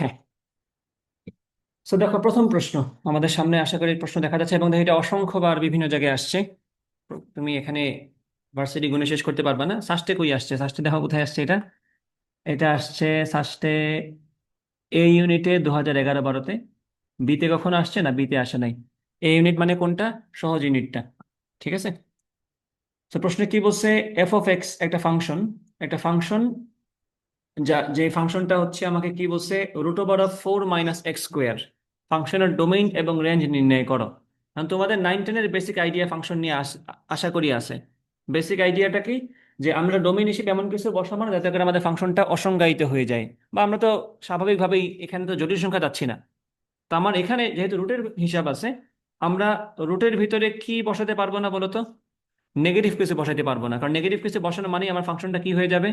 হ্যাঁ। তো দেখো, প্রথম প্রশ্ন আমাদের সামনে আশা করি প্রশ্ন দেখা যাচ্ছে, এবং দেখো এটা অসংখ্যবার বিভিন্ন জায়গায় আসছে। তুমি এখানে ভার্সিটি গুণে শেষ করতে পারবে না। সাস্টে কই আসছে? সাস্টে দেখো কোথায় আসছে এটা। এটা আসছে সাস্টে এ ইউনিটে 2011-12-তে। বিতে কখনো আসছে না, বিতে আসে নাই। এ ইউনিট মানে কোনটা? সহজ ইউনিটটা। ঠিক আছে। তো প্রশ্নে কি বলছে? এফ অফ এক্স একটা ফাংশন যে ফাংশনটা হচ্ছে, আমাকে কি বলছে, √4 - x²। ফাংশনের ডোমেইন এবং রেঞ্জ নির্ণয় করো। কারণ তোমাদের 9-10-এর বেসিক আইডিয়া ফাংশন নিয়ে আশা করি আছে। বেসিক আইডিয়াটা কি? যে আমরা ডোমেইন হিসেবে এমন কিছু বসাবো না যাতে করে আমাদের ফাংশনটা অসংজ্ঞায়িত হয়ে যায়। বা আমরা তো স্বাভাবিকভাবেই এখানে তো জটিল সংখ্যা যাচ্ছি না। তো আমার এখানে যেহেতু রুটের হিসাব আছে, আমরা রুটের ভিতরে কি বসাতে পারবো না বলো তো? নেগেটিভ কিছু বসাতে পারবো না, কারণ নেগেটিভ কিছু বসানো মানে আমার ফাংশনটা কি হয়ে যাবে?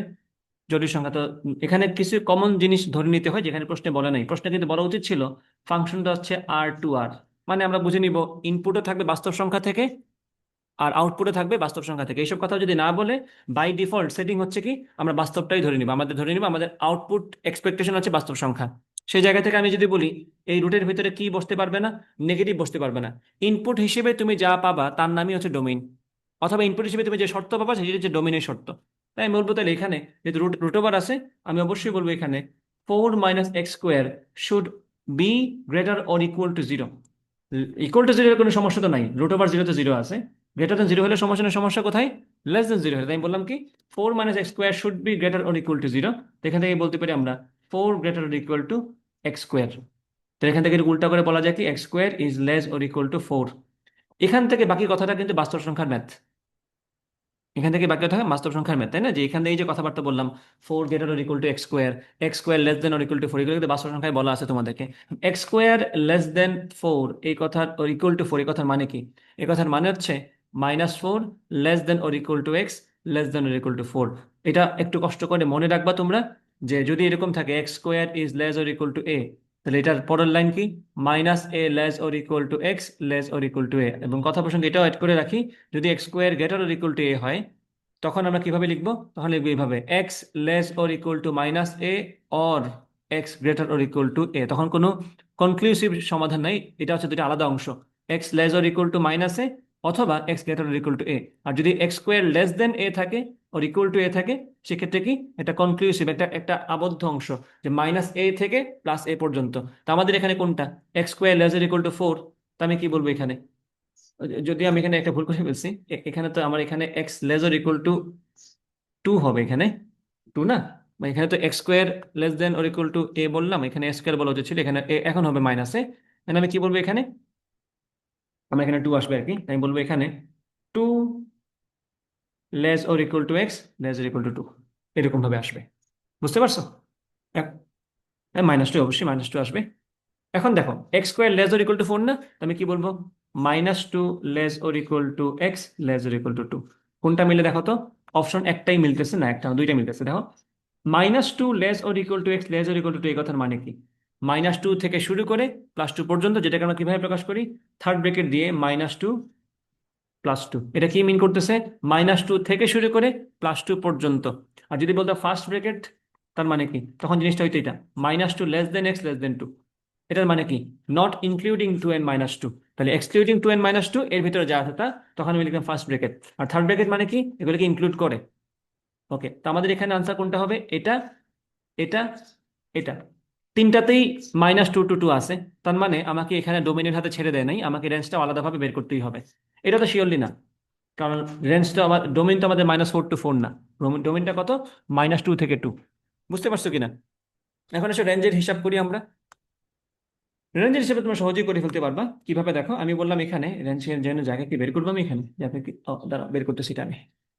জটিল সংখ্যা। তো এখানে কিছু কমন জিনিস ধরে নিতে হয়, যেখানে প্রশ্নে বলে নাই। প্রশ্নে কিন্তু বলা উচিত ছিল ফাংশনটা হচ্ছে R টু R। মানে আমরা বুঝে নিব ইনপুটও থাকবে বাস্তব সংখ্যা থেকে, আর আউটপুটে থাকবে বাস্তব সংখ্যা থেকে। এইসব কথা যদি না বলে, বাই ডিফল্ট সেটিং হচ্ছে কি, আমরা বাস্তবটাই ধরে নিব আমাদের আউটপুট এক্সপেকটেশন হচ্ছে বাস্তব সংখ্যা। সেই জায়গা থেকে আমি যদি বলি এই রুটের ভিতরে কি বসতে পারবে না? নেগেটিভ বসতে পারবে না। ইনপুট হিসেবে তুমি যা পাবা তার নামই হচ্ছে ডোমেইন, অথবা ইনপুট হিসেবে তুমি যে শর্ত পাবা সেটি হচ্ছে ডোমেইনের শর্ত। তাই আমি বলবো তাহলে এখানে যেহেতু রুট ওভার আছে, আমি অবশ্যই বলবো এখানে 4 - x² should be greater or equal to 0। Equal to 0 এর কোনো সমস্যা তো নাই, √0 তো 0 আছে। গ্রেটার দেন 0 হলে সমস্যা নেই, সমস্যা কোথায়? লেস দেন 0 হলে। তাই আমি বললাম কি 4 - x² should be greater or equal to 0। তো এখান থেকে বলতে পারি আমরা 4 greater or equal two x²। তো এখান থেকে উল্টা করে বলা যায় কি x² is less or equal two 4। এখান থেকে বাকি কথাটা কিন্তু বাস্তব সংখ্যার ম্যাথ। এখান থেকে বাকি কথা বাস্তব সংখ্যার ম্যাথ, তাই না? যে এখান থেকে এই যে কথাবার্তা বললাম, 4 greater or equal two x², x² less than or equal two 4, এগুলো কিন্তু বাস্তব সংখ্যায় বলা আছে তোমাদেরকে। x² লেস দেন 4 এই কথার, অর ইকুয়াল টু 4 এই কথার মানে কি? এই কথার মানে হচ্ছে -4 less than or equal two x less than or equal two 4। এটা একটু কষ্ট করে মনে রাখবা তোমরা, যে যদি এরকম থাকে x² is less or equal two a, তাহলে এটার পরের লাইন কি? -a less or equal two x less or equal two a। এবং কথা প্রসঙ্গে এটাও অ্যাড করে রাখি, যদি x² greater or equal two a হয়, তখন আমরা কিভাবে লিখবো? তখন লিখবো এইভাবে, x less or equal two -a or x greater or equal two a। তখন কোনো কনক্লুসিভ সমাধান নাই, এটা হচ্ছে দুটো আলাদা অংশ। X less or equal two -a অথবা x greater or equal two a। আর যদি x² লেস দেন a থাকে, অর ইকুয়াল টু a থাকে, সেক্ষেত্রে কি এটা কনক্লুসিভ, একটা একটা আবদ্ধ অংশ, যে -a থেকে +a পর্যন্ত। তো আমাদের এখানে কোনটা? x² less or equal two 4। তো আমি কি বলবো এখানে? যদি আমি এখানে একটা ভুল করে ফেলছি, এখানে তো আমার এখানে এক্স লেজার ইকুয়াল টু 2 হবে এখানে। 2 না, মানে এখানে তো x² less than or equal two a বললাম, এখানে x² বলা উচিত ছিল, এখানে a এখন হবে মাইনাসে। আমি কি বলবো এখানে? আমার এখানে 2 আসবে আর কি। তাই আমি বলবো এখানে 2 less or equal two x less or equal to 2, এরকম ভাবে আসবে। বুঝতে পারছো? -2, অবশ্যই -2 আসবে। এখন দেখো, x² less or equal two 4 না, তো আমি কি বলবো? -2 less or equal to x less or equal to 2। কোনটা মিলে দেখো তো? অপশন একটাই মিলতেছে না, একটা না, দুইটা মিলতেছে। দেখো, -2 less or equal to x less or equal to 2 এই কথার মানে কি? -2 থেকে শুরু করে +2 পর্যন্ত, যেটাকে আমরা কিভাবে প্রকাশ করি? থার্ড ব্রেকেট দিয়ে -2 +2। এটা কি মিন করতেছে? -2 থেকে শুরু করে +2 পর্যন্ত। আর যদি বলতো ফার্স্ট ব্রেকেট, তার মানে কি তখন জিনিসটা হইতো এটা, -2 লেস দেন এক্স লেস দেন 2। এটার মানে কি? Not including 2n - 2। তাহলে এক্সক্লুডিং 2n - 2 এর ভিতরে যা আছে তা, তখন আমি লিখলাম ফার্স্ট ব্রেকেট। আর থার্ড ব্রেকেট মানে কি? এগুলোকে ইনক্লুড করে। ওকে, তো আমাদের এখানে আনসার কোনটা হবে? এটা, এটা, এটা। তিনটাতেই -2 to 2 আছে। তার মানে আমাকে এখানে ডোমেনের হাতে ছেড়ে দেয় নাই, আমাকে রেঞ্জটা আলাদাভাবে বের করতেই হবে। এটা তো শিওরলি না, কারণ রেঞ্জটা আমার, ডোমেন তো আমাদের -4 to 4 না। ডোমেনটা কত? -2 থেকে 2। বুঝতে পারছো কিনা? এখন এসে রেঞ্জের হিসাব করি আমরা। রেঞ্জের হিসেবে তোমরা সহজেই করে ফেলতে পারবা। কিভাবে? দেখো, আমি বললাম এখানে রেঞ্জের জন্য জায়গা কি বের করবো আমি এখানে, যাতে কি, দাঁড়া, বের করতেছি এটা আমি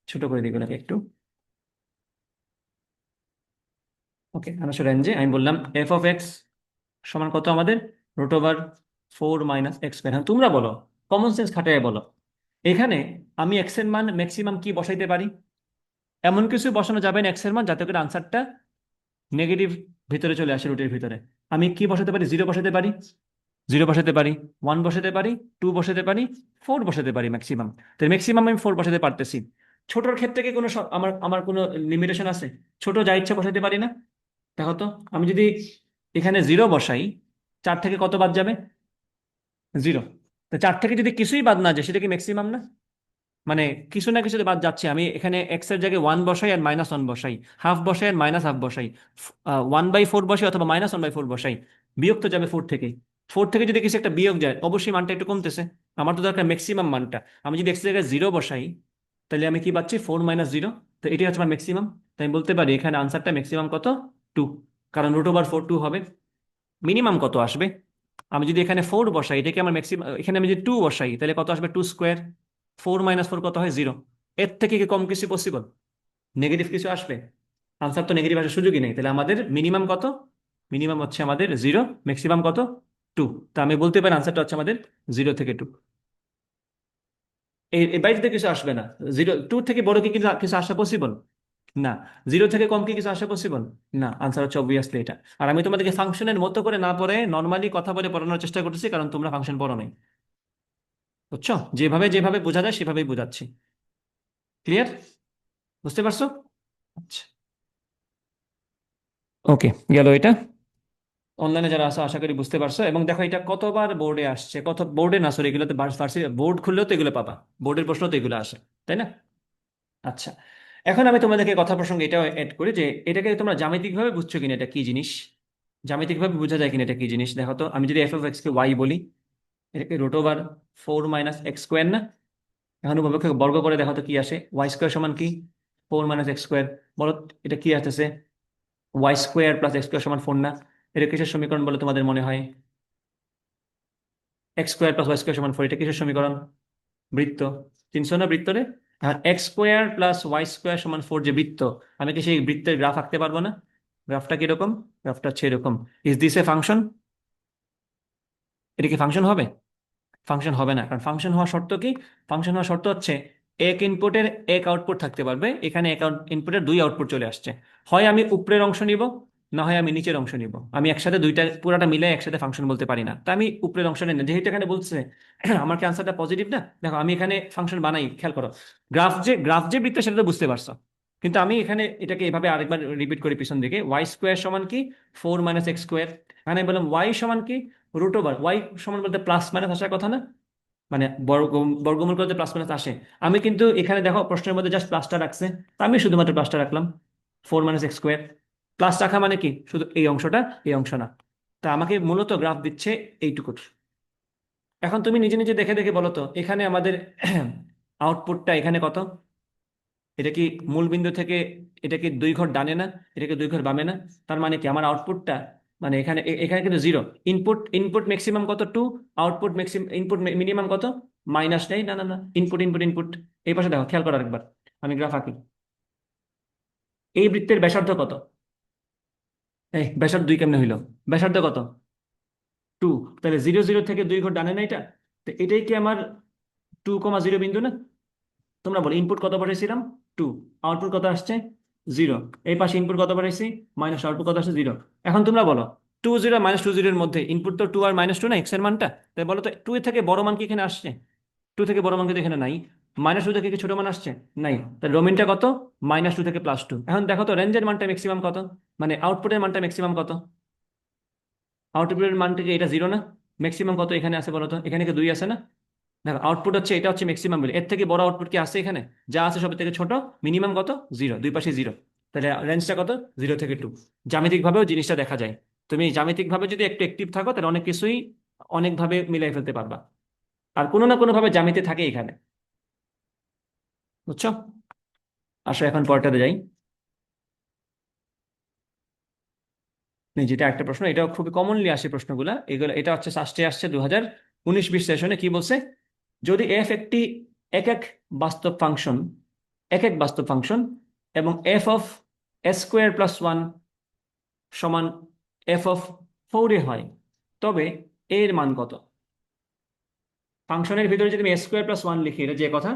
ছোট করে দিই এগুলোকে একটু। ওকে, আমি রেঞ্জে আমি বললাম f(x) সমান কত আমাদের? √4 - x²। হ্যাঁ, তোমরা বলো, কমন সেন্স খাটায় বলো। এখানে আমি এক্স এর মান ম্যাক্সিমাম কি বসাইতে পারি? এমন কিছু বসানো যাবে না এক্স এর মান যাতে করে আনসারটা নেগেটিভ ভিতরে চলে আসে, রুটের ভিতরে। আমি কি বসাতে পারি? 0 বসাতে পারি, 0 বসাতে পারি, 1 বসাতে পারি, 2 বসাতে পারি, 4 বসাতে পারি ম্যাক্সিমাম। তো ম্যাক্সিমাম আমি 4 বসাতে পারতেছি। ছোটর ক্ষেত্রে কি কোনো আমার আমার কোনো লিমিটেশন আছে? ছোট যা ইচ্ছা বসাতে পারি না? দেখো তো, আমি যদি এখানে 0 বসাই, 4 থেকে কত বাদ যাবে? 0। তো 4 থেকে যদি কিছুই বাদ না যায় সেটা কি ম্যাক্সিমাম না? মানে কিছু না কিছু তো বাদ যাচ্ছে। আমি এখানে এক্স এর জায়গায় 1 বসাই আর -1 বসাই, হাফ বসাই আর -হাফ বসাই, 1/4 বসাই অথবা -1/4 বসাই, বিয়োগ তো যাবে 4 থেকে। 4 থেকে যদি কিছু একটা বিয়োগ যায় অবশ্যই মানটা একটু কমতেছে। আমার তো দরকার ম্যাক্সিমাম মানটা। আমি যদি এক্স এর জায়গায় 0 বসাই তাহলে আমি কি পাচ্ছি? 4 - 0। তো এটাই হচ্ছে আমার ম্যাক্সিমাম। তাই আমি বলতে পারি এখানে আনসারটা ম্যাক্সিমাম কত? 2। কারণ √4 2 হবে। মিনিমাম কত আসবে? আমি যদি এখানে 4 বসাই, এটাকে আমার ম্যাক্সিমাম, এখানে আমি যদি 2 বসাই তাহলে কত আসবে? 2 স্কোয়ার। 4 - 4 কত হয়? 0। এর থেকে কি কম কিছু পসিবল? নেগেটিভ কিছু আসবে? আনসার তো নেগেটিভ আসার সুযোগই নেই। তাহলে আমাদের মিনিমাম কত? মিনিমাম হচ্ছে আমাদের 0, ম্যাক্সিমাম কত? 2। তা আমি বলতে পারি আনসারটা হচ্ছে আমাদের 0 থেকে 2। এর বাইরে তো কিছু আসবে না। 2 থেকে বড় কি কিছু কিছু আসা পসিবল? না। 0 থেকে কম কি কিছু আসা পসিবল? না। আনসার হচ্ছে অবভিয়াসলি এটা। আর আমি তোমাদেরকে ফাংশনের মতো করে না পড়ে নর্মালি কথা বলে পড়ানোর চেষ্টা করতেছি, কারণ তোমরা ফাংশন পড়ো নাই। বুঝছো? যেভাবে যেভাবে বোঝা যায় সেভাবেই বোঝাচ্ছি। ক্লিয়ার? বুঝতে পারছো? আচ্ছা, ওকে, গেল এটা। অনলাইনে যারা আছে আশা করি বুঝতে পারছো। এবং দেখো এটা কতবার বোর্ডে আসছে, কত বোর্ডে না, সরি, এগুলোতে ভার্সিটি বোর্ড খুললেও তো এগুলো পাবা। বোর্ডের প্রশ্ন তো এগুলো আসে, তাই না? আচ্ছা, এখন আমি তোমাদেরকে কথা প্রসঙ্গে এটাও অ্যাড করি যে এটাকে তোমরা জ্যামিতিক ভাবে বুঝছো কিনা, এটা কি জিনিস, জ্যামিতিক ভাবে বোঝা যায় কিনা এটা কি জিনিস। দেখো তো, আমি যদি f(x) কে y বলি, এটাকে √4 - x², না? এখন উপপক্ষে বর্গ করে দেখো তো কি আসে। y² সমান কি? 4 - x²। বলো এটা কি আসতেছে? y² + x² = 4, না? এটা কিসের সমীকরণ বলে তোমাদের মনে হয়? x² + y² = 4, এটা কিসের সমীকরণ? বৃত্ত। চিনছো না বৃত্তরে? আর x² + y² = 4 যে বৃত্ত, আমি কি সেই বৃত্তের গ্রাফ আঁকতে পারবো না? গ্রাফটা কিরকম? গ্রাফটা হচ্ছে এরকম। Is this A function? এটা কি ফাংশন হবে? ফাংশন হবে না। কারণ ফাংশন হওয়ার শর্ত কি? ফাংশন হওয়ার শর্ত হচ্ছে এক ইনপুটের এক আউটপুট থাকতে পারবে। এখানে এক ইনপুটের দুই আউটপুট চলে আসছে। হয় আমি উপরের অংশ নিব, না হয় আমি নিচের অংশ নিব। আমি একসাথে দুইটা পুরাটা মিলে একসাথে ফাংশন বলতে পারি না। তা আমি উপরের অংশটা নিই, যেহেতু এখানে বলছে আমার কি আনসারটা পজিটিভ না? দেখো আমি এখানে ফাংশন বানাই, খেয়াল করো। গ্রাফ যে বৃত্ত সেটা তো বুঝতে পারছো। কিন্তু আমি এখানে এটাকে এভাবে আরেকবার রিপিট করি পিছন দিকে। y² সমান কি? 4 - x²। এখানে বললাম y সমান কি? √ওভার। y সমান বলতে প্লাস মাইনাস আসার কথা না? মানে বর্গমূল করতে প্লাস মাইনাস আসে। আমি কিন্তু এখানে দেখো প্রশ্নের মধ্যে জাস্ট প্লাসটা রাখছে, তা আমি শুধুমাত্র প্লাসটা রাখলাম। 4 - x²। প্লাস রাখা মানে কি? শুধু এই অংশটা, এই অংশ না। তা আমাকে মূলত গ্রাফ দিচ্ছে এইটুকুর। এখন তুমি নিজে নিজে দেখে দেখে বলো তো, এখানে আমাদের আউটপুটটা এখানে কত? এটা কি মূল বিন্দু থেকে, এটা কি 2 ঘর ডানে না? এটা কি 2 ঘর বামে না? তার মানে কি আমার আউটপুটটা, মানে এখানে এখানে কিন্তু 0। ইনপুট ইনপুট ম্যাক্সিমাম কত? 2। আউটপুট ম্যাক্সিমাম, ইনপুট মিনিমাম কত? মাইনাস নেই, না না না, ইনপুট ইনপুট ইনপুট। এই পাশে দেখো, খেয়াল করো আরেকবার। আমি গ্রাফ আঁকি। এই বৃত্তের ব্যাসার্ধ কত? এই ব্যাসার্ধ 2 কেমনে হইলো? ব্যাসার্ধ কত? 2। তাহলে 0 0 থেকে 2 ঘর ডানে না এটা? তো এটাই কি আমার 2, 0 বিন্দু না? তোমরা বলো ইনপুট কত বসাইছিলাম? 2। আউটপুট কত আসছে? 0। এই পাশে ইনপুট কত বসাইছি? মাইনাস। আউটপুট কত আসছে? 0। এখন তোমরা বলো 2 0 -2 0 এর মধ্যে ইনপুট তো 2 আর -2 না, এক্স এর মানটা। তাই বলো তো 2 এর থেকে বড় মান কি এখানে আসছে? 2 থেকে বড় মান কিন্তু এখানে নাই। -2 থেকে কি ছোট মান আসছে? নাই। তাহলে ডোমেইনটা কত? -2 থেকে +2। এখন দেখো তো রেঞ্জের মানটা ম্যাক্সিমাম কত? মানে আউটপুটের মানটা ম্যাক্সিমাম কত? আউটপুটের মান থেকে এটা 0 না? ম্যাক্সিমাম কত এখানে আছে বলো তো? এখানে কি 2 আছে না? দেখো আউটপুট হচ্ছে, এটা হচ্ছে ম্যাক্সিমাম বলে, এর থেকে বড় আউটপুট কি আছে এখানে? যা আছে সব থেকে ছোট। মিনিমাম কত? 0। দুই পাশে 0। তাহলে রেঞ্জটা কত? 0 থেকে 2। জ্যামিতিক ভাবেও জিনিসটা দেখা যায়। তুমি জ্যামিতিক ভাবে যদি একটু অ্যাক্টিভ থাকো তাহলে অনেক কিছুই অনেকভাবে মিলাই ফেলতে পারবা। আর কোনো না কোনো ভাবে জ্যামিতি থাকে এখানে। বুঝছো? আসো এখন পরটাতে যাই। যেটা একটা প্রশ্ন, এটাও খুবই কমনলি আসে প্রশ্নগুলা এগুলো। এটা হচ্ছে সাস্টে আসছে 2019-20 সেশনে। কি বলছে? যদি এফ একটি একক বাস্তব ফাংশন, একক বাস্তব ফাংশন, এবং f(s²+1) সমান f(4) হয়, তবে এর মান কত? ফাংশনের ভিতরে যদি আমি s²+1 লিখি, এটা যে কথা,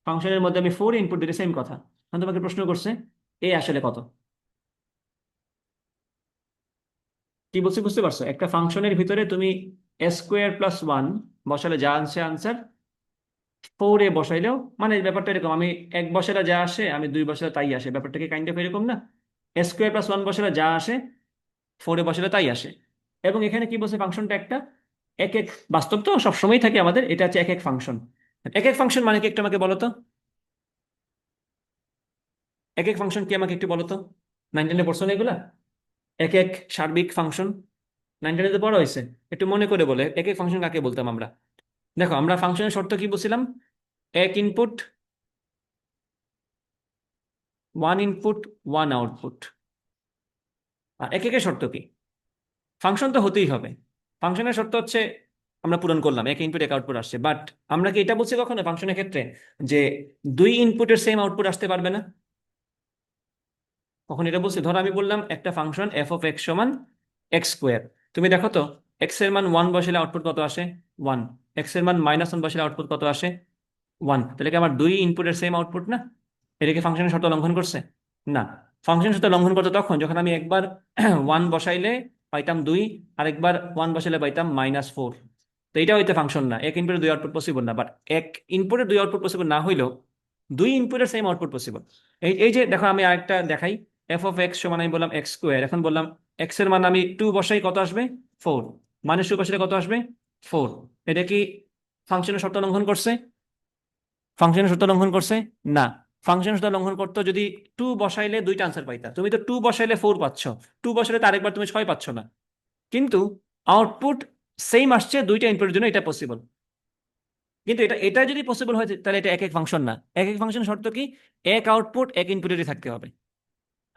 ফাংশনের মধ্যে আমি 4 ইনপুট দিলে সেম কথা। এখন তোমাকে প্রশ্ন করছে এ আসলে কত? কি বলছি বুঝতে পারছো? একটা ফাংশনের ভিতরে তুমি s²+1 বসালে যা আনছে আনসার, 4 বসাইলেও মানে ব্যাপারটা এরকম। আমি 1 বসালে যা আসে, আমি 2 বসালে তাই আসে। ব্যাপারটা কি কাইন্ড অফ এরকম না? s²+1 বসালে যা আসে ফোরে বসালে তাই আসে। এবং এখানে কি বলছে, ফাংশনটা একটা এক এক, বাস্তব তো সবসময় থাকে আমাদের, এটা হচ্ছে এক এক ফাংশন। এক এক ফাংশন মানে কি একটু আমাকে বলো তো, এক এক ফাংশন কি আমাকে একটু বলো তো। 9-10 পড়ছো না এগুলা? এক এক সার্বিক ফাংশন 9-10 তো পড়া হয়েছে। একটু মনে করে বলে এক এক ফাংশন কাকে বলতাম আমরা। দেখো আমরা ফাংশনের শর্ত কি বলছিলাম, এক input, one input, one output. আর এক একের শর্ত কি, ফাংশন তো হতেই হবে। ফাংশনের শর্ত হচ্ছে আমরা পূরণ করলাম, এক ইনপুট এক আউটপুট আসছে, বাট আমরা কি এটা বলছি কখনো ফাংশনের ক্ষেত্রে যে দুই ইনপুটের সেম আউটপুট আসতে পারবে না? কখন এটা বলছি? ধরো আমি বললাম একটা ফাংশন এফ অফ এক্স সমান এক্স স্কোয়ার। তুমি দেখো তো, এক্স এর মান 1 বসালে আউটপুট কত আসে? 1। এক্স এর মান -1 বসালে আউটপুট কত আসে? 1। তাহলে কি আমার দুই ইনপুটের সেম আউটপুট না? এটা কি ফাংশনের শর্ত লঙ্ঘন করছে? না। ফাংশন শর্ত লঙ্ঘন করতো তখন যখন আমি একবার 1 বসাইলে পাইতাম 2, আরেকবার 1 বসাইলে পাইতাম -4। তো এটা হইতে ফাংশন না, এক ইনপুটের দুই আউটপুট পসিবল না। বাট এক ইনপুটের দুই আউটপুট পসিবল না হইলেও দুই ইনপুটের সেম আউটপুট পসিবল। এই এই যে দেখো, আমি আরেকটা দেখাই। এফ অফ এক্স সমান আমি বললাম এক্স স্কোয়ার, এখন বললাম এক্স এর মান আমি 2 বসাই, কত আসবে? 4। -2 বসাইলে কত আসবে? 4। এটা কি ফাংশনের শর্ত লঙ্ঘন করছে? ফাংশনের শর্ত লঙ্ঘন করছে? না। ফাংশনের শর্ত লঙ্ঘন করতো যদি 2 বসাইলে দুইটা আনসার পাইতা, তুমি তো 2 বসাইলে 4 পাচ্ছ, 2 বসাইলে তো আরেকবার তুমি 6 পাচ্ছ না। কিন্তু আউটপুট সেম আসছে দুইটা ইনপুটের জন্য, এটা পসিবল। কিন্তু এটা এটা যদি পসিবল হয় তাহলে এটা এক এক ফাংশন না। এক এক ফাংশন শর্ত কি, এক আউটপুট এক ইনপুটেরই থাকতে হবে।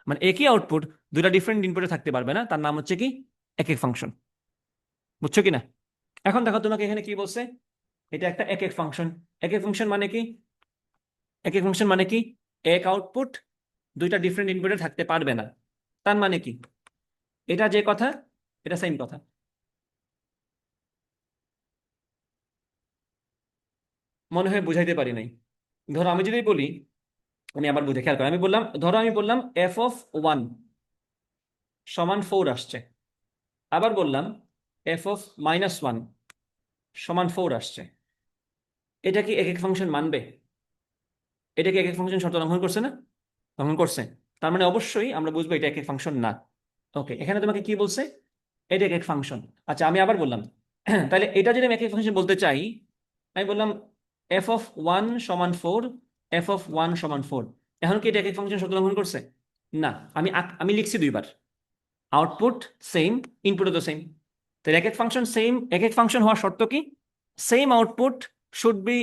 মানে একই আউটপুট দুইটা ডিফারেন্ট ইনপুটে থাকতে পারবে না, তার নাম হচ্ছে কি এক এক ফাংশন। বুঝছো কিনা? এখন দেখো তোমাকে এখানে কি বলছে, এটা একটা এক এক ফাংশন। এক এক ফাংশন মানে কি, এক এক ফাংশন মানে কি এক আউটপুট দুইটা ডিফারেন্ট ইনপুটে থাকতে পারবে না। তার মানে কি, এটা যে কথা, এটা সেম কথা। মনে হয় বুঝাইতে পারি নাই। ধরো আমি যদি বলি, আমি আবার বুঝে খেয়াল করি, আমি বললাম, ধরো আমি বললাম এফ অফ 1 সমান 4 আসছে। আবার বললাম এফ অফ -1 সমান 4 আসছে। এটা কি এক এক ফাংশন মানবে? এটা কি এক এক ফাংশন শর্ত লঙ্ঘন করছে না? লঙ্ঘন করছে। তার মানে অবশ্যই আমরা বুঝবো এটা এক এক ফাংশন না। ওকে, এখানে তোমাকে কি বলছে, এটা এক এক ফাংশন। আচ্ছা আমি আবার বললাম, তাহলে এটা যদি আমি এক এক ফাংশন বলতে চাই, আমি বললাম এফ অফ 1 সমান 4, এফ অফ 1 সমান 4। এখন কি এটা এক এক ফাংশন শর্ত লঙ্ঘন করছে? না। আমি লিখছি দুইবার, আউটপুট সেম, ইনপুটও তো সেম। তাহলে এক এক ফাংশন সেম, এক এক ফাংশন হওয়ার শর্ত কি, same output should be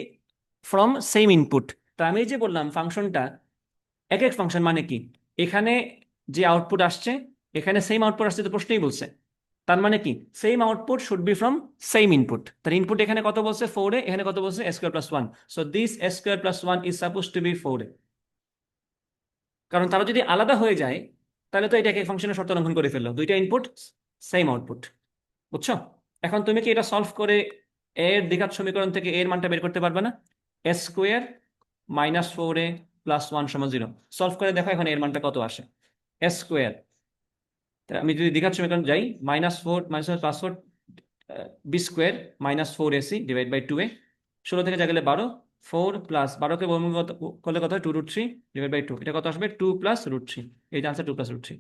from same input. তা আমি এই যে বললাম ফাংশনটা এক এক ফাংশন মানে কি, এখানে যে আউটপুট আসছে, এখানে সেম আউটপুট আসছে তো প্রশ্নই বলছে। তার মানে কি, same output should be from same input. তার ইনপুট এখানে কত বলছে? 4, এখানে কত বলছে? s²+1। So this s²+1 is suppose to be 4। কারণ তারা যদি আলাদা হয়ে যায় তাহলে তো এটা এক এক ফাংশনের শর্ত লঙ্ঘন করে ফেললো, দুইটা ইনপুট সেম আউটপুট। বুঝছো? এখন তুমি কি এটা সলভ করে এর দ্বিঘাত সমীকরণ থেকে এর মানটা বের করতে পারবে না? s² -4a + 1 = 0। সলভ করে দেখো এখন এর মানটা কত আসে। s², আমি যদি দ্বিঘাত সমীকরণ যাই, -4 +4 b² -4ac / 2a, 16 থেকে যা গেলে 12, 4 + 12কে বর্গমূল করলে কত হয়? 2√3 / 2। এটা কত আসবে? 2 + √3। এই যে আনসার 2 + √3।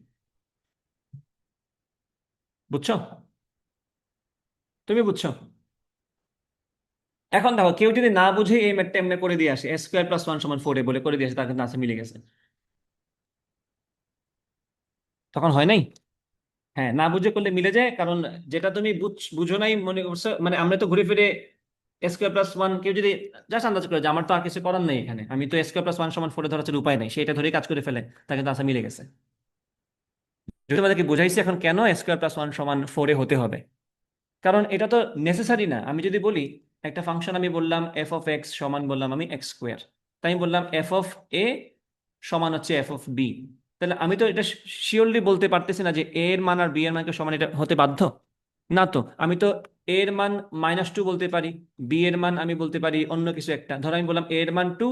বুঝছো? তুমি বুঝছো? এখন দেখো, কেউ যদি না বুঝে এই ম্যাথটা এমনি করে দিয়ে আসে, s² + 1 = 4 বলে করে দিয়ে আসে, তার কিন্তু আনসার মিলে গেছে। তখন হয় নাই? হ্যাঁ, না বুঝে করলে মিলে যায়, কারণ যেটা তুমি বুঝো নাই মনে করছো, মানে আমরা তো ঘুরে ফিরে s²+1, কেউ যদি জাস্ট আন্দাজ করে যে আমার তো আর কিছু করার নেই এখানে, আমি তো s²+1 = 4 ধরার উপায় নেই, সেটা ধরেই কাজ করে ফেলে, তাকে কিন্তু আনসার মিলে গেছে। যদি তোমাদেরকে বুঝাইছি এখন কেন s²+1 = 4 হতে হবে। কারণ এটা তো নেসেসারি না। আমি যদি বলি একটা ফাংশন, আমি বললাম এফ অফ এক্স সমান, বললাম আমি x², তাই আমি বললাম এফ অফ এ সমান হচ্ছে এফ অফ বি। তাহলে আমি তো এটা শিওরলি বলতে পারতেছি না যে এ এর মান আর বি এর মানকে সমান, এটা হতে বাধ্য না তো। আমি তো এ এর মান -2 বলতে পারি, বি এর মান আমি বলতে পারি অন্য কিছু একটা। ধরো আমি বললাম এ এর মান 2,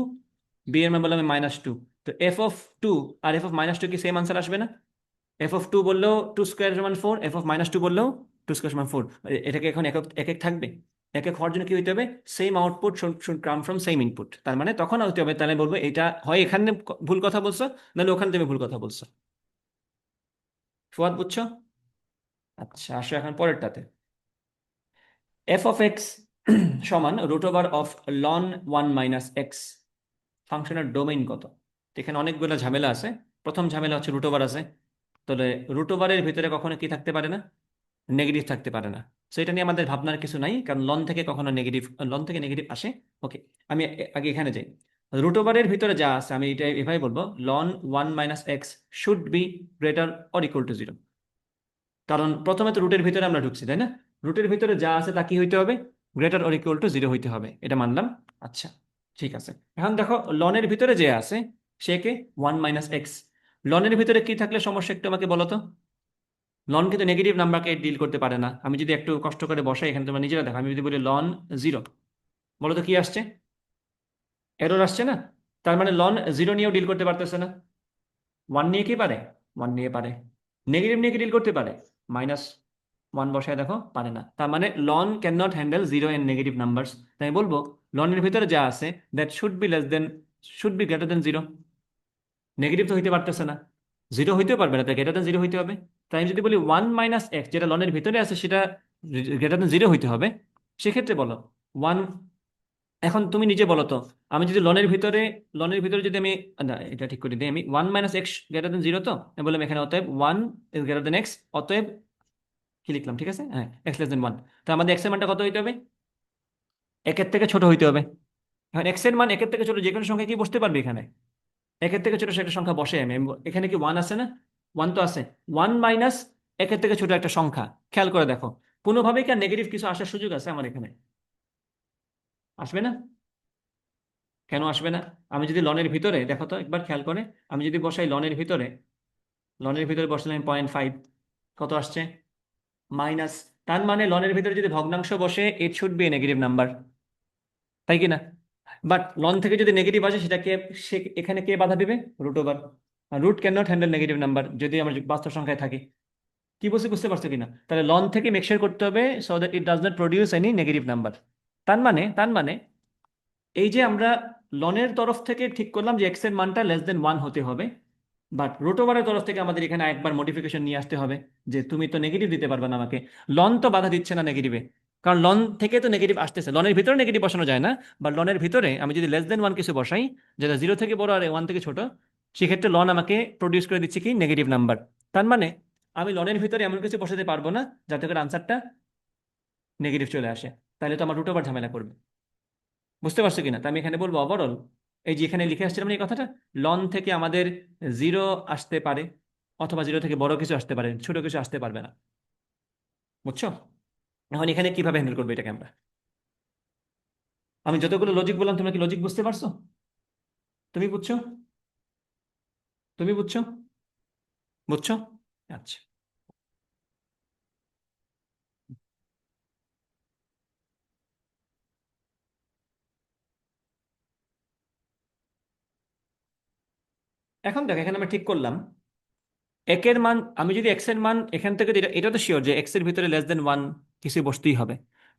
বি এর মান বললাম আমি -2। তো এফ অফ 2 আর এফ অফ -2 কি সেম আনসার আসবে না? এফ অফ 2 বললেও 2² = 4, এফ অফ -2 বললেও 2² = 4। এটাকে এখন একক এক এক থাকবে? এক এক হওয়ার জন্য কি হইতে হবে, same output should come from same input. তার মানে তখন হতে হবে, তাহলে বলবো এটা হয় এখানে ভুল কথা বলছো, নাহলে ওখানে তুমি ভুল কথা বলছো। ফুয়াদ বুঝছো? আচ্ছা, আসো এখন পরেরটাতে। এফ অফ এক্স সমান root over of ln one minus x ফাংশনের ডোমেইন কত? তো এখানে অনেকগুলো ঝামেলা আছে। প্রথম ঝামেলা হচ্ছে রুট ওভার আছে, তাহলে রুট ওভারের ভিতরে কখনো কি থাকতে পারে না? নেগেটিভ থাকতে পারে না। সো এটা নিয়ে আমাদের ভাবনার কিছু নাই, কারণ লন থেকে কখনো নেগেটিভ, লন থেকে নেগেটিভ আসে। ওকে, আমি আগে এখানে যাই। রুট ওভারের ভিতরে যা আছে আমি এটা এভাবে বলবো, ln one minus x should be greater or equal to zero. কারণ প্রথমে তো রুটের ভিতরে আমরা ঢুকছি, তাই না? রুটের ভিতরে যা আছে তা কি হইতে হবে? Greater or equal to zero হইতে হবে, এটা মানলাম। আচ্ছা, ঠিক আছে। এখন দেখো লনের ভিতরে যে আছে সে কে ওয়ান মাইনাস এক্স। লনের ভিতরে কি থাকলে সমস্যা একটু আমাকে বলো তো। লন কিন্তু নেগেটিভ নাম্বারকে ডিল করতে পারে না। আমি যদি একটু কষ্ট করে বসাই এখানে, তোমরা নিজেরা দেখো, আমি যদি বলি লন জিরো, বলো তো কি আসছে? এরর আসছে না? তার মানে লন জিরো নিয়েও ডিল করতে পারতেছে না। ওয়ান নিয়ে কি পারে? ওয়ান নিয়ে পারে। নেগেটিভ নিয়ে কি ডিল করতে পারে? মাইনাস ওয়ান বসায় দেখো, পারে না। তার মানে ln can not handle zero and negative numbers. তাই বলবো লনের ভিতরে যা আছে that should be less than, should be greater than zero. Negative তো হইতে পারতেছে না, জিরো হইতেও পারবে না, তাই গ্রেটার দেন জিরো হইতে হবে। তাই আমি যদি বলি ওয়ান মাইনাস এক্স, যেটা লনের ভিতরে আছে সেটা গ্রেটার দেন জিরো হইতে হবে, সেক্ষেত্রে বলো ওয়ান। এখন তুমি নিজে বলো তো, আমি যদি লনের ভিতরে যদি আমি, না এটা ঠিক করে দিই, আমি one minus x greater than zero, তো আমি বললাম এখানে অতএব one is greater than x, অতএব কি লিখলাম, ঠিক আছে, হ্যাঁ, এক্স লেস দেন ওয়ান। তো আমাদের এক্স এর মানটা কত হইতে হবে? একের থেকে ছোট হইতে হবে। এখন এক্স এর মান একের থেকে ছোট যে কোনো সংখ্যা কি বসতে পারবে এখানে? একের থেকে ছোট একটা সংখ্যা বসে এখানে কি ওয়ান আছে না? ওয়ান তো আছে। ওয়ান মাইনাস একের থেকে ছোট একটা সংখ্যা, খেয়াল করে দেখো, কোনোভাবেই কি নেগেটিভ কিছু আসার সুযোগ আছে আমার এখানে? আসবে না। কেন আসবে না? আমি যদি লনের ভিতরে দেখো তো একবার খেয়াল করে, আমি যদি বসাই লনের ভিতরে বসালাম 0.5, কত আসছে? মাইনাস। তার মানে লনের ভিতরে যদি ভগ্নাংশ বসে it should B A negative number, তাই কি না? বাট লন থেকে যদি নেগেটিভ আসে সেটাকে, এখানে কে বাধা দিবে? Root over. Root can not handle negative number যদি আমরা বাস্তব সংখ্যায় থাকি। কি বলছি বুঝতে পারছো কিনা? তাহলে লন থেকে মেকশিওর করতে হবে so that it does not produce any negative number. তার মানে এই যে আমরা লনের তরফ থেকে ঠিক করলাম যে এক্স এর মানটা লেস দেন ওয়ান হতে হবে, বাট রুট ওভারের তরফ থেকে আমাদের এখানে একবার মডিফিকেশন নিয়ে আসতে হবে, যে তুমি তো নেগেটিভ দিতে পারবে না আমাকে। লন তো বাধা দিচ্ছে না নেগেটিভে, কারণ লন থেকে তো নেগেটিভ আসতেছে, লনের ভিতরে নেগেটিভ বসানো যায় না। বা লনের ভিতরে আমি যদি লেস দেন ওয়ান কিছু বসাই, যেটা জিরো থেকে বড় আর ওয়ান থেকে ছোট, সেক্ষেত্রে লন আমাকে প্রডিউস করে দিচ্ছে কি নেগেটিভ নাম্বার। তার মানে আমি লনের ভিতরে এমন কিছু বসাতে পারবো না যাতে করে আনসারটা নেগেটিভ চলে আসে, তাহলে তো আমার রুট ওভার ঝামেলা করবে। বুঝতে পারছো কিনা? তা আমি এখানে বলবো ওভারঅল, এই যে এখানে লিখে আসছিলাম না এই কথাটা, লন থেকে আমাদের জিরো আসতে পারে, অথবা জিরো থেকে বড় কিছু আসতে পারে, ছোট কিছু আসতে পারবে না। বুঝছো? এখন এখানে কিভাবে হ্যান্ডেল করবে এটাকে আমরা? আমি যতগুলো লজিক বললাম তোমরা কি লজিক বুঝতে পারছো? তুমি বুঝছো? তুমি বুঝছো? বুঝছো? আচ্ছা, এখন দেখো এখানে আমরা ঠিক করলাম একের মান, আমি যদি এক্স এর মান এখান থেকে এটা এটা তো শিওর যে এক্স এর ভিতরে লেস দেন ওয়ান কিছু বসতেই হবে।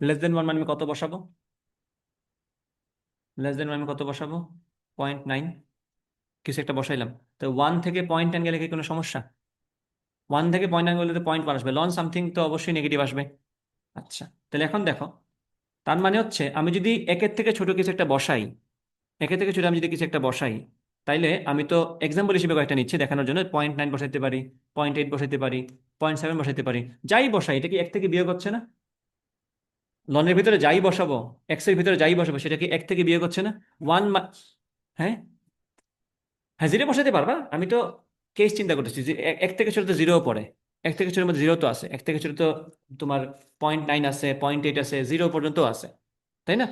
লেস দেন ওয়ান মানে আমি কত বসাবো? লেস দেন ওয়ান আমি কত বসাবো? 0.9 কিছু একটা বসাইলাম। তো ওয়ান থেকে 0.9 গেলে কি কোনো সমস্যা? ওয়ান থেকে 0.9 গেলে তো 0.1 আসবে, লন সামথিং তো অবশ্যই নেগেটিভ আসবে। আচ্ছা, তাহলে এখন দেখো, তার মানে হচ্ছে আমি যদি একের থেকে ছোট কিছু একটা বসাই, একের থেকে ছোট আমি যদি কিছু একটা বসাই, তাইলে আমি তো এক্সাম্পল হিসেবে কয়েকটা নিচ্ছি দেখানোর জন্য, 0.9 বসাইতে পারি, 0.8 বসাইতে পারি, 0.7 বসাইতে পারি। যাই বসাই এটা কি এক থেকে বিয়োগ হচ্ছে না? লনের ভিতরে যাই বসাবো, এক্স এর ভিতরে যাই বসাবো সেটা কি এক থেকে বিয়োগ হচ্ছে না? ওয়ান, হ্যাঁ, হ্যাঁ জিরো বসাতে পারবা। আমি তো কেস চিন্তা করতেছি যে এক থেকে ছোট তো জিরো পড়ে, এক থেকে ছোটের মধ্যে জিরো তো আছে, এক থেকে ছোট তো তোমার 0.9 আছে, 0.8 আছে, জিরো পর্যন্ত আছে, তাই না?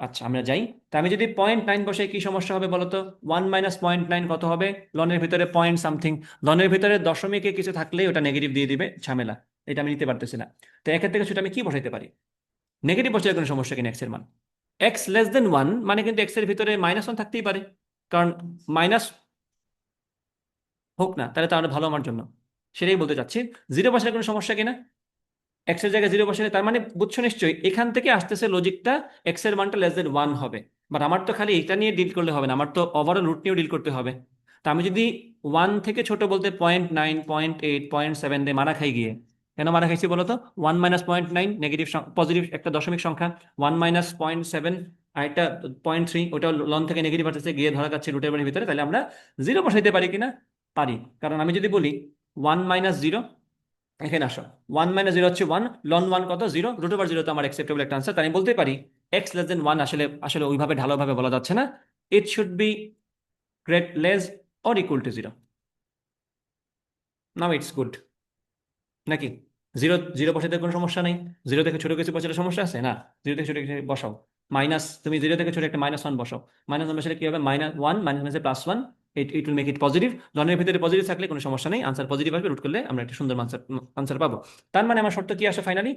আচ্ছা, আমরা যাই। তা আমি যদি 0.9 বসাই কি সমস্যা হবে বলো তো? ওয়ান মাইনাস 0.9 কত হবে? লনের ভিতরে পয়েন্ট সামথিং, লনের ভিতরে দশমিকে কিছু থাকলেই ওটা নেগেটিভ দিয়ে দিবে, ঝামেলা। এটা আমি নিতে পারতেছি না। তো একের থেকে ছোট আমি কি বসাইতে পারি? নেগেটিভ বসালে কোনো সমস্যা কিনা এক্স এর মান? এক্স লেস দেন ওয়ান মানে কিন্তু এক্স এর ভিতরে মাইনাস ওয়ান থাকতেই পারে, কারণ মাইনাস হোক না, তাহলে তো আরো ভালো আমার জন্য। সেটাই বলতে চাচ্ছি, জিরো বসালে কোনো সমস্যা কিনা? এক্স এর জায়গায় জিরো বসালে তার মানে বুঝছো নিশ্চয়ই এখান থেকে আসতেছে লজিকটা, এক্স এর মানটা লেস দেন ওয়ান হবে। বাট আমার তো খালি এটা নিয়ে ডিল করলে হবে না, আমার তো ওভারঅল রুট নিয়েও ডিল করতে হবে। তা আমি যদি ওয়ান থেকে ছোট বলতে 0.9, 0.8, 0.7 দিয়ে মারা খাই গিয়ে, কেন মারা খাইছি বলো তো? 1 - 0.9 নেগেটিভ পজিটিভ একটা দশমিক সংখ্যা, 1 - 0.7 আর একটা 0.3, ওটা লন থেকে নেগেটিভ আসতেছে গিয়ে ধরা যাচ্ছে রুটের বাড়ির ভিতরে, তাহলে আমরা জিরো বসাইতে পারি কিনা? পারি। কারণ আমি যদি বলি 1 - 0, এখানে আসো, 1 - 0 হচ্ছে 1, লন 1 কত? 0, √0 তো আমার অ্যাকসেপ্টেবল একটা আনসার। তাই আমি বলতে পারি x <1, আসলে আসলে ওইভাবে ঢালাওভাবে বলা যাচ্ছে না, it should be great less or equal to 0। Now it's good নাকি? জিরো জিরো বসাতে কোনো সমস্যা নেই? জিরো থেকে ছোট কিছু বসাতে সমস্যা আছে না? জিরো থেকে ছোট কিছু বসাও। মাইনাস, তুমি জিরো থেকে ছোট একটা -1 বসাও। -1 বসালে কি হবে? -1 -1 +1, it will make it positive. লনের ভিতরে পজিটিভ থাকলে কোনো সমস্যা নেই, আনসার পজিটিভ আসবে, রুট করলে আমরা একটা সুন্দর আনসার আনসার পাবো। তার মানে আমার শর্ত কি আসে finally?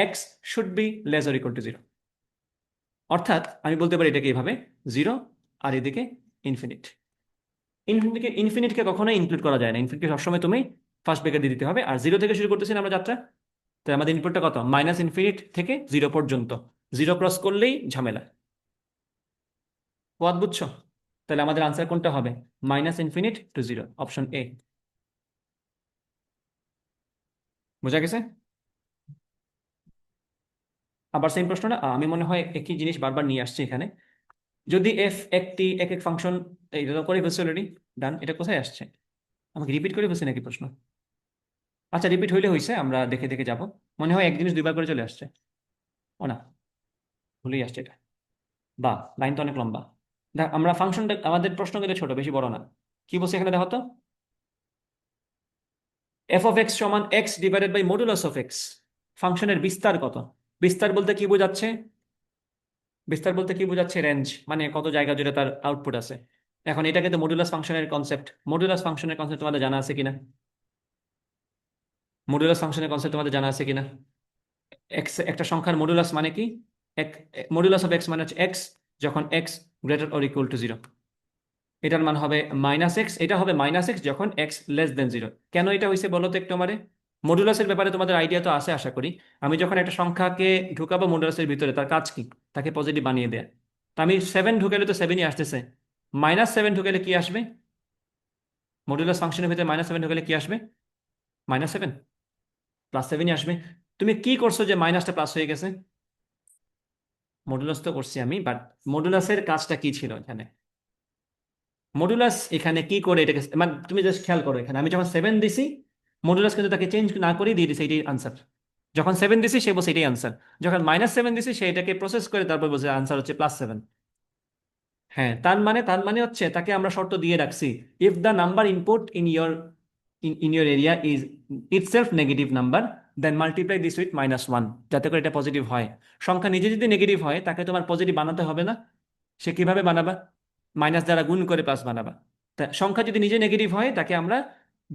X should be less or equal to 0। অর্থাৎ আমি বলতে পারি এটাকে এইভাবে, 0 আর এদিকে ইনফিনিট। ইনফিনিটকে কখনোই ইনক্লুড করা যায় না, ইনফিনিটকে সবসময় তুমি ফার্স্ট ব্রেকেট দিয়ে দিতে হবে। আর 0 থেকে শুরু করতেছি না আমরা যাত্রা, তো আমাদের ইনপুটটা কত? -ইনফিনিট থেকে 0 পর্যন্ত। 0 ক্রস করলেই ঝামেলা। পথ বুঝছো? তাহলে আমাদের আনসার কোনটা হবে? -∞ to 0, অপশন এ। বোঝা গেছে? আবার সেম প্রশ্নটা আমি মনে হয় একই জিনিস বারবার নিয়ে আসছি এখানে। যদি এফ একটি এক এক ফাংশন, এটা তো করে ফেলছি অলরেডি, ডান। এটা কোথায় আসছে? আমাকে রিপিট করে ফেলছি নাকি প্রশ্ন? আচ্ছা, রিপিট হইলে হয়েছে, আমরা দেখে দেখে যাব। মনে হয় এক জিনিস দুইবার করে চলে আসছে। ও না, ভুলেই আসছে এটা। বা লাইন তো অনেক লম্বা। দেখ, আমরা ফাংশনটা, আমাদের প্রশ্ন কিন্তু ছোট, বেশি বড় না। কি বলছে এখানে দেখো তো? f(x) = x/মডুলাস of x। ফাংশনের বিস্তার কত? বিস্তার বলতে কি বোঝাচ্ছে? বিস্তার বলতে কি বোঝাচ্ছে? রেঞ্জ, মানে কত জায়গা জুড়ে তার আউটপুট আছে। এখন এটা কিন্তু মডুলাস ফাংশনের কনসেপ্ট। মডুলাস ফাংশনের কনসেপ্ট তোমাদের জানা আছে কিনা? মডুলাস ফাংশনের কনসেপ্ট তোমাদের জানা আছে কিনা? এক্স, একটা সংখ্যার মডুলাস মানে কি? এক, মডুলাস অফ এক্স মানে হচ্ছে এক্স যখন x greater or equal to 0। এটার মান হবে -x, এটা হবে -x যখন x<0। কেন এটা হয়েছে বলো তো একটু আমারে? মডুলাসের ব্যাপারে তোমাদের আইডিয়া তো আছে আশা করি। আমি যখন একটা সংখ্যাকে ঢুকাবো মডুলাসের ভিতরে, তার কাজ কি? তাকে পজিটিভ বানিয়ে দেয়া। তো আমি 7 ঢুকালে তো 7ই আসতেছে। -7 ঢুকালে কি আসবে? মডুলাস ফাংশনের ভিতরে -7 ঢুকালে কি আসবে? -7, +7ই আসবে। তুমি কি করছো যে মাইনাসটা প্লাস হয়ে গেছে? মডুলাস তো করছি আমি, বাট মডুলাসের কাজটা কি ছিল এখানে? মডুলাস এখানে কি করে এটাকে, মানে তুমি জাস্ট খেয়াল করো, এখানে আমি যখন 7 দিছি, মডুলাস কিন্তু তাকে চেঞ্জ না করেই দিয়ে দিছে এটাই আনসার। যখন 7 দিছি সে বলছে এটাই আনসার, যখন -7 দিছি সে এটাকে প্রসেস করে তারপর বলছে আনসার হচ্ছে +7। হ্যাঁ, তার মানে হচ্ছে তাকে আমরা শর্ত দিয়ে রাখছি, if the number input in your area is itself negative number, then multiply this with -1, যাতে করে এটা পজিটিভ হয়। সংখ্যা নিজে যদি নেগেটিভ হয় তাকে তোমার পজিটিভ বানাতে হবে না? সে কিভাবে বানাবা? মাইনাস দ্বারা গুণ করে প্লাস বানাবা। তা সংখ্যা যদি নিজে নেগেটিভ হয় তাকে আমরা,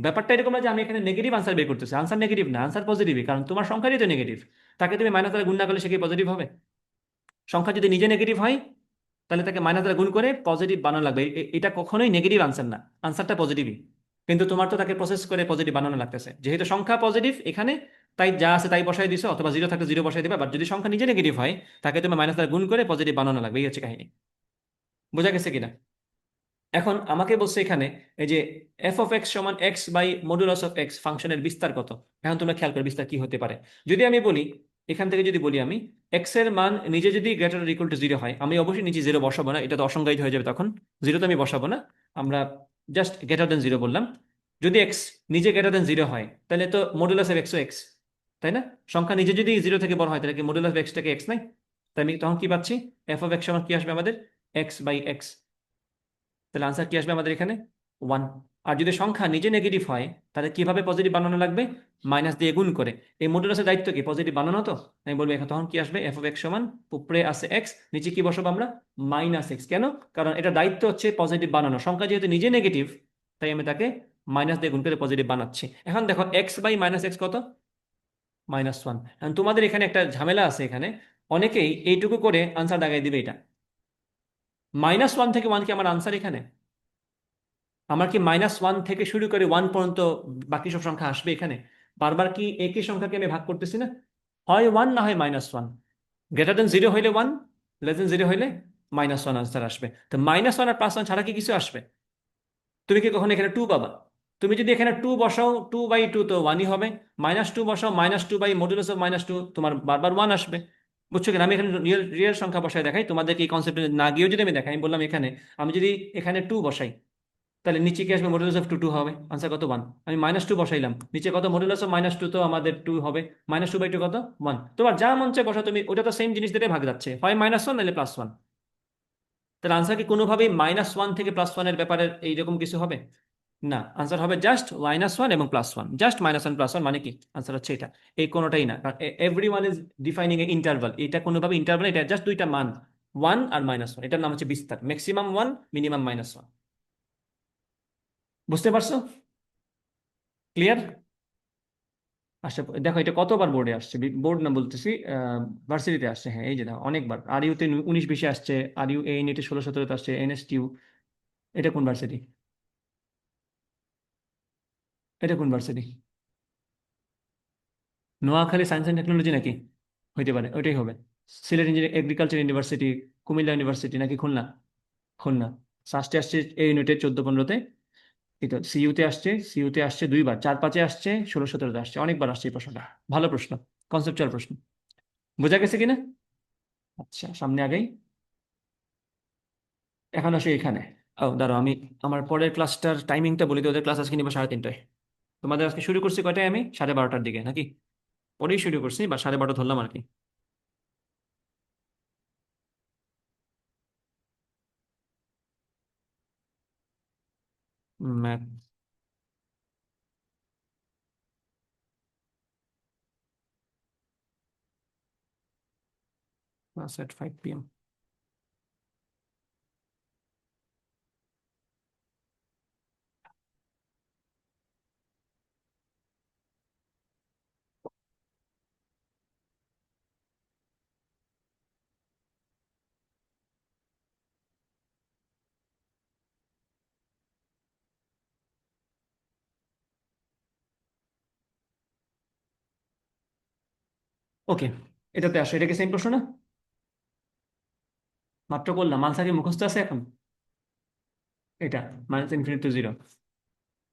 ব্যাপারটা এরকম না যে আমি এখানে নেগেটিভ আনসার বের করতেছি, আনসার নেগেটিভ না, আনসার পজিটিভই, কারণ তোমার সংখ্যারই তো নেগেটিভ। তাকে তুমি মাইনাস দ্বারা গুণ না করলে সে কি পজিটিভ হবে? সংখ্যা যদি নিজে নেগেটিভ হয় তাহলে তাকে মাইনাস দ্বারা গুণ করে পজিটিভ বানানো লাগবে। এটা কখনোই নেগেটিভ আনসার না, আনসারটা পজিটিভই। কিন্তু তোমার তো তাকে প্রসেস করে পজিটিভ বানানো লাগতেছে, যেহেতু সংখ্যা পজিটিভ এখানে, তাই যা আছে তাই বসাই দিছো, অথবা 0 থাকলে 0 বসাই দিবা। বাট যদি সংখ্যা নিজে নেগেটিভ হয় তাকে তুমি মাইনাস দ্বারা গুণ করে পজিটিভ বানানো লাগবে, এই হচ্ছে কাহিনী। বোঝা গেছে কিনা? এখন আমাকে বলছে এখানে এই যে f(x) = x/মডুলাস অফ x ফাংশনের বিস্তার কত। এখন তোমরা খেয়াল করো বিস্তার কি হতে পারে। যদি আমি বলি, এখান থেকে যদি বলি আমি, এক্স এর মান নিজে যদি গ্রেটার অর ইকুয়াল টু 0 হয়, আমি অবশ্যই নিচে 0 বসাবো না, এটা তো অসংজ্ঞায়িত হয়ে যাবে তখন। 0 তো আমি বসাবো না, আমরা জাস্ট গ্রেটার দেন 0 বললাম। যদি এক্স নিজে গ্রেটার দেন 0 হয় তাহলে তো মডুলাস অফ এক্সও এক্স, তাই না? সংখ্যা নিজে যদি 0 থেকে বড় হয় তাহলে কি মডুলাস অফ এক্সটাকে এক্স নাই? তাই আমি তখন কি পাচ্ছি? f(x) কি আসবে আমাদের? x/x। তাহলে আনসার কি আসবে আমাদের এখানে? 1। আর যদি সংখ্যা নিজে নেগেটিভ হয় তাহলে কিভাবে পজিটিভ বানানো লাগবে? মাইনাস দিয়ে গুণ করে। এই মডুলাসের দায়িত্ব কি? পজিটিভ বানানো। তো আমি বলবো এখন তখন কি আসবে? f(x) উপরে আছে এক্স, নিচে কি বসাবো আমরা? -x। কেন? কারণ এটা দায়িত্ব হচ্ছে পজিটিভ বানানো। সংখ্যা যেহেতু নিজে নেগেটিভ, তাই আমি তাকে মাইনাস দিয়ে গুণ করে পজিটিভ বানাচ্ছি। এখন দেখো x/-x কত? -1। এখন তোমাদের এখানে একটা ঝামেলা আছে, এখানে অনেকেই এইটুকু করে আনসার দাগাই দিবে। এটা -1 থেকে 1 কি আমার আনসার এখানে? আমার কি -1 থেকে শুরু করে 1 পর্যন্ত বাকি সব সংখ্যা আসবে এখানে? বারবার কি একই সংখ্যাকে আমি ভাগ করতেছি না? হয় 1 না হয় -1। গ্রেটার দেন 0 হইলে 1, লেস দেন 0 হইলে -1 আনসার আসবে। তো -1 আর +1 ছাড়া কি কিছু আসবে? তুমি কি কখনো এখানে 2 পাবা? তুমি যদি এখানে 2 বসাও, 2/2 তো 1ই হবে। -2 বসাও, -2/মডুলাস অফ -2, তোমার বারবার 1 আসবে। বুঝছো কিনা? আমি এখানে রিয়েল রিয়েল সংখ্যা বসায় দেখাই তোমাদেরকে, এই কনসেপ্টে না গিয়েও যদি আমি দেখাই। আমি বললাম এখানে আমি যদি এখানে 2 বসাই, তাহলে নিচে কি আসবে? মডুলাস অফ 2 হবে। আনসার কত? 1। আমি -2 বসাইলাম, নিচে কত? মডুলাস অফ -2 তো আমাদের 2 হবে। -2/2 কত? 1। তোমার যা মন চায় বসা, তুমি ওটা তো সেম জিনিস দিয়ে ভাগ যাচ্ছে, হয় -1 নাহলে +1। তাহলে আনসার কি কোনোভাবেই -1 থেকে +1 এর ব্যাপারে এইরকম কিছু হবে? না, আনসার হবে জাস্ট -1 এবং +1। জাস্ট -1 +1 মানে কি? আনসার হচ্ছে এটা। এই কোনোটাই না, কারণ every one is defining A interval. এটা কোনোভাবে ইন্টারভাল, এটা জাস্ট দুইটা মান, 1 আর -1। এটার নাম হচ্ছে বিস্তার। Maximum 1, minimum -1। বুঝতে পারছো? ক্লিয়ার? আচ্ছা দেখো, এটা কতবার বোর্ডে আসছে, বোর্ড না বলতেছি, ভার্সিটিতে আসছে। হ্যাঁ, এই যে দেখো, অনেকবার। আর ইউতে 19-20 আসছে, আর ইউ এই নেটে 16-17 আসছে, এনএসটিউ। এটা কোন ভার্সিটি? এটা কোন varsity? Noakhali science and technology নাকি? হইতে পারে, ওইটাই হবে। Sylhet engineering agriculture university, Comilla university নাকি খুলনা? খুলনা। ফার্স্টে আসছে এই ইউনিটে 14-15-তে। এই তো সিইউতে আসছে, সিইউতে আসছে 2বার, 4-5-এ আসছে, 16-17-তে আসছে, অনেকবার আসছে এই প্রশ্নটা। ভালো প্রশ্ন, কনসেপচুয়াল প্রশ্ন। বোঝা গেছে কিনা? আচ্ছা, সামনে আগেই। এখন আসে এখানে। ও দাঁড়াও, আমি আমার পরের ক্লাসটার টাইমিংটা বলি তো। ওদের ক্লাস আজকে নিব 3:30টায়। তোমাদের আজকে শুরু করছি কয়টায়? আমি 12:30টার দিকে নাকি পরেই শুরু করছি, বা 12:30 ধরলাম আর কি। ম্যাথ ক্লাস এট 5 PM। ওকে, এটাতে আসো। এটা কি সেম প্রশ্ন না? মাত্র করলাম, আনসার কি মুখস্থ আছে এখন? এটা -∞ to 0।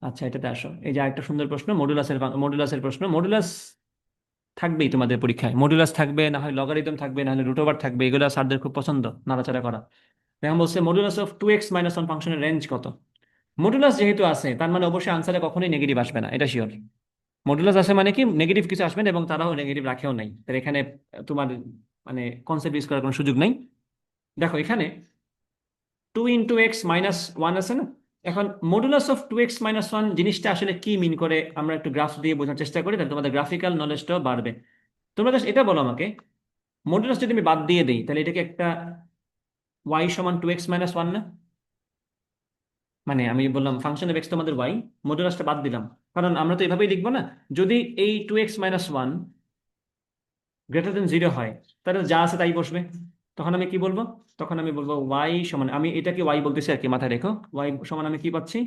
আচ্ছা, এটাতে আসো। এই যে আরেকটা সুন্দর প্রশ্ন, মডুলাসের প্রশ্ন। মডুলাস থাকবেই তোমাদের পরীক্ষায়। মডুলাস থাকবে, না হয় লগারিদম থাকবে, না হলে √ওভার থাকবে। এগুলো স্যারদের খুব পছন্দ নাড়াচাড়া করা। এখন বলছে মডুলাস অফ 2x - 1 ফাংশনের রেঞ্জ কত? মডুলাস যেহেতু আছে, তার মানে অবশ্যই আনসারে কখনোই নেগেটিভ আসবে না, এটা শিওর। মডুলাস আছে মানে কি নেগেটিভ কিছু আসবে না, এবং তারাও নেগেটিভ রাখেও নাই। তাহলে এখানে তোমার মানে কনসেপ্ট ইউজ করার কোনো সুযোগ নাই। দেখো এখানে 2 × x - 1 আছে না? এখন মডুলাস অফ 2x - 1 জিনিসটা আসলে কি মিন করে, আমরা একটু গ্রাফ দিয়ে বোঝার চেষ্টা করি, তাহলে তোমাদের গ্রাফিক্যাল নলেজটাও বাড়বে। তোমরা জাস্ট এটা বলো আমাকে, মডুলাস যদি আমি বাদ দিয়ে দিই, তাহলে এটাকে একটা y = 2x - 1 না? মানে আমি বললাম ফাংশন অফ এক্স তোমাদের ওয়াই, মডুলাসটা বাদ দিলাম। কারণ আমরা তো এভাবেই লিখবো না, যদি এই 2x - 1 > 0 হয়, তাহলে যা আছে তাই বসবে। তখন আমি কি বলবো? তখন আমি বলবো ওয়াই সমান, আমি এটাকে ওয়াই বলতেছি আর কি, মাথায় রেখো। ওয়াই সমান আমি কি পাচ্ছি?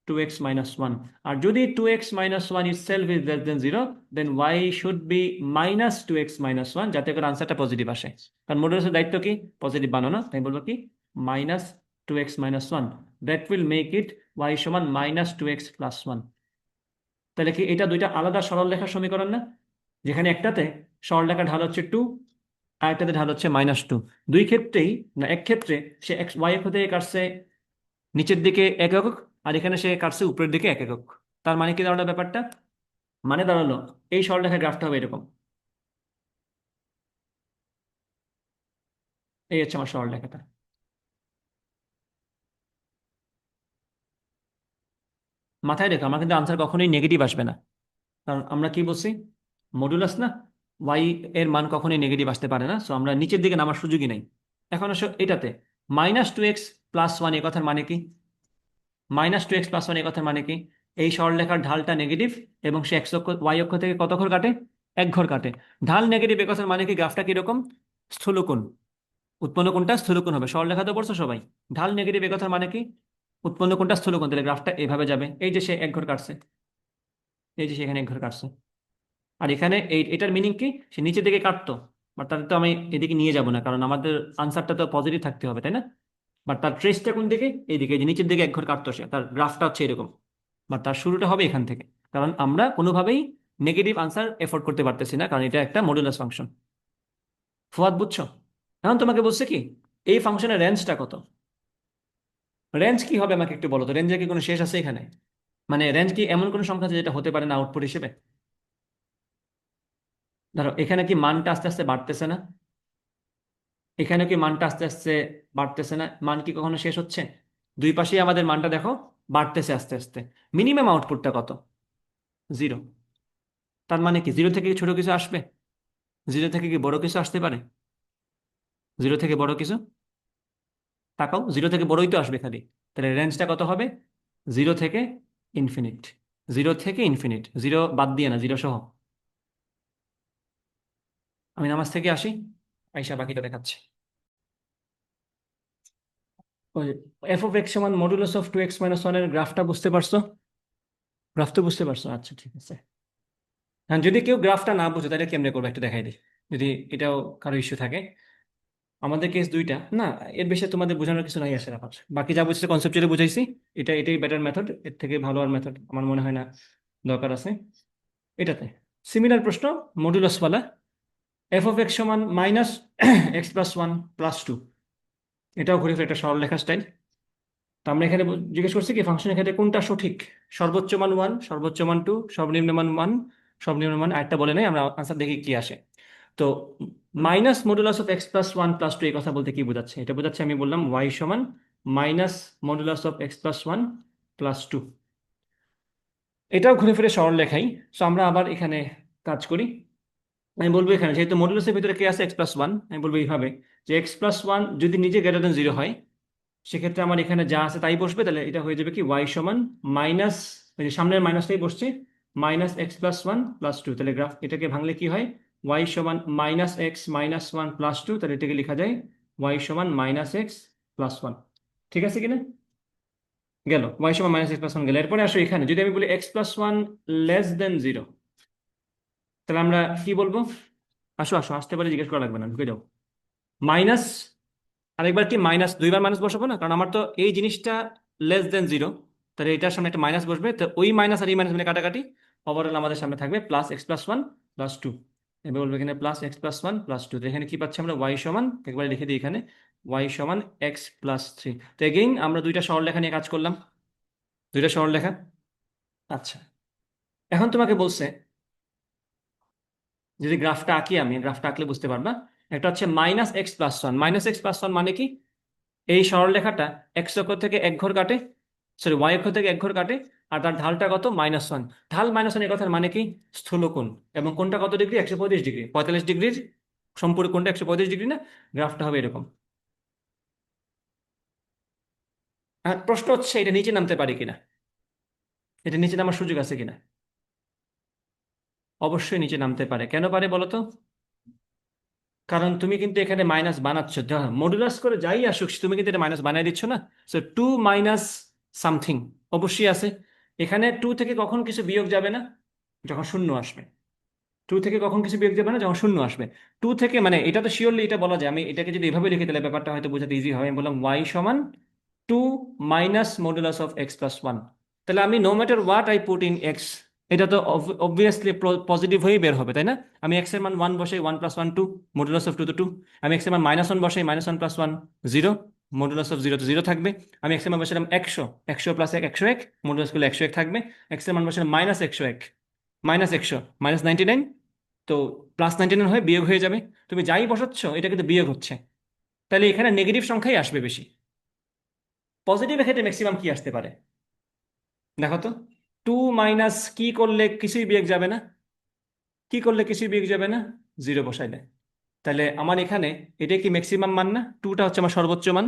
2x - 1। আর যদি 2x - 1 itself is less than 0, then y should be -2x - 1, যাতে করে আনসারটা পজিটিভ আসে। কারণ মডুলাসের দায়িত্ব কি? পজিটিভ বানানো। তাই বলবো কি -2x - 1, that will make it y সমান -2x + 1। তাহলে কি এটা দুইটা আলাদা সরলরেখার সমীকরণ না? যেখানে একটাতে সরলরেখার ঢাল হচ্ছে 2, আর একটাতে ঢাল হচ্ছে -2। দুই ক্ষেত্রেই, না এক ক্ষেত্রে, সে এক্স ওয়াই অক্ষ থেকে কাটছে নিচের দিকে 1 একক, আর এখানে সে কাটছে উপরের দিকে 1 একক। তার মানে কি দাঁড়ালো ব্যাপারটা? মানে দাঁড়ালো এই সরলরেখার গ্রাফটা হবে এরকম। এই হচ্ছে আমার সরলরেখাটা। মাথায় রেখো, আমার কিন্তু আনসার কখনোই নেগেটিভ আসবে না। কারণ আমরা কি বলছি? মডুলাস না? ওয়াই এর মান কখনোই নেগেটিভ আসতে পারে না, সো আমরা নিচের দিকে নামার সুযোগই নেই। এখন আসো এটাতে -2x + 1, এ কথার মানে কি? -2x + 1 এ কথার মানে কি? এই সরলরেখার ঢালটা নেগেটিভ, এবং সে এক্স অক্ষ ওয়াই অক্ষ থেকে কত ঘর কাটে? 1 ঘর কাটে। ঢাল নেগেটিভ, এ কথার মানে কি গ্রাফটা কিরকম? স্থূলকোণ। উৎপন্ন কোণটা স্থূলকোণ হবে, সরলরেখা তো পড়ছো সবাই। ঢাল নেগেটিভ, এ কথার মানে কি? উৎপন্ন কোণটা স্থূলকোণ। তাহলে গ্রাফটা এভাবে যাবে। এই যে সে 1 ঘর কাটছে, এই যে সেখানে 1 ঘর কাটছে। আর এখানে এটার মিনিং কি? সে নিচের দিকে কাটতো, বাট তাদের তো আমি এদিকে নিয়ে যাব না, কারণ আমাদের আনসারটা তো পজিটিভ থাকতে হবে, তাই না? বাট তার ট্রেসটা কোন দিকে? এইদিকে, এই যে নিচের দিকে 1 ঘর কাটতো সে, তার গ্রাফটা হচ্ছে এরকম। বা তার শুরুটা হবে এখান থেকে, কারণ আমরা কোনোভাবেই নেগেটিভ আনসার এফোর্ড করতে পারতেছি না, কারণ এটা একটা মডুলাস ফাংশন। ফুয়াদ বুঝছো? এখন তোমাকে বলছে কি, এই ফাংশনের রেঞ্জটা কত? রেঞ্জ কি হবে আমাকে একটু বলো তো, রেঞ্জের কি কোনো শেষ আছে এখানে? মানে রেঞ্জ কি এমন কোনো সংখ্যা আছে যেটা হতে পারে না আউটপুট হিসেবে? ধরো এখানে কি মানটা আস্তে আস্তে বাড়তেছে না? এখানে কি মানটা আস্তে আস্তে বাড়তেছে না? মান কি কখনো শেষ হচ্ছে? দুই পাশেই আমাদের মানটা দেখো বাড়তেছে আস্তে আস্তে। মিনিমাম আউটপুটটা কত? জিরো। তার মানে কি জিরো থেকে কি ছোট কিছু আসবে? জিরো থেকে কি বড় কিছু আসতে পারে? জিরো থেকে বড় কিছু, তাকাও, জিরো থেকে বড়ই তো আসবে খালি। তাহলে রেঞ্জটা কত হবে? জিরো থেকে ইনফিনিট। জিরো থেকে ইনফিনিট, জিরো বাদ দিয়ে না, জিরো সহ। আমি নামাজ থেকে আসি, আইসা বাকিটা দেখাচ্ছি। ওই এফ অফ এক্স সমান মডুলাস অফ 2x - 1 এর গ্রাফটা বুঝতে পারছো? গ্রাফ তো বুঝতে পারছো, আচ্ছা ঠিক আছে। হ্যাঁ, যদি কেউ গ্রাফটা না বুঝে তাহলে কেমনে করবে একটু দেখাই দিই, যদি এটাও কারো ইস্যু থাকে। আমাদের কেস দুইটা না, এর বেশি তোমাদের বোঝানোর কিছু নাই আসলে আমার। বাকি যা বুঝছি কনসেপচুয়ালি বুঝাইছি। এটাই বেটার মেথড, এর থেকে ভালো আর মেথড আমার মনে হয় না দরকার আছে এটাতে। সিমিলার প্রশ্ন, মডুলাস ওয়ালা। এফ অফ এক্স সমান মাইনাস x+1+2। এটাও ঘুরে ফিরে একটা সরলরেখা স্টাইল। তো আমরা এখানে জিজ্ঞেস করছি কি ফাংশনের ক্ষেত্রে কোনটা সঠিক। সর্বোচ্চ মান 1, সর্বোচ্চ মান 2, সর্বনিম্ন মান 1, সর্বনিম্ন মান আরেকটা বলে নাই, আমরা আনসার দেখি কি আসে। তো মাইনাস মডুলাস অফ x+1+2 এই কথা বলতে কি বোঝাচ্ছে? এটা বোঝাচ্ছে, আমি বললাম y সমান মাইনাস মডুলাস অফ x+1+2। এটাও ঘুরে ফিরে সরলরেখাই। তো আমরা আবার এখানে কাজ করি। আমি বলবো এখানে যেহেতু মডুলাসের ভিতরে কে আছে x+1, আমি বলবো এইভাবে যে x+1 যদি নিজে গ্রেটার দেন 0 হয়, সেক্ষেত্রে আমার এখানে যা আছে তাই বসবে। তাহলে এটা হয়ে যাবে কি y সমান মাইনাস, ওই যে সামনের মাইনাসটাই বসছে, -x+1+2। তাহলে গ্রাফ এটাকে ভাঙলে কি হয়? y সমান -x - 1+2। তাহলে এটাকে লেখা যায় y সমান -x+1। ঠিক আছে কিনা? গেল y সমান -x+1 গেল। এরপরে আসো এখানে যদি আমি বলি x+1 < <0 তাহলে আমরা কি বলবো? আসো আসো, আসতে পারে, জিজ্ঞেস করা লাগবে না, ঢুকে যাও। মাইনাস, আরেকবার কি মাইনাস, দুইবার মাইনাস বসাবো না, কারণ আমার তো এই জিনিসটা < <0। তাহলে এটার সামনে একটা মাইনাস বসবে, তো ওই মাইনাস আর এই মাইনাস মিলে কাটাকাটি, ওভারঅল আমাদের সামনে থাকবে +x+1+2। এবার বলবো এখানে +x+1+2। তো এখানে কি পাচ্ছি আমরা? y সমান, একবার লিখে দিই এখানে, y সমান x+3। তো এগেইন আমরা দুইটা সরলরেখা নিয়ে কাজ করলাম, দুইটা সরলরেখা। আচ্ছা, এখন তোমাকে বলছে যদি গ্রাফটা আঁকি, আমি গ্রাফটা আঁকলে বুঝতে পারবা। একটা হচ্ছে -x+1, -x+1 মানে কি? এই সরলরেখাটা এক্স অক্ষ থেকে এক ঘর কাটে, সরি ওয়াই অক্ষ থেকে এক ঘর কাটে, আর তার ঢালটা কত? -1। ঢাল -1 এর কথার মানে কি? স্থূলকোণ। এবং কোণটা কত ডিগ্রি? 135 ডিগ্রি। 45 ডিগ্রির সম্পূর্ণ কোণটা 135 ডিগ্রি না? গ্রাফটা হবে এরকম। আর প্রশ্ন হচ্ছে এটা নিচে নামতে পারে কিনা, এটা নিচে নামার সুযোগ আছে কিনা? অবশ্যই নিচে নামতে পারে। কেন পারে বলো তো? কারণ তুমি কিন্তু এখানে মাইনাস বানাচ্ছ, মডুলাস করে যাই আসুক তুমি কিন্তু এটা মাইনাস বানাই দিচ্ছ না। সো 2 মাইনাস সামথিং অবশ্যই আছে। এখানে 2 থেকে কখন কিছু বিয়োগ যাবে না? যখন শূন্য আসবে। 2 থেকে কখন কিছু বিয়োগ যাবে না? যখন শূন্য আসবে। 2 থেকে মানে এটা তো শিওরলি এটা বলা যায়, আমি এটাকে যদি এভাবে লিখে দিলে ব্যাপারটা হয়তো বোঝাতে ইজি হয়। আমি বললাম y সমান 2 মাইনাস মডুলাস অফ x+1। তাহলে আমি no matter what I put in x, এটা তো অবভিয়াসলি পজিটিভ হয়েই বের হবে, তাই না? আমি x এর মান 1 বসাই, 1+1 2, মডুলাস অফ 2 তো 2। আমি x এর মান -1 বসাই, -1+1 0, মডুলাস অফ 0 তো 0 থাকবে। আমি x এর মান বসালাম 100, 100 + 1 101, মডুলাস করলে 101 থাকবে। x এর মান বসালাম -101, -100, -99, তো +99 হয়ে বিয়োগ হয়ে যাবে। তুমি যাই বসাচ্ছ এটা কিন্তু বিয়োগ হচ্ছে, তাহলে এখানে নেগেটিভ সংখ্যাই আসবে বেশি। পজিটিভের ক্ষেত্রে ম্যাক্সিমাম কি আসতে পারে দেখো তো? 2 মাইনাস কি করলে কিছুই বিয়োগ যাবে না? কি করলে কিছুই বিয়োগ যাবে না? 0 বসাইলে। তাহলে আমার এখানে এটা কি ম্যাক্সিমাম মান না? 2টা হচ্ছে আমার সর্বোচ্চ মান।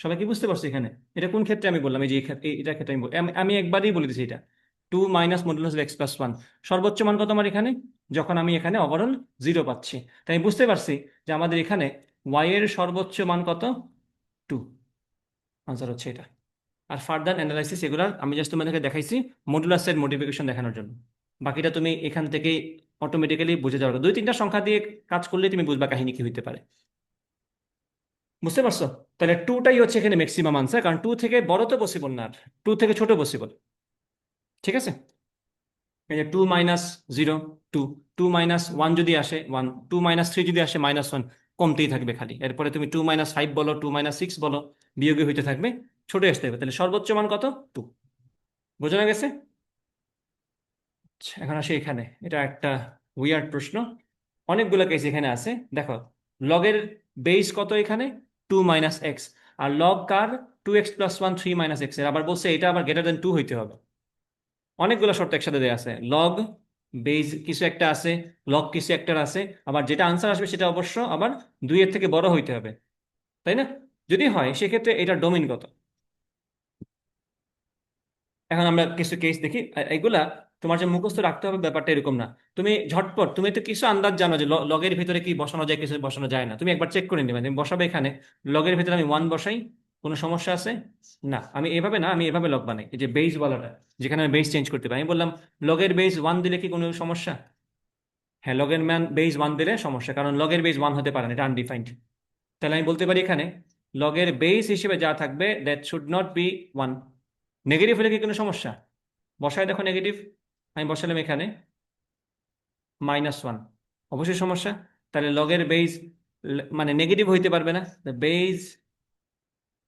সবাই কি বুঝতে পারছো এখানে? এটা কোন ক্ষেত্রে আমি বললাম? এই যে এটার ক্ষেত্রে আমি একবারই বলে দিচ্ছি এটা 2 মাইনাস মডুলাস x+1। সর্বোচ্চ মান কত আমার এখানে? যখন আমি এখানে ওভারঅল 0 পাচ্ছি। তাই আমি বুঝতে পারছি যে আমাদের এখানে y এর সর্বোচ্চ মান কত? 2। আনসার হচ্ছে এটা। আর ফার্দার অ্যানালাইসিস এগুলার আমি জাস্ট তোমাদেরকে দেখাইছি মডুলাসের মডিফিকেশন দেখানোর জন্য। বাকিটা তুমি এখান থেকেই অটোমেটিক্যালি বুঝে যাবে, 2-3টা সংখ্যা দিয়ে কাজ করলে তুমি বুঝবা কাহিনী কি হইতে পারে। বুঝতে পারছো? তাহলে 2টাই হচ্ছে এখানে ম্যাক্সিমাম আনসার, কারণ 2 থেকে বড় তো পসিবল না, আর 2 থেকে ছোট পসিবল। ঠিক আছে, এই যে 2 - 0 2, 2 - 1 যদি আসে 1, 2 - 3 যদি আসে -1, কমতেই থাকবে খালি। এরপরে তুমি 2 - 5 বলো, 2 - 6 বলো, বিয়োগে হইতে থাকবে, ছোট আসতে হবে। তাহলে সর্বোচ্চ মান কত? 2। বোঝানো গেছে? আচ্ছা, এখন আসি এখানে, এটা একটা উইয়ার্ড প্রশ্ন। অনেকগুলো কেস এখানে আছে, দেখো। লগের বেস কত এখানে? 2 - x। আর লগ কার? 2x+1 3 - x এর। আবার বলছে এটা আবার গ্রেটার দেন 2 হইতে হবে। অনেকগুলো শর্ত একসাথে দেওয়া আছে। লগ বেস কিছু একটা আছে, লগ কিছু একটা আছে, আবার যেটা আনসার আসবে সেটা অবশ্য আবার 2 এর থেকে বড় হইতে হবে, তাই না? যদি হয় সেক্ষেত্রে এটা ডোমেইন কত? এখন আমরা কিছু কেস দেখি। এগুলা তোমার যে মুখস্থ রাখতে হবে ব্যাপারটা এরকম না। তুমি ঝটপট, তুমি তো কিছু আন্দাজ জানো যে লগের ভিতরে কি বসানো যায়, কিছু বসানো যায় না, তুমি একবার চেক করে নিবে। তুমি বসাবে এখানে, লগের ভিতরে আমি 1 বসাই, কোনো সমস্যা আছে? না। আমি এভাবে না, আমি এভাবে লগ বানাই, এই যে বেস বলাটা, যেখানে আমি বেস চেঞ্জ করতে পারি। আমি বললাম লগের বেস 1 দিলে কি কোনো সমস্যা? হ্যাঁ, লগের ম্যান বেস 1 দিলে সমস্যা, কারণ লগের বেস 1 হতে পারে না, এটা আনডিফাইন্ড। তাহলে আমি বলতে পারি এখানে লগের বেস হিসেবে যা থাকবে that should not be 1। Negative হলে কি কোনো সমস্যা? বসায় দেখো নেগেটিভ। আমি বসালাম এখানে -1, অবশ্যই সমস্যা। তাহলে লগের বেস মানে নেগেটিভ হইতে পারবে না, বেস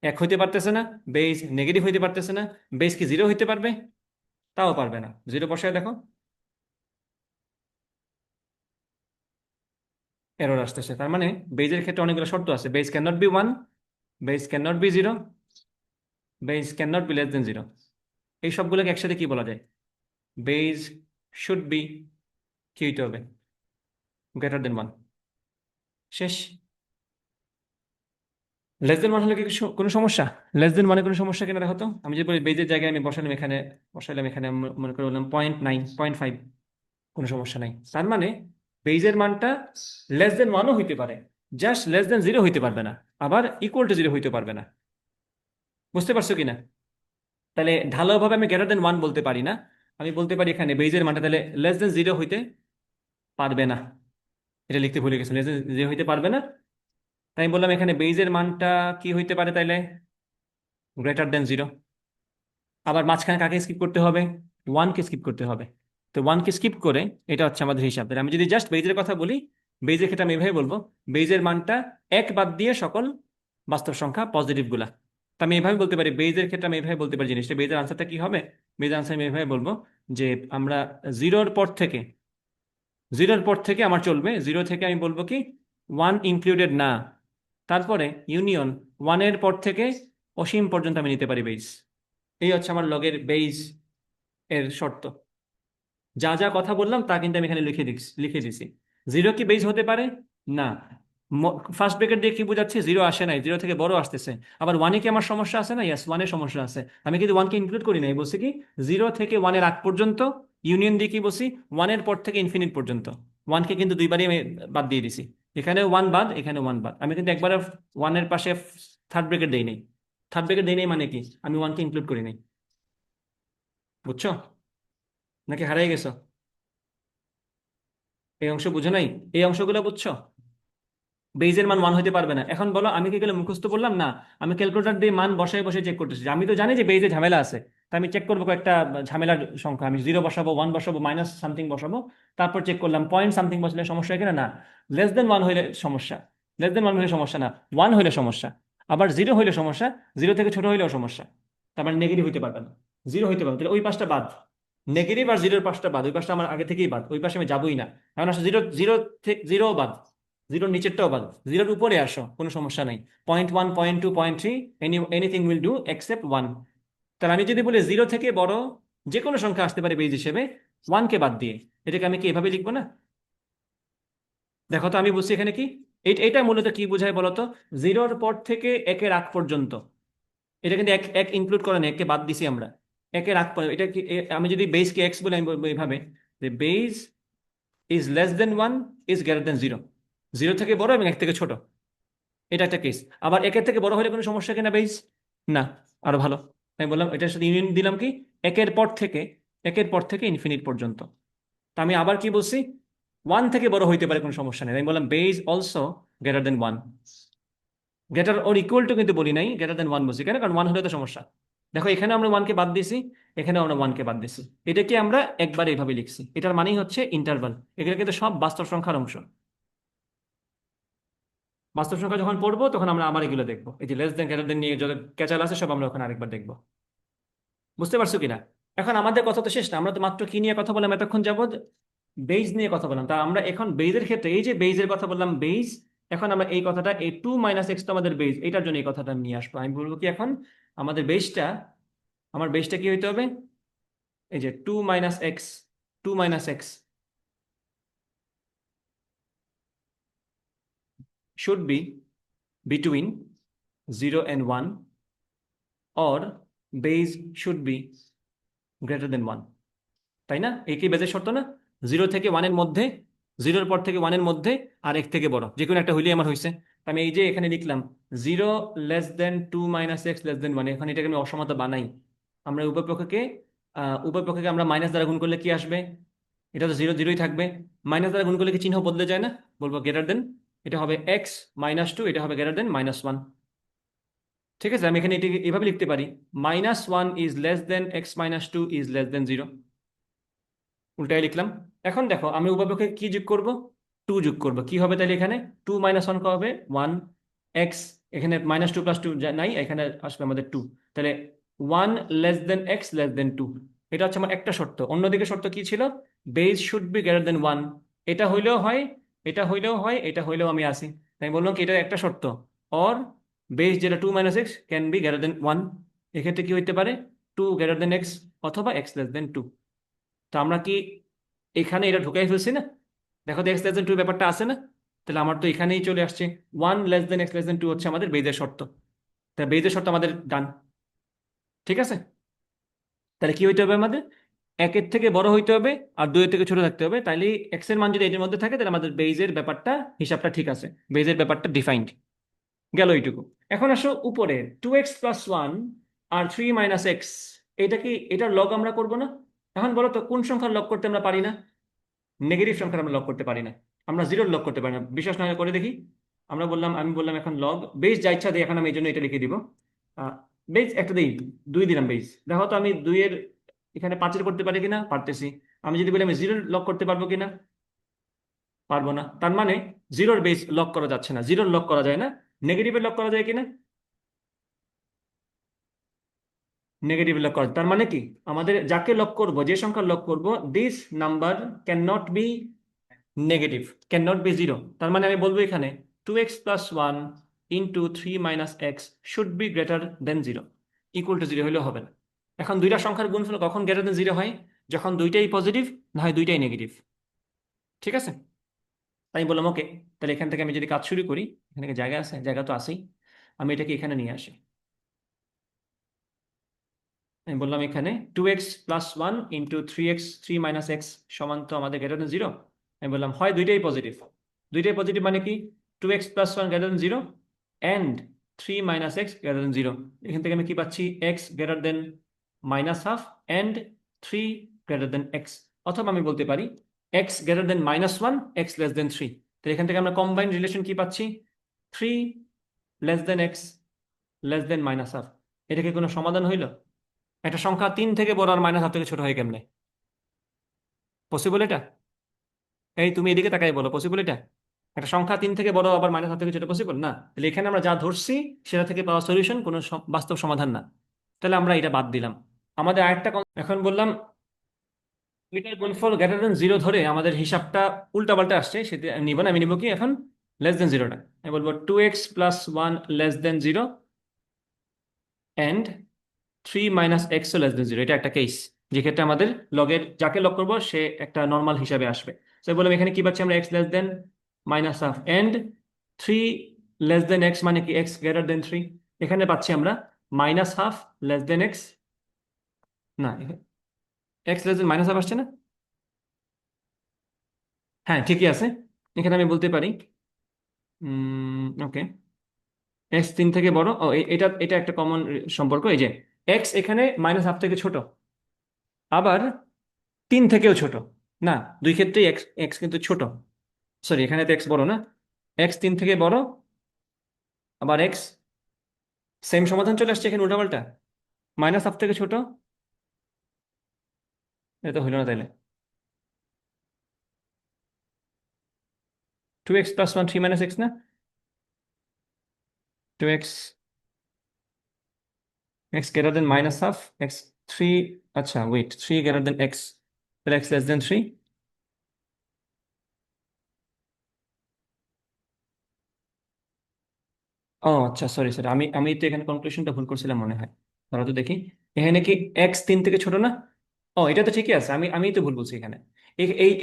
1 হইতে পারতেছে না, বেস নেগেটিভ হইতে পারতেছে না, বেস কি 0 হইতে পারবে? তাও পারবে না। 0 বসায় দেখো, এরর আসতেছে। তার মানে বেজের ক্ষেত্রে অনেকগুলো শর্ত আছে। Base can not be 1, base can not be 0, base can not be less than 0। এই সবগুলোকে একসাথে কি বলা যায়? বেস শুড বি কি হইতে হবে? Greater than 1। শেষ। লেস দেন 1 হলে কি কোনো সমস্যা? লেস দেন 1 কোনো সমস্যা কিনা দেখো তো। আমি যদি বলি বেজের জায়গায় আমি বসালাম এখানে, মনে করে বললাম 0.9, 0.5, কোনো সমস্যা নাই। তার মানে বেজের মানটা লেস দেন 1ও হইতে পারে, জাস্ট লেস দেন 0 হইতে পারবে না, আবার ইকুয়াল টু 0 হইতে পারবে না। বুঝতে পারছো কিনা? তাহলে ঢালাওভাবে আমি গ্রেটার দেন 1 বলতে পারি না। আমি বলতে পারি এখানে বেজের মানটা তাহলে লেস দেন 0 হইতে পারবে না। এটা লিখতে ভুলে গেছি, লেস দেন 0 হইতে পারবে না। তাই আমি বললাম এখানে বেজের মানটা কি হইতে পারে তাইলে? Greater than 0। আবার মাঝখানে কাকে স্কিপ করতে হবে? 1কে স্কিপ করতে হবে। তো 1কে স্কিপ করে, এটা হচ্ছে আমাদের হিসাব। তাহলে আমি যদি জাস্ট বেজের কথা বলি, বেজের ক্ষেত্রে আমি এভাবে বলবো, বেজের মানটা 1 বাদ দিয়ে সকল বাস্তব সংখ্যা পজিটিভ গুলা। তো আমি এভাবে বলতে পারি, বেজের ক্ষেত্রে আমি এভাবে বলতে পারি জিনিসটা, বেজের আনসারটা কি হবে? বেজের আনসার আমি এভাবে বলবো যে আমরা জিরোর পর থেকে, আমার চলবে, 0 থেকে আমি বলবো কি 1 ইনক্লুডেড না, তারপরে ইউনিয়ন 1-এর পর থেকে অসীম পর্যন্ত আমি নিতে পারি বেজ। এই হচ্ছে আমার লগের বেজ এর শর্ত। যা যা কথা বললাম তা কিন্তু আমি এখানে লিখে দিছি। 0 কি বেজ হতে পারে? না। ফার্স্ট ব্রেকেট দিয়ে কি বোঝাচ্ছে? 0 আসে নাই, 0 থেকে বড় আসতেছে। আবার 1-এ কি আমার সমস্যা আছে না? ইয়াস, 1-এর সমস্যা আছে। আমি কিন্তু 1কে ইনক্লুড করি নাই, বলছি কি 0 থেকে 1-এর আগ পর্যন্ত, ইউনিয়ন দিয়ে কি বলছি 1-এর পর থেকে ইনফিনিট পর্যন্ত। 1কে কিন্তু দুইবারই আমি বাদ দিয়ে দিছি, এখানে 1 বাদ, এখানে 1 বাদ। আমি কিন্তু একবারে 1-এর পাশে থার্ড ব্রেকেট দেই নাই। থার্ড ব্রেকেট দেই নাই মানে কি আমি 1কে ইনক্লুড করি নাই। বুঝছো নাকি হারিয়ে গেছো? এই অংশ বুঝো নাই? এই অংশগুলো বুঝছো? বেজের মান 1 হতে পারবে না। এখন বলো আমি কি গেলে মুখস্থ বললাম না, আমি ক্যালকুলেটর দিয়ে মান বসায় বসে চেক করতেছি। আমি তো জানি যে বেজে ঝামেলা আছে, তা আমি চেক করবো কয়েকটা ঝামেলার সংখ্যা। আমি 0 বসাবো, 1 বসাবো, মাইনাস সামথিং বসাবো, তারপর চেক করলাম পয়েন্ট সামথিং বসলে সমস্যা কিনা না। লেস দেন 1 হইলে সমস্যা, লেস দেন 1 হইলে সমস্যা না, 1 হইলে সমস্যা, আবার 0 হইলে সমস্যা, 0 থেকে ছোট হইলেও সমস্যা। তার মানে নেগেটিভ হইতে পারবে না, 0 হইতে পারবে। তাহলে ওই পাশটা বাদ, নেগেটিভ আর 0-এর পাশটা বাদ, ওই পাশটা আমার আগে থেকেই বাদ, ওই পাশে আমি যাবোই না। এখন আসলে 0, 0 থেকে 0 বাদ, 0-র নিচেরটাও বাদ, 0-র উপরে আসো, কোনো সমস্যা নাই। 0.1, 0.2, 0.3, এনিথিং উইল ডু এক্সেপ্ট 1। তাহলে আমি যদি বলি 0 থেকে বড় যে কোনো সংখ্যা আসতে পারে বেজ হিসেবে, 1কে বাদ দিয়ে, এটাকে আমি কি এভাবে লিখবো না? দেখো তো আমি বুঝছি এখানে কি, এটা মূলত কি বোঝায় বলতো? 0-র পর থেকে 1-এর আগ পর্যন্ত, এটা কিন্তু এক এক ইনক্লুড করে না, একে বাদ দিছি আমরা। 1-এর আগ পর্যন্ত এটা কি আমি যদি বেসকে এক্স বলে, আমি বলবো এইভাবে যে base is less than 1, is greater than 0। 0 থেকে বড় এবং 1 থেকে ছোট, এটা একটা কেস। আবার 1-এর থেকে বড় হলে কোনো সমস্যা কিনা বেস? না, আরো ভালো। আমি বললাম এটার সাথে ইউনিয়ন দিলাম কি 1-এর পর থেকে, ইনফিনিট পর্যন্ত। তা আমি আবার কি বলছি, 1 থেকে বড় হইতে পারে, কোনো সমস্যা নেই। আমি বললাম base also greater than 1। Greater or equal two কিন্তু বলি নাই, গ্রেটার দেন 1 বলছি কেন? কারণ 1 হলে তো সমস্যা। দেখো এখানে আমরা 1কে বাদ দিয়েছি, এখানে আমরা ওয়ানকে বাদ দিছি। এটাকে আমরা একবার এইভাবে লিখছি, এটার মানেই হচ্ছে ইন্টারভাল। এগুলো কিন্তু সব বাস্তব সংখ্যার অংশ। বাস্তব সংখ্যা যখন পড়বো তখন আমরা আবার এগুলো দেখবো, এই যে লেস দেন গ্রেটার দেন নিয়ে যত ক্যাচাল আছে সব আমরা ওখানে আরেকবার দেখবো। বুঝতে পারছো কিনা? এখন আমাদের কথা তো শেষ না, আমরা তো মাত্র কি নিয়ে কথা বললাম এতক্ষণ যাবত? বেজ নিয়ে কথা বললাম। তা আমরা এখন বেজের ক্ষেত্রে এই যে বেজের কথা বললাম, বেজ, এখন আমরা এই কথাটা, এই 2 - x তো আমাদের বেজ, এটার জন্য এই কথাটা নিয়ে আসবো। আমি বলবো কি এখন আমাদের বেজটা, আমার বেজটা কি হইতে হবে? এই যে 2 - x, 2 - x should be between 0 and 1, or base should be greater than 1। তাই না? এই কি বেজের শর্ত না? 0 থেকে 1-এর মধ্যে, 0-এর পর থেকে 1-এর মধ্যে, আর 1 থেকে বড় যে কোনো একটা হইলেই আমার হয়েছে। আমি এই যে এখানে লিখলাম 0 <2 - x <1, এখন এটাকে আমি অসমতা বানাই। আমরা উভয় পক্ষকে আমরা মাইনাস দ্বারা গুণ করলে কি আসবে? এটা তো 0 0ই থাকবে। মাইনাস দ্বারা গুণ করলে কি চিহ্ন বদলে যায় না? বলবো গ্রেটার দেন, এটা হবে x - 2, এটা হবে গ্রেটার দেন -1। ঠিক আছে, আমি এখানে এটি এভাবে লিখতে পারি, -1 is less than x - 2 is less than 0। উল্টাই লিখলাম। এখন দেখো আমি উভয়পক্ষে কি যোগ করব? 2 যোগ করব। কি হবে তাহলে এখানে? 2 - 1 হবে 1। এক্স, এখানে -2 + 2 নাই, এখানে আসবে আমাদের 2। তাহলে 1 লেস দেন এক্স লেস দেন 2। এটা হচ্ছে আমার একটা শর্ত। অন্যদিকে শর্ত কি ছিল? Base should be greater than 1। এটা হইলেও হয়, এটা হইলেও হয়, এটা হইলেও আমি আসি। তাই আমি বললাম কি এটা একটা শর্ত। অর বেজ যেটা 2 - x can be greater than 1। এক্ষেত্রে কি হইতে পারে? 2 গ্রেটার দেন এক্স অথবা এক্স লেস দেন 2। তো আমরা কি এখানে এটা ঢুকাই ফেলছি না? দেখো তো x <2 ব্যাপারটা আছে না? তাহলে আমার তো এখানেই চলে আসছে 1 লেস দেন এক্স লেস দেন 2 হচ্ছে আমাদের বেইজের শর্ত। তাহলে বেইজের শর্ত আমাদের ডান। ঠিক আছে, তাহলে কি হইতে হবে আমাদের? 1-এর থেকে বড় হইতে হবে আর 2-এর থেকে ছোট থাকতে হবে। তাইলে এক্স এর মান যদি এটার মধ্যে থাকে তাহলে আমাদের বেইজের ব্যাপারটা, হিসাবটা ঠিক আছে, বেইজের ব্যাপারটা ডিফাইন্ড। গেল এইটুকু। এখন আসো উপরে 2x + 1 আর 3 - x, এটা কি, এটার লগ আমরা করব না? এখন বলো তো কোন সংখ্যার লগ করতে আমরা পারি না? নেগেটিভ সংখ্যা আমরা লক করতে পারি না। আমরা জিরোর লক করতে পারি না। বিশ্বাস না হয় করে দেখি। আমি বললাম এখন লগ বেস যা ইচ্ছা দিই, এখন আমি এই জন্য এটা লিখে দিব। বেস একটা দিই, 2 দিলাম বেস। দেখো তো আমি 2-এর এখানে 5-এর করতে পারি কিনা? পারতেছি। আমি যদি বলি আমি জিরোর লক করতে পারবো কিনা? পারবো না। তার মানে জিরোর বেস লক করা যাচ্ছে না, জিরোর লক করা যায় না। নেগেটিভের লক করা যায় কিনা? নেগেটিভ লক করা, তার মানে কি আমাদের যাকে লক করব, যে সংখ্যা লক করব, this number can not be negative, can not be zero. তার মানে আমি বলবো এখানে 2x + 1 into 3 - x should be greater than 0, equal to 0 হলেও হবে না। এখন দুইটা সংখ্যার গুণফল কখন গ্রেটার দেন 0 হয়? যখন দুইটাই পজিটিভ না হয় দুইটাই নেগেটিভ। ঠিক আছে, তাই বললাম ওকে। তাহলে এখান থেকে আমি যদি কাজ শুরু করি, এখানে কি জায়গা আছে? জায়গা তো আছেই। আমি এটাকে এখানে নিয়ে আসি। আমি বললাম এখানে 2x + 1 ইন্টু 3 সমান তো আমাদের গ্রেটার দেন 0। আমি বললাম হয় দুইটাই পজিটিভ। দুইটাই পজিটিভ মানে কি? 2x + 1 greater than 0 and 3 - x greater than 0। এখান থেকে আমি কি পাচ্ছি? X greater then -1/2 and 3 greater than x. অথবা আমি বলতে পারি x greater than -1, x less দেন 3। তো এখান থেকে আমরা কম্বাইন্ড রিলেশন কি পাচ্ছি? 3 লেস দেন এক্স লেস দেন -1/2। এটা কি কোনো সমাধান হইল? একটা সংখ্যা 3 থেকে বড় আর -1/2 থেকে ছোট হয় কেমনে? পসিবল এটা? এই তুমি এদিকে তাকাই বলো, পসিবল এটা? একটা সংখ্যা 3 থেকে বড় আবার -1/2 থেকে ছোট পসিবল না? তাহলে এখানে আমরা যা ধরছি সেটা থেকে পাওয়া সলিউশন কোনো বাস্তব সমাধান না। তাহলে আমরা এটা বাদ দিলাম। আমাদের আরেকটা এখন বললাম এটার গুণফল গ্রেটার দেন 0 ধরে আমাদের হিসাবটা উল্টাপাল্টা আসছে, সেটা নিব না। আমি নিব কি এখন? লেস দেন 0টা। আমি বলবো 2x + 1 less than 0 and 3 - x less than 0। এটা একটা কেস যেক্ষেত্রে আমাদের লগের যাকে লগ করবো সে একটা নর্মাল হিসাবে আসবে। তো বললাম এখানে কি পাচ্ছি আমরা? X less then -1/2 and 3 less than x, মানে কি এক্স গ্রেটার দেন 3। এখানে পাচ্ছি আমরা -1/2 লেস দেন এক্স, না এক্স লেস দেন -1/2 আসছে না? হ্যাঁ ঠিকই আছে। এখানে আমি বলতে পারি ওকে, এক্স 3 থেকে বড়। ও এটা এটা একটা কমন সম্পর্ক, এই যে এক্স এখানে -1/2 থেকে ছোট, আবার 3 থেকেও ছোট। না, দুই ক্ষেত্রেই এক্স এক্স কিন্তু ছোট। সরি, এখানে তো এক্স বড় না, এক্স 3 থেকে বড়, আবার এক্স সেম সমাধান চলে আসছে এখানে উল্টাপাল্টা, -1/2 থেকে ছোট। এটা তো হইলো না তাইলে। 2x+1 3 - x না? 2x x greater than -half x 3। আচ্ছা ওয়েট, 3 greater than x, তাহলে x <3। ও আচ্ছা, সরি সরি, আমি আমি তো এখানে কনক্লুশনটা ভুল করছিলাম মনে হয়। ধরো তো দেখি, এখানে কি x 3 থেকে ছোট না? ও এটা তো ঠিকই আছে, আমি তো ভুল বলছি এখানে।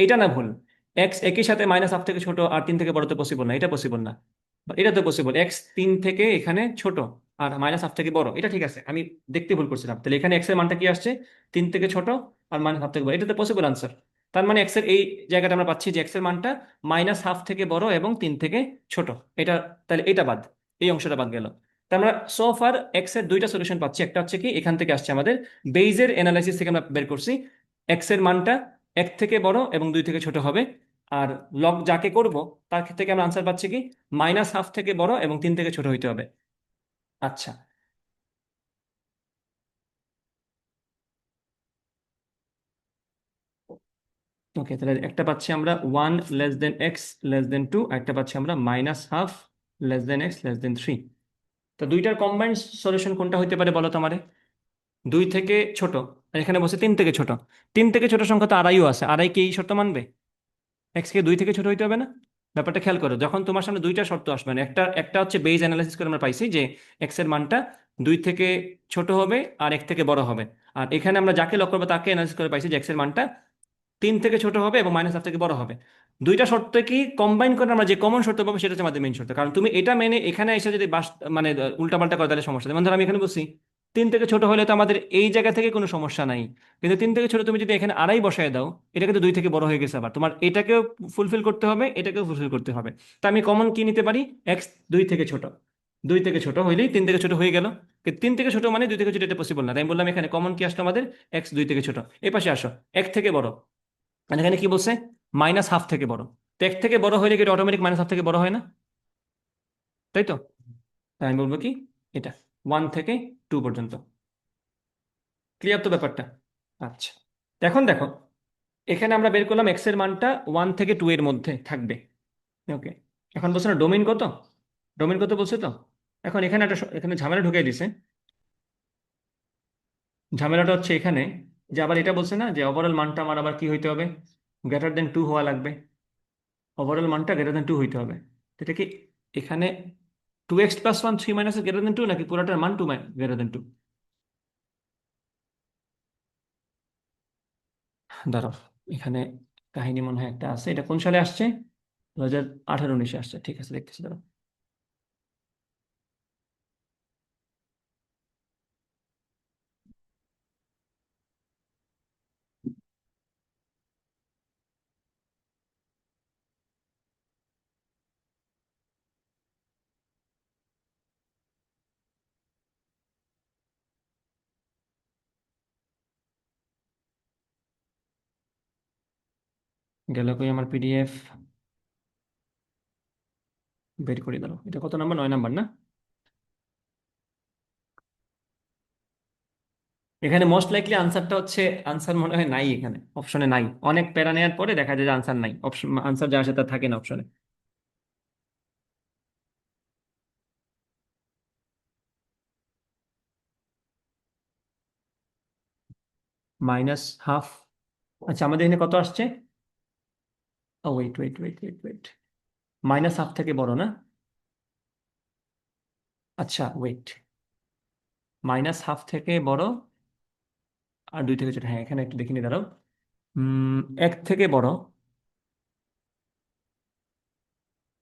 এইটা না ভুল, এক্স একই সাথে -হাফ থেকে ছোট আর 3 থেকে বড় তো পসিবল না, এটা পসিবল না। But এটা তো পসিবল, x 3 থেকে এখানে ছোট আর -হাফ থেকে বড়, এটা ঠিক আছে, আমি দেখতে ভুল করছিলাম। তাহলে এখানে এক্স এর মানটা কি আসছে? 3 থেকে ছোট আর -হাফ থেকে বড়, এটা তো পসিবল আনসার। তার মানে এক্স এর এই জায়গাটা আমরা পাচ্ছি যে এক্স এর মানটা -হাফ থেকে বড় এবং 3 থেকে ছোট। এটা, তাহলে এটা বাদ, এই অংশটা বাদ গেল। তা আমরা সো ফার এক্স এর দুইটা সলিউশন পাচ্ছি। একটা হচ্ছে কি, এখান থেকে আসছে আমাদের বেইজের এনালাইসিস থেকে আমরা বের করছি এক্স এর মানটা 1 থেকে বড় এবং 2 থেকে ছোট হবে। আর লগ যাকে করব তার থেকে আমরা আনসার পাচ্ছি কি, -হাফ থেকে বড় এবং 3 থেকে ছোট হইতে হবে। আচ্ছা, ওকে, তাহলে একটা পাচ্ছি আমরা 1 x <2, একটা পাচ্ছি আমরা -হাফ x <3। তো দুইটার কম্বাইন্ড সলিউশন কোনটা হইতে পারে বলো তো আমারে? 2 থেকে ছোট, আর এখানে বসে 3 থেকে ছোট। 3 থেকে ছোট সংখ্যা তো আড়াইও আছে, আড়াই কি এই শর্ত মানবে? এক্স কে 2 থেকে ছোট হইতে হবে না? ব্যাপারটা খেয়াল করো, যখন তোমার সামনে দুইটা শর্ত আসবে না, একটা একটা হচ্ছে বেজ অ্যানালাইসিস করে আমরা পাইছি যে এক্স এর মানটা 2 থেকে ছোট হবে আর 1 থেকে বড় হবে। আর এখানে আমরা যাকে লক করবো তাকে অ্যানালাইসিস করে পাইছি যে এক্স এর মানটা 3 থেকে ছোট হবে এবং -হাফ থেকে বড় হবে। দুইটা শর্ত কি কম্বাইন করে আমরা যে কমন শর্ত পাবো সেটা হচ্ছে আমাদের মেইন শর্ত। কারণ তুমি এটা মেনে এখানে এসে যদি মানে উল্টাপাল্টা করে তাহলে সমস্যা। যেমন ধরো আমি এখানে বলছি 3 থেকে ছোট হলে তো আমাদের এই জায়গা থেকে কোনো সমস্যা নাই, কিন্তু 3 থেকে ছোট তুমি যদি এখানে আড়াই বসায় দাও, এটা কিন্তু 2 থেকে বড় হয়ে গেছে, আবার তোমার এটাকেও ফুলফিল করতে হবে, এটাকেও ফুলফিল করতে হবে। তো আমি কমন কি নিতে পারি? এক্স 2 থেকে ছোট, 2 থেকে ছোট হইলেই 3 থেকে ছোট হয়ে গেল। কিন্তু 3 থেকে ছোট মানে 2 থেকে ছোট, এটা পসিবল না। তাই আমি বললাম এখানে কমন কি আসলো আমাদের, x 2 থেকে ছোট। এই পাশে আসো, 1 থেকে বড়, মানে এখানে কি বলছে, -হাফ থেকে বড়। তো 1 থেকে বড় হইলে কি এটা অটোমেটিক -হাফ থেকে বড় হয় না? তাই তো? তাই আমি বলবো কি, এটা 1 থেকে 2 পর্যন্ত। ক্লিয়ার তো ব্যাপারটা? আচ্ছা, তো এখন দেখো, এখানে আমরা বের করলাম এক্স এর মানটা 1 থেকে 2 এর মধ্যে থাকবে। ওকে, এখন বলছে না ডোমেইন কত, ডোমেইন কত বলছে তো। এখন এখানে একটা এখানে ঝামেলা ঢুকিয়ে দিছে। ঝামেলাটা হচ্ছে এখানে যে আবার এটা বলছে না যে ওভারঅল মানটা আমার আবার কি হইতে হবে, >2 হওয়া লাগবে। ওভারঅল মানটা >2 হইতে হবে। তো এটা কি এখানে 2x+1 3 - x <2 নাকি পুরোটার মান 2 >2? দাঁড়াও, এখানে কাহিনী মনে হয় একটা আছে। এটা কোন সালে আসছে? 2018-19 আসছে, ঠিক আছে দেখতেছি, দাঁড়াও। গেল কই আমার পিডিএফ, বের করে দাঁড়াও। এটা কত নাম্বার, 9 নাম্বার না? এখানে মোস্ট লাইকলি আনসারটা হচ্ছে, আনসার মনে হয় নাই, এখানে অপশনে নাই। অনেক প্যারা নেওয়ার পরে দেখা যায় যে আনসার নাই, অপশন আনসার যা আসে তা থাকে না অপশনে। -হাফ, আচ্ছা আমাদের এখানে কত আসছে? ও wait wait wait wait wait, -half থেকে বড় না? আচ্ছা ওয়েট, -হাফ থেকে বড় আর 2 থেকে ছোট, হ্যাঁ এখানে একটু দেখিনি, দাঁড়াও। 1 থেকে বড়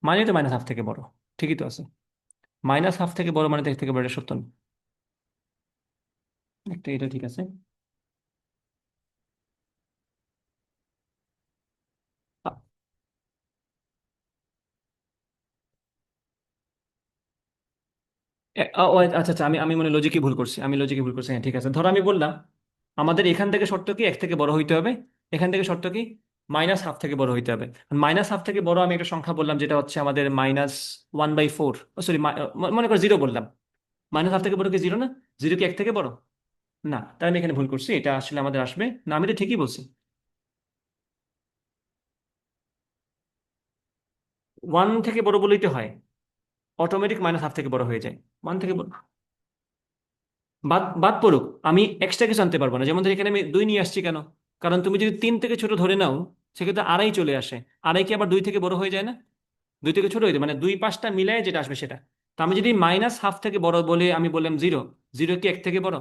মানে তো -হাফ থেকে বড়, ঠিকই তো আছে। -হাফ থেকে বড় মানে তো 1 থেকে বড়, এটা সত্য না? একটা এটা ঠিক আছে। আ- ও আচ্ছা আচ্ছা, আমি আমি মনে লজিকে ভুল করছি, আমি লজিকে ভুল করছি, হ্যাঁ ঠিক আছে। ধরো আমি বললাম আমাদের এখান থেকে শর্ত কি 1 থেকে বড় হইতে হবে, এখান থেকে শর্ত কি -হাফ থেকে বড় হইতে হবে। -হাফ থেকে বড় আমি একটা সংখ্যা বললাম যেটা হচ্ছে আমাদের -1/4, সরি মনে করো 0 বললাম। -হাফ থেকে বড় কি 0 না? 0 কি 1 থেকে বড়? না, তাহলে আমি এখানে ভুল করছি, এটা আসলে আমাদের আসবে না, আমি তো ঠিকই বলছি। ওয়ান থেকে বড় বলেই তো হয়, অটোমেটিক মাইনাস হাফ থেকে বড় হয়ে যায়। ওয়ান থেকে বাদ বাদ পড়ুক, আমি এক্সট্রা কিছু আনতে পারবো না। যেমন ধর এখানে আমি দুই নিয়ে আসছি কেন? কারণ তুমি যদি তিন থেকে ছোট ধরে নাও, সেক্ষেত্রে আড়াই চলে আসে। আড়াই কি আবার দুই থেকে বড় হয়ে যায় না? দুই থেকে ছোট হয়ে যায়, মানে দুই পাঁচটা মিলায় যেটা আসবে সেটা। তো আমি যদি মাইনাস হাফ থেকে বড় বলে আমি বললাম জিরো, জিরো কি এক থেকে বড়?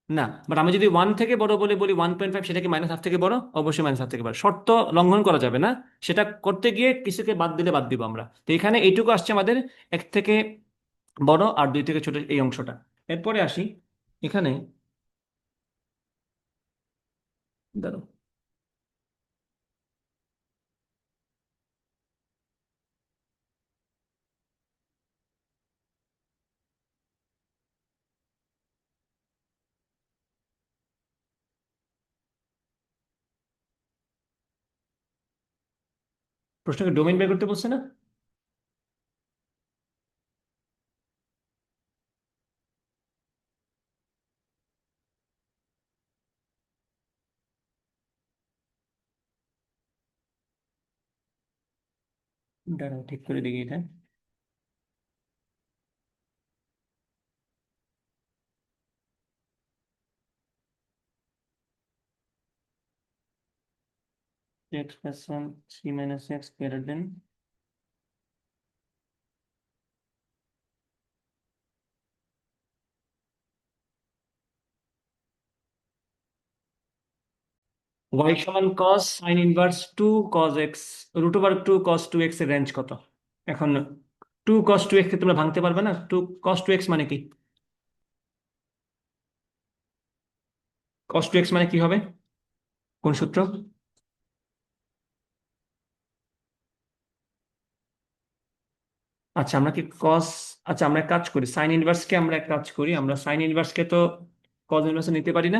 না। বাট আমি যদি ওয়ান থেকে বড় বলে বলি 1.5, সেটা কি মাইনাস হাফ থেকে বড়? অবশ্যই মাইনাস হাফ থেকে বড়। শর্ত লঙ্ঘন করা যাবে না, সেটা করতে গিয়ে কিছুকে বাদ দিলে বাদ দিব আমরা। তো এখানে এইটুকু আসছে আমাদের এক থেকে বড় আর দুই থেকে ছোট এই অংশটা। এরপরে আসি এখানে, দাঁড়াও। প্রশ্নকে ডোমেইন বের করতে বলছে না? দাঁড়াও ঠিক করে দিই এটা। X plus one three minus x greater than y সমান cos sine inverse two cos x root over two cos two x এর রেঞ্জ কত? এখন টু কস টু এক্স কে তোমরা ভাঙতে পারবে না, টু কস টু এক্স মানে কি? কস টু এক্স মানে কি হবে? কোন সূত্র? আচ্ছা আমরা কি কস, আচ্ছা আমরা এক কাজ করি, সাইন ইনভার্সকে আমরা এক কাজ করি, আমরা সাইন ইনভার্সকে তো কস ইনভার্সে নিতে পারি না?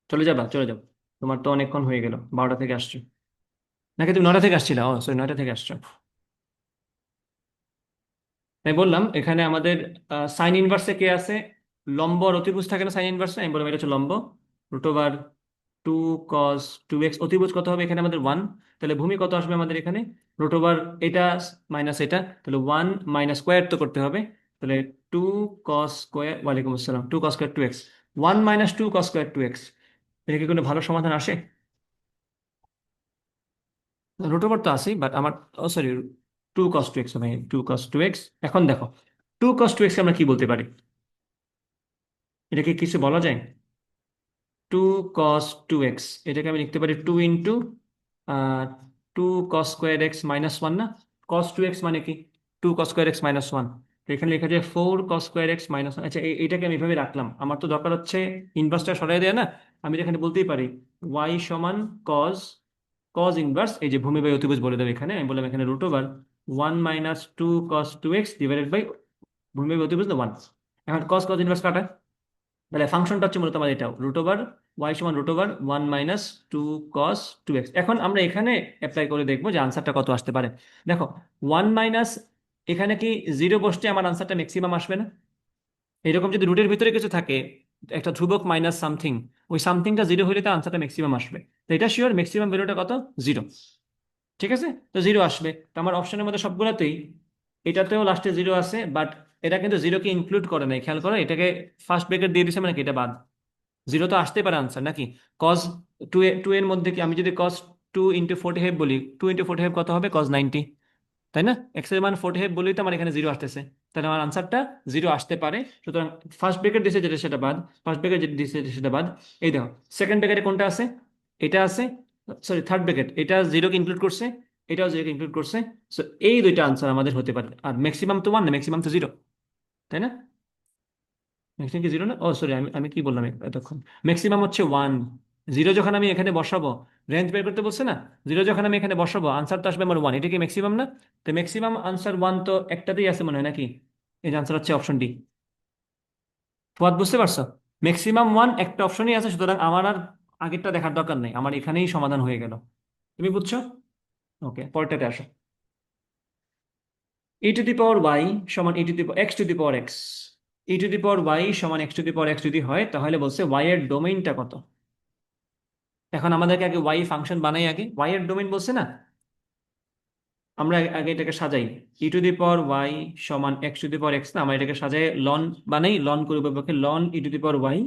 চলে যাবা, চলে যাও। তোমার তো অনেকক্ষণ হয়ে গেল, 12টা থেকে আসছো। নাকি তুমি 9টা থেকে আসছিলে? ও সরি, 9টা থেকে আসছো। তাই বললাম এখানে আমাদের সাইন ইনভার্সে কে আছে? লম্ব আর অতিভুজ থাকে না সাইন ইনভার্সে? আমি বললাম এটা হচ্ছে লম্ব। Root over two cos two x, অতিভুজ কত হবে এখানে আমাদের ওয়ান। তাহলে ভূমি কত আসবে আমাদের এখানে? রুট ওভার এটা মাইনাস এটা, তাহলে ওয়ান মাইনাস স্কোয়ার তো করতে হবে। তাহলে টু কস স্কোয়ার, ওয়ালাইকুম আসসালাম, two cos square two x, one minus two cos square two x. এটা কি কোনো ভালো সমাধান আসে? রুট ওভার তো আসেই, বাট আমার, oh sorry, two cos two x হবে, টু কস টু এক্স। এখন দেখো, টু কস টু এক্স আমরা কি বলতে পারি? এটা কি কিছু বলা যায়? টু কস টু এক্স, এটাকে আমি লিখতে পারি two into two cos square x minus one না? কস টু এক্স মানে কি? Two cos square x minus one. এখানে লেখা যায় four cos square x minus one. আচ্ছা এইটাকে আমি এভাবে রাখলাম, আমার তো দরকার হচ্ছে ইনভার্সটা সরাই দেয় না। আমি এখানে বলতেই পারি ওয়াই সমান কস, কস ইনভার্স এই যে ভূমি বাই অতিভুজ বলে দেবো এখানে, আমি বললাম এখানে root over one minus two cos two x divided by ভূমি বাই অতিভুজ ওয়ান। এখন কস কস ইনভার্স কাটা, তাহলে ফাংশনটা হচ্ছে মূলত আমার এটাও রুট ওভার ওয়াই সমান root over one minus two cos two x. এখন আমরা এখানে অ্যাপ্লাই করে দেখবো যে আনসারটা কত আসতে পারে। দেখো, ওয়ান মাইনাস, এখানে কি জিরো বসতে আমার আনসারটা ম্যাক্সিমাম আসবে না? এরকম যদি রুটের ভিতরে কিছু থাকে, একটা ধ্রুবক মাইনাস সামথিং, ওই সামথিংটা জিরো হলে তো আনসারটা ম্যাক্সিমাম আসবে। তো এটা শিওর ম্যাক্সিমাম ভ্যালুটা কত? জিরো। ঠিক আছে, তো জিরো আসবে। তো আমার অপশনের মধ্যে সবগুলোতেই, এটাতেও লাস্টে জিরো আছে, বাট এটা কিন্তু জিরোকে ইনক্লুড করে নাই, খেয়াল করো, এটাকে ফার্স্ট ব্রেকেট দিয়ে দিছে, মানে কি এটা বাদ। জিরো তো আসতে পারে আনসার নাকি? কজ টু এর মধ্যে কি আমি যদি cos two into forty five বলি, টু ইন্টু ফোর্টি ফাইভ কত হবে? কজ 90, তাই না? এক্স এর মান ফোর্টি ফাইভ বলেই তো আমার এখানে জিরো আসতেছে, তাহলে আমার আনসারটা জিরো আসতে পারে। সুতরাং ফার্স্ট ব্রেকেট দিছে যেটা সেটা বাদ, ফার্স্ট ব্রেকেট যেটা দিছে সেটা বাদ। এই দেখো, সেকেন্ড ব্রেকেটে কোনটা আছে? এটা আছে, সরি থার্ড ব্রেকেট, এটা জিরোকে ইনক্লুড করছে, এটাও জিরোকে ইনক্লুড করছে। সো এই দুইটা আনসার আমাদের হতে পারে। আর ম্যাক্সিমাম তো ওয়ান না, ম্যাক্সিমাম তো জিরো, তাই না? ম্যাক্সিমাম কি জিরো না? ও সরি, আমি আমি কি বললাম এতক্ষণ? ম্যাক্সিমাম হচ্ছে ওয়ান। জিরো যখন আমি এখানে বসাবো, রেঞ্জ বের করতে বলছে না, জিরো যখন আমি এখানে বসাবো আনসার তো আসবে আমার ওয়ান, এটা কি ম্যাক্সিমাম না? তো ম্যাক্সিমাম আনসার ওয়ান তো একটাতেই আছে মনে হয় নাকি? এই যে আনসার হচ্ছে অপশন ডি। ফুয়াদ বুঝতে পারছো? ম্যাক্সিমাম ওয়ান একটা অপশনই আছে, সুতরাং আমার আর আগেরটা দেখার দরকার নেই, আমার এখানেই সমাধান হয়ে গেল। তুমি বুঝছো? ওকে, পরেরটাতে আসো। ই টু দি পাওয়ার ওয়াই সমান e to the x to the power x. E to the power y সমান x to the power x যদি হয়, তাহলে বলছে ওয়াই এর ডোমেইনটা কত। এখন আমাদেরকে আগে ওয়াই ফাংশন বানাই, আগে ওয়াই এর ডোমেইন বলছে না, আমরা আগে এটাকে সাজাই। E to the power y সমান x to the power x, না আমরা এটাকে সাজাই লন বানাই, লন করবো পক্ষে ln e to the power y.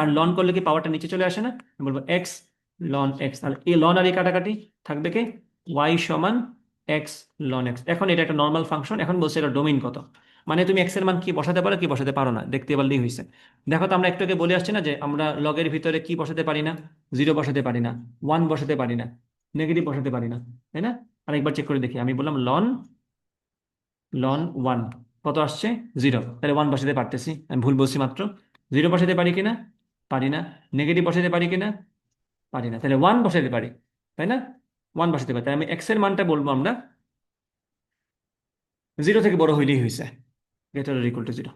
আর লন করলে কি পাওয়ারটা নিচে চলে আসে না, আমি বলবো এক্স লন এক্স, তাহলে এই লন আর এই কাটাকাটি থাকবে কি ওয়াই সমান এক্স লন এক্স। এখন এটা একটা নর্মাল ফাংশন, এখন বলছে এটা ডোমেইন কত। মানে তুমি এক্স এর মান কি বসাতে পারো কি বসাতে পারো না দেখতে পারলেই হয়েছে। দেখো তো আমরা একটু আগে বলে আসছি না যে আমরা লগের ভিতরে কি বসাতে পারি না, জিরো বসাতে পারি না, ওয়ান বসাতে পারি না, নেগেটিভ বসাতে পারি না, তাই না? আরেকবার চেক করে দেখি, আমি বললাম লন লন ওয়ান, কত আসছে জিরো, তাহলে ওয়ান বসাতে পারতেছি, আমি ভুল বলছি মাত্র। জিরো বসাতে পারি কিনা, পারি না। নেগেটিভ বসাতে পারি কিনা, পারি না, তাহলে ওয়ান বসাতে পারি, তাই না? ওয়ান বসাতে পারি, তাই আমি এক্স এর মানটা বলবো আমরা জিরো থেকে বড় হইলেই হয়েছে, greater or equal to zero.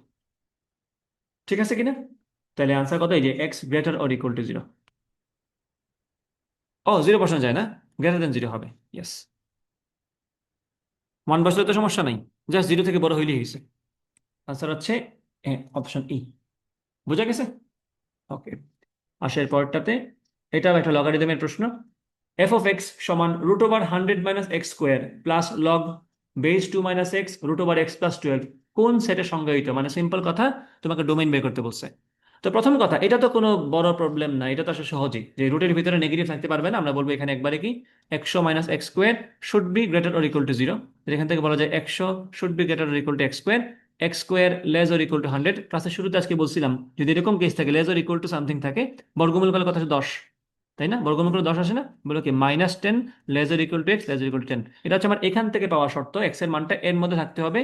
ঠিক আছে কিনা? তাহলে আনসার কত, এই যে x greater or equal to zero. ও জিরো বসানো যায় না, গ্রেটার দেন জিরো হবে, ইয়েস। ওয়ান বসালে তো সমস্যা নাই, জাস্ট জিরো থেকে বড় হইলেই হয়েছে। আনসার হচ্ছে অপশন ই। বুঝা গেছে? ওকে, আসের পরটাতে, এটাও একটা লগারিদমের প্রশ্ন। এফ অফ এক্স সমান root over 100 - x² plus log base 2 - x root over x plus 12 কোন সেটে সংজ্ঞায়িত? মানে সিম্পল কথা, তোমাকে ডোমেইন বের করতে বলছে। তো প্রথম কথা, এটা তো কোনো বড় প্রবলেম না, এটা তো আসলে সহজই, যে রুটের ভিতরে নেগেটিভ থাকতে পারবে না, আমরা বলবো এখানে একবারে কি 100 - x² should be greater or equal to zero. এখান থেকে বলা যায় 100 should be greater or equal two x², x² less or equal two 100। ক্লাসের শুরুতে আজকে বলছিলাম যদি এরকম কেস থাকে less or equal to something থাকে, বর্গমূল করলে কথা হচ্ছে 10, তাই না? বর্গমূল করে 10 আসে না, বলো কি -10 lesser equal to x lesser equal to 10। এটা হচ্ছে আমার এখান থেকে পাওয়া শর্ত, এক্স এর মানটা এর মধ্যে থাকতে হবে।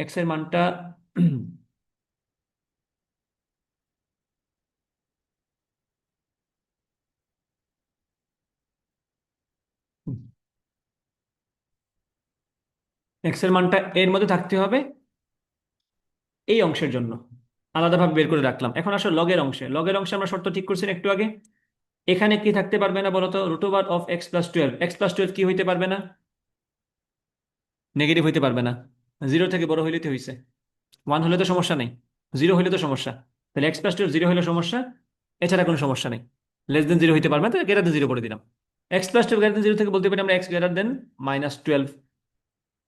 এক্স এর মানটা এক্স এর মানটা এর মধ্যে থাকতে হবে এই অংশের জন্য, আলাদাভাবে বের করে রাখলাম। এখন আসলে লগের অংশে আমরা শর্ত ঠিক করছি না একটু আগে। এখানে কি থাকতে পারবে না বলতো, root over of x+12, x+12 কি হইতে পারবে না, নেগেটিভ হইতে পারবে না, জিরো থেকে বড় হইলে তো হইছে, ওয়ান হলে তো সমস্যা নেই, জিরো হইলে তো সমস্যা, তাহলে x+12 জিরো হইলে সমস্যা, এছাড়া কোনো সমস্যা নেই। লেস দেন জিরো হইতে পারবে না, তাহলে গ্রেটার দেন জিরো করে দিলাম। x+12 গ্রেটার দেন জিরো থেকে বলতে পারি আমরা এক্স গ্রেটার দেন -12।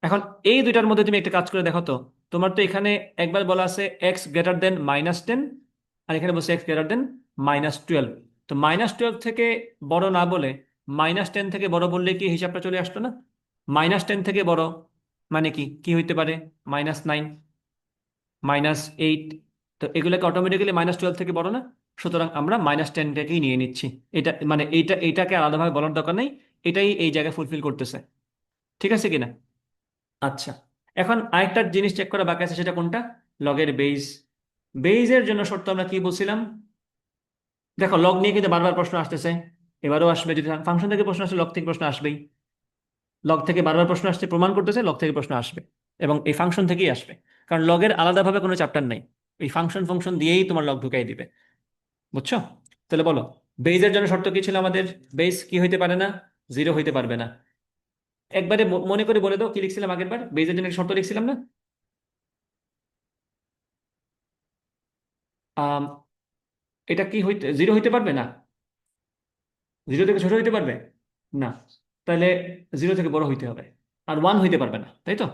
এখন এই দুইটার মধ্যে তুমি একটা কাজ করে দেখো তো, তোমার তো এখানে একবার বলা আছে এক্স গ্রেটার দেন -10, আর এখানে বলছে এক্স গ্রেটার দেন -12। তো -12 থেকে বড় না বলে -10 থেকে বড় বললে কি হিসাবটা চলে আসতো না? -10 থেকে বড় মানে কি কি হইতে পারে, -9, -8, তো এগুলোকে অটোমেটিক্যালি -12 থেকে বড় না, সুতরাং আমরা -10টাকেই নিয়ে নিচ্ছি। এটা মানে এইটাকে আলাদাভাবে বলার দরকার নেই, এটাই এই জায়গায় ফুলফিল করতেছে। ঠিক আছে কিনা? আচ্ছা, এখন আরেকটা জিনিস চেক করা বাকি আছে, সেটা কোনটা, লগের বেজ। বেজের জন্য শর্ত আমরা কি বলছিলাম, দেখো লগ নিয়ে কিন্তু বারবার প্রশ্ন আসতেছে, এবারও আসবে, যদি ফাংশন থেকে প্রশ্ন আসে লগ থেকে প্রশ্ন আসবেই। লগ থেকে বারবার প্রশ্ন আসছে প্রমাণ করতেছে, লগ থেকে প্রশ্ন আসবে, এবং এই ফাংশন থেকেই আসবে, কারণ লগের আলাদাভাবে কোনো চ্যাপ্টার নাই, এই ফাংশন ফাংশন দিয়েই তোমার লগ ঢুকাই দিবে। বুঝছো? তাহলে বলো, বেজের জন্য শর্ত কি ছিল আমাদের, বেজ কি হইতে পারে না, জিরো হইতে পারবে না। একবারে মনে করে বলে দাও কি লিখছিলাম আগের বার, বেজের জন্য একটা শর্ত লিখছিলাম না, আম, এটা কি হইতে, জিরো হইতে পারবে না, জিরো থেকে ছোট হইতে পারবে না, তাহলে জিরো থেকে বড় হইতে হবে। আর ওয়ান হইতে পারবে না, তাই তো?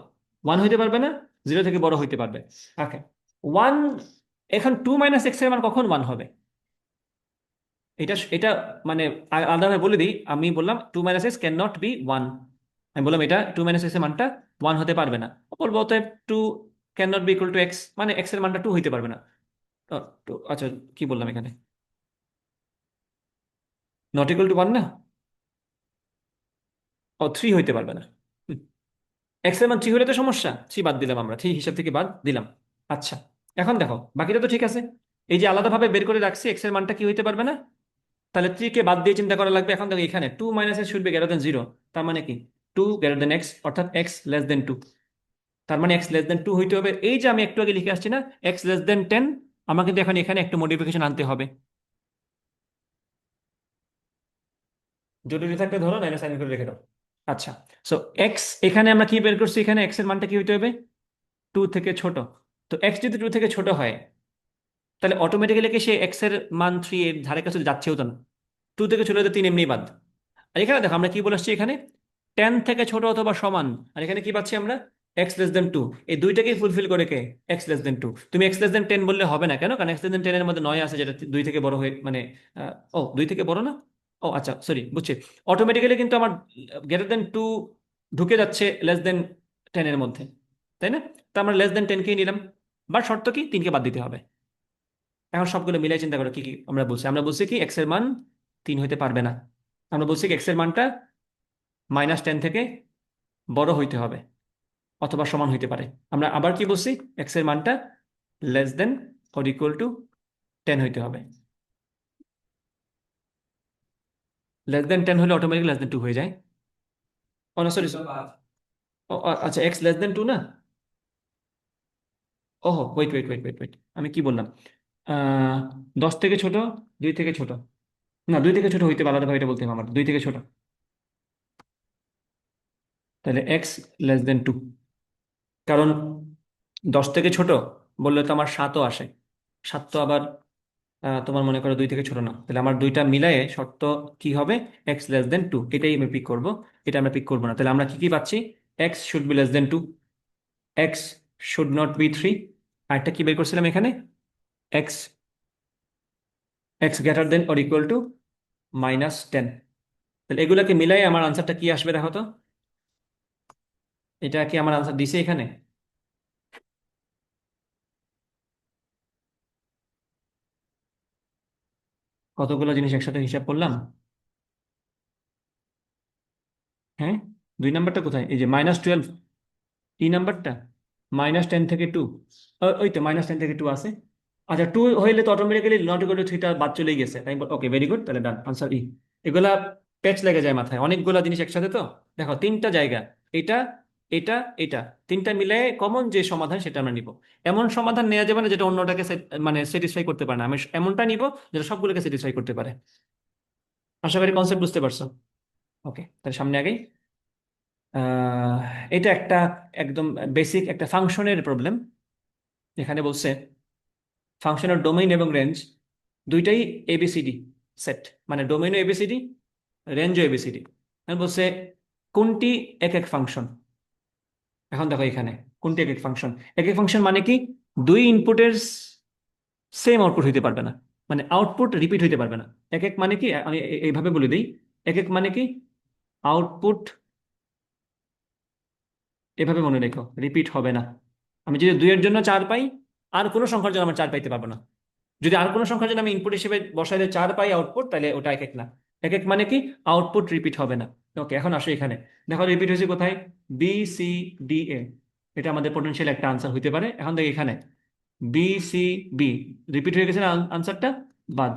ওয়ান হইতে পারবে না, জিরো থেকে বড় হইতে পারবে। ওকে, ওয়ান, এখন 2 - x এর মান কখন ওয়ান হবে, এটা এটা মানে আলাদাভাবে বলে দিই, আমি বললাম 2 - x can not be one, আমি বললাম এটা 2 - x এর মানটা ওয়ান হতে পারবে না, বলবো অতএব two can not be equal to x, মানে এক্স এর মানটা টু হইতে পারবে না। আচ্ছা, কি বললাম এখানে, নট ইকুয়াল টু ওয়ান না, ও থ্রি হইতে পারবে না। এক্স এর মান থ্রি হলে তো সমস্যা, থ্রি বাদ দিলাম আমরা, থ্রি হিসাব থেকে বাদ দিলাম। আচ্ছা, এখন দেখো বাকিটা তো ঠিক আছে, এই যে আলাদাভাবে বের করে রাখছি এক্স এর মানটা কি হইতে পারবে না, তাহলে থ্রি কে বাদ দিয়ে চিন্তা করা লাগবে। এখন দেখো এখানে 2 - x should be greater than zero, তার মানে কি 2 > x, অর্থাৎ x < 2, তার মানে x < 2 হইতে হবে। এই যে আমি একটু আগে লিখে আসছি না x < 10, আমাকে কিন্তু এখন এখানে একটু মডিফিকেশন আনতে হবে, জরুরি থাকলে ধরো, নাইলে সাইন করে রেখে দাও। আচ্ছা, সো এক্স এখানে আমরা কি বের করছি, এখানে এক্স এর মানটা কি হইতে হবে, টু থেকে ছোট, তো তো এক্স যদি 2 থেকে ছোট হয়, তাহলে অটোমেটিক্যালি কি সে এক্স এর মান 3 এর ধারে কাছে যাচ্ছেও তো না। 2 থেকে ছোট হলে 3 এমনি বাদ। আর এখানে দেখো আমরা কি বলে আসছি, এখানে 10 থেকে ছোট অথবা সমান, আর এখানে কি পাচ্ছি আমরা, x <2। এই দুইটাকেই ফুলফিল করে কে, x<2। তুমি x<10 বললে হবে না, কেন? কারণ x<10 এর মধ্যে 9 আছে, যেটা 2 থেকে বড় হয়ে মানে ও 2 থেকে বড় না, ও আচ্ছা সরি বুঝছি। অটোমেটিক্যালি কিন্তু আমার <2 ঢুকে যাচ্ছে <10 এর মধ্যে, তাই না? তো আমরা <10 কেই নিলাম, বাট শর্ত কি, 3কে বাদ দিতে হবে। এখন সবগুলো মিলাই চিন্তা করো কি কি আমরা বলছি কি এক্স এর মান 3 হইতে পারবে না। আমরা বলছি কি এক্স এর মানটা -10 থেকে বড় হইতে হবে অথবা সমান হইতে পারে। আমরা আবার কি বলছি, এক্স এর মানটা << 10 হইতে হবে। <10 হলে অটোমেটিক <2 হয়ে যায়। ও না সরি, আচ্ছা x <2 না। ওহো wait wait wait wait wait, আমি কি বললাম, 10 থেকে ছোট, 2 থেকে ছোট, না 2 থেকে ছোট হইতে পারে, আলাদাভাবে এটা বলতে হবে আমার, 2 থেকে ছোট, তাহলে x <2। কারণ 10 থেকে ছোট বললে তো আমার 7ও আসে, 7 তো আবার তোমার মনে করো 2 থেকে ছোট না, তাহলে আমার দুইটা মিলায়ে শর্ত কি হবে, x <2, এটাই আমি পিক করব, এটা আমরা পিক করবো না। তাহলে আমরা কি কি পাচ্ছি, x should be <2, x should not be 3, আর একটা কি বের করছিলাম এখানে, x x greater than or equal to -10। তাহলে এগুলাকে মিলাই আমার আনসারটা কি আসবে দেখো তো, এটা কি আমার আনসার দিছে এখানে? কতগুলো জিনিস একসাথে হিসাব করলাম। হ্যাঁ, 2 নাম্বারটা কোথায়, এই যে -12, এই নাম্বারটা -10 থেকে 2, ওই তো -10 থেকে 2 আছে। আচ্ছা 2 হইলে তো অটোমেটিক্যালি নট ইকুয়াল টু 3টা বাদ চলেই গেছে, তাই ওকে ভেরি গুড, তাহলে ডান আনসার ই। এগুলা প্যাচ লেগে যায় মাথায়, অনেকগুলা জিনিস একসাথে তো। দেখো 3টা জায়গা, এটা এটা এটা, 3টা মিলে কমন যে সমাধান সেটা আমরা নিব। এমন সমাধান নেওয়া যাবে না যেটা অন্যটাকে মানে স্যাটিসফাই করতে পারে না, আমি এমনটা নিব যেটা সবগুলোকে স্যাটিসফাই করতে পারে। আশা করি কনসেপ্ট বুঝতে পারছো। ওকে, তাহলে সামনে আগেই। আহ, এটা একটা একদম বেসিক একটা ফাংশনের প্রবলেম। এখানে বলছে ফাংশনের ডোমেইন এবং রেঞ্জ দুইটাই এবিসিডি সেট, মানে ডোমেইনও এবিসিডি, রেঞ্জও এবিসিডি। বলছে কোনটি এক এক ফাংশন। এখন দেখো এখানে কোনটি এক এক ফাংশন, এক এক ফাংশন মানে কি, দুই ইনপুটের সেম আউটপুট হইতে পারবে না, মানে আউটপুট রিপিট হইতে পারবে না। এক এক মানে কি, আমি এইভাবে বলে দিই, এক এক মানে কি, আউটপুট, এভাবে মনে রেখো, রিপিট হবে না। আমি যদি 2 এর জন্য 4 পাই, আর কোনো সংখ্যার জন্য আমার 4 পাইতে পারবো না। যদি আর কোনো সংখ্যার জন্য আমি ইনপুট হিসেবে বসাইলে 4 পাই আউটপুট, তাহলে ওটা এক এক না। এক এক মানে কি, আউটপুট রিপিট হবে না। ওকে, এখন আসো এখানে, দেখো রিপিট হয়েছে কোথায়, BCDA, এটা আমাদের পোটেনশিয়াল একটা আনসার হইতে পারে। এখন দেখো এখানে BCB রিপিট হয়ে গেছে না, আনসারটা বাদ।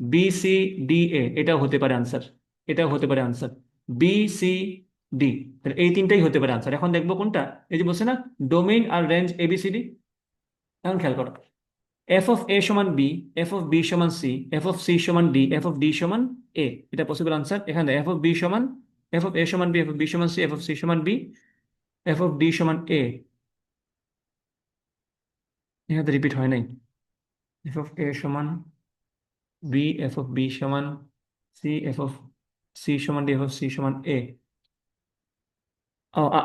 BCDA এটাও হতে পারে আনসার, এটাও হতে পারে আনসার, BCD, তাহলে এই তিনটাই হতে পারে আনসার। এখন দেখবো কোনটা, এই যে বলছে না ডোমেইন আর রেঞ্জ ABCD। এখন খেয়াল করো, f(a) = b, f(b) = c, f(c) = d, f(d) = a, এটা পসিবল আনসার। এখানে f(b) সমান, f(a) = b, f(b) = c, f(c) = b, f(d) = a, এখানে রিপিট হয় নাই। f(a) = b, f(b) = c, f(c) = d, f(c) = a।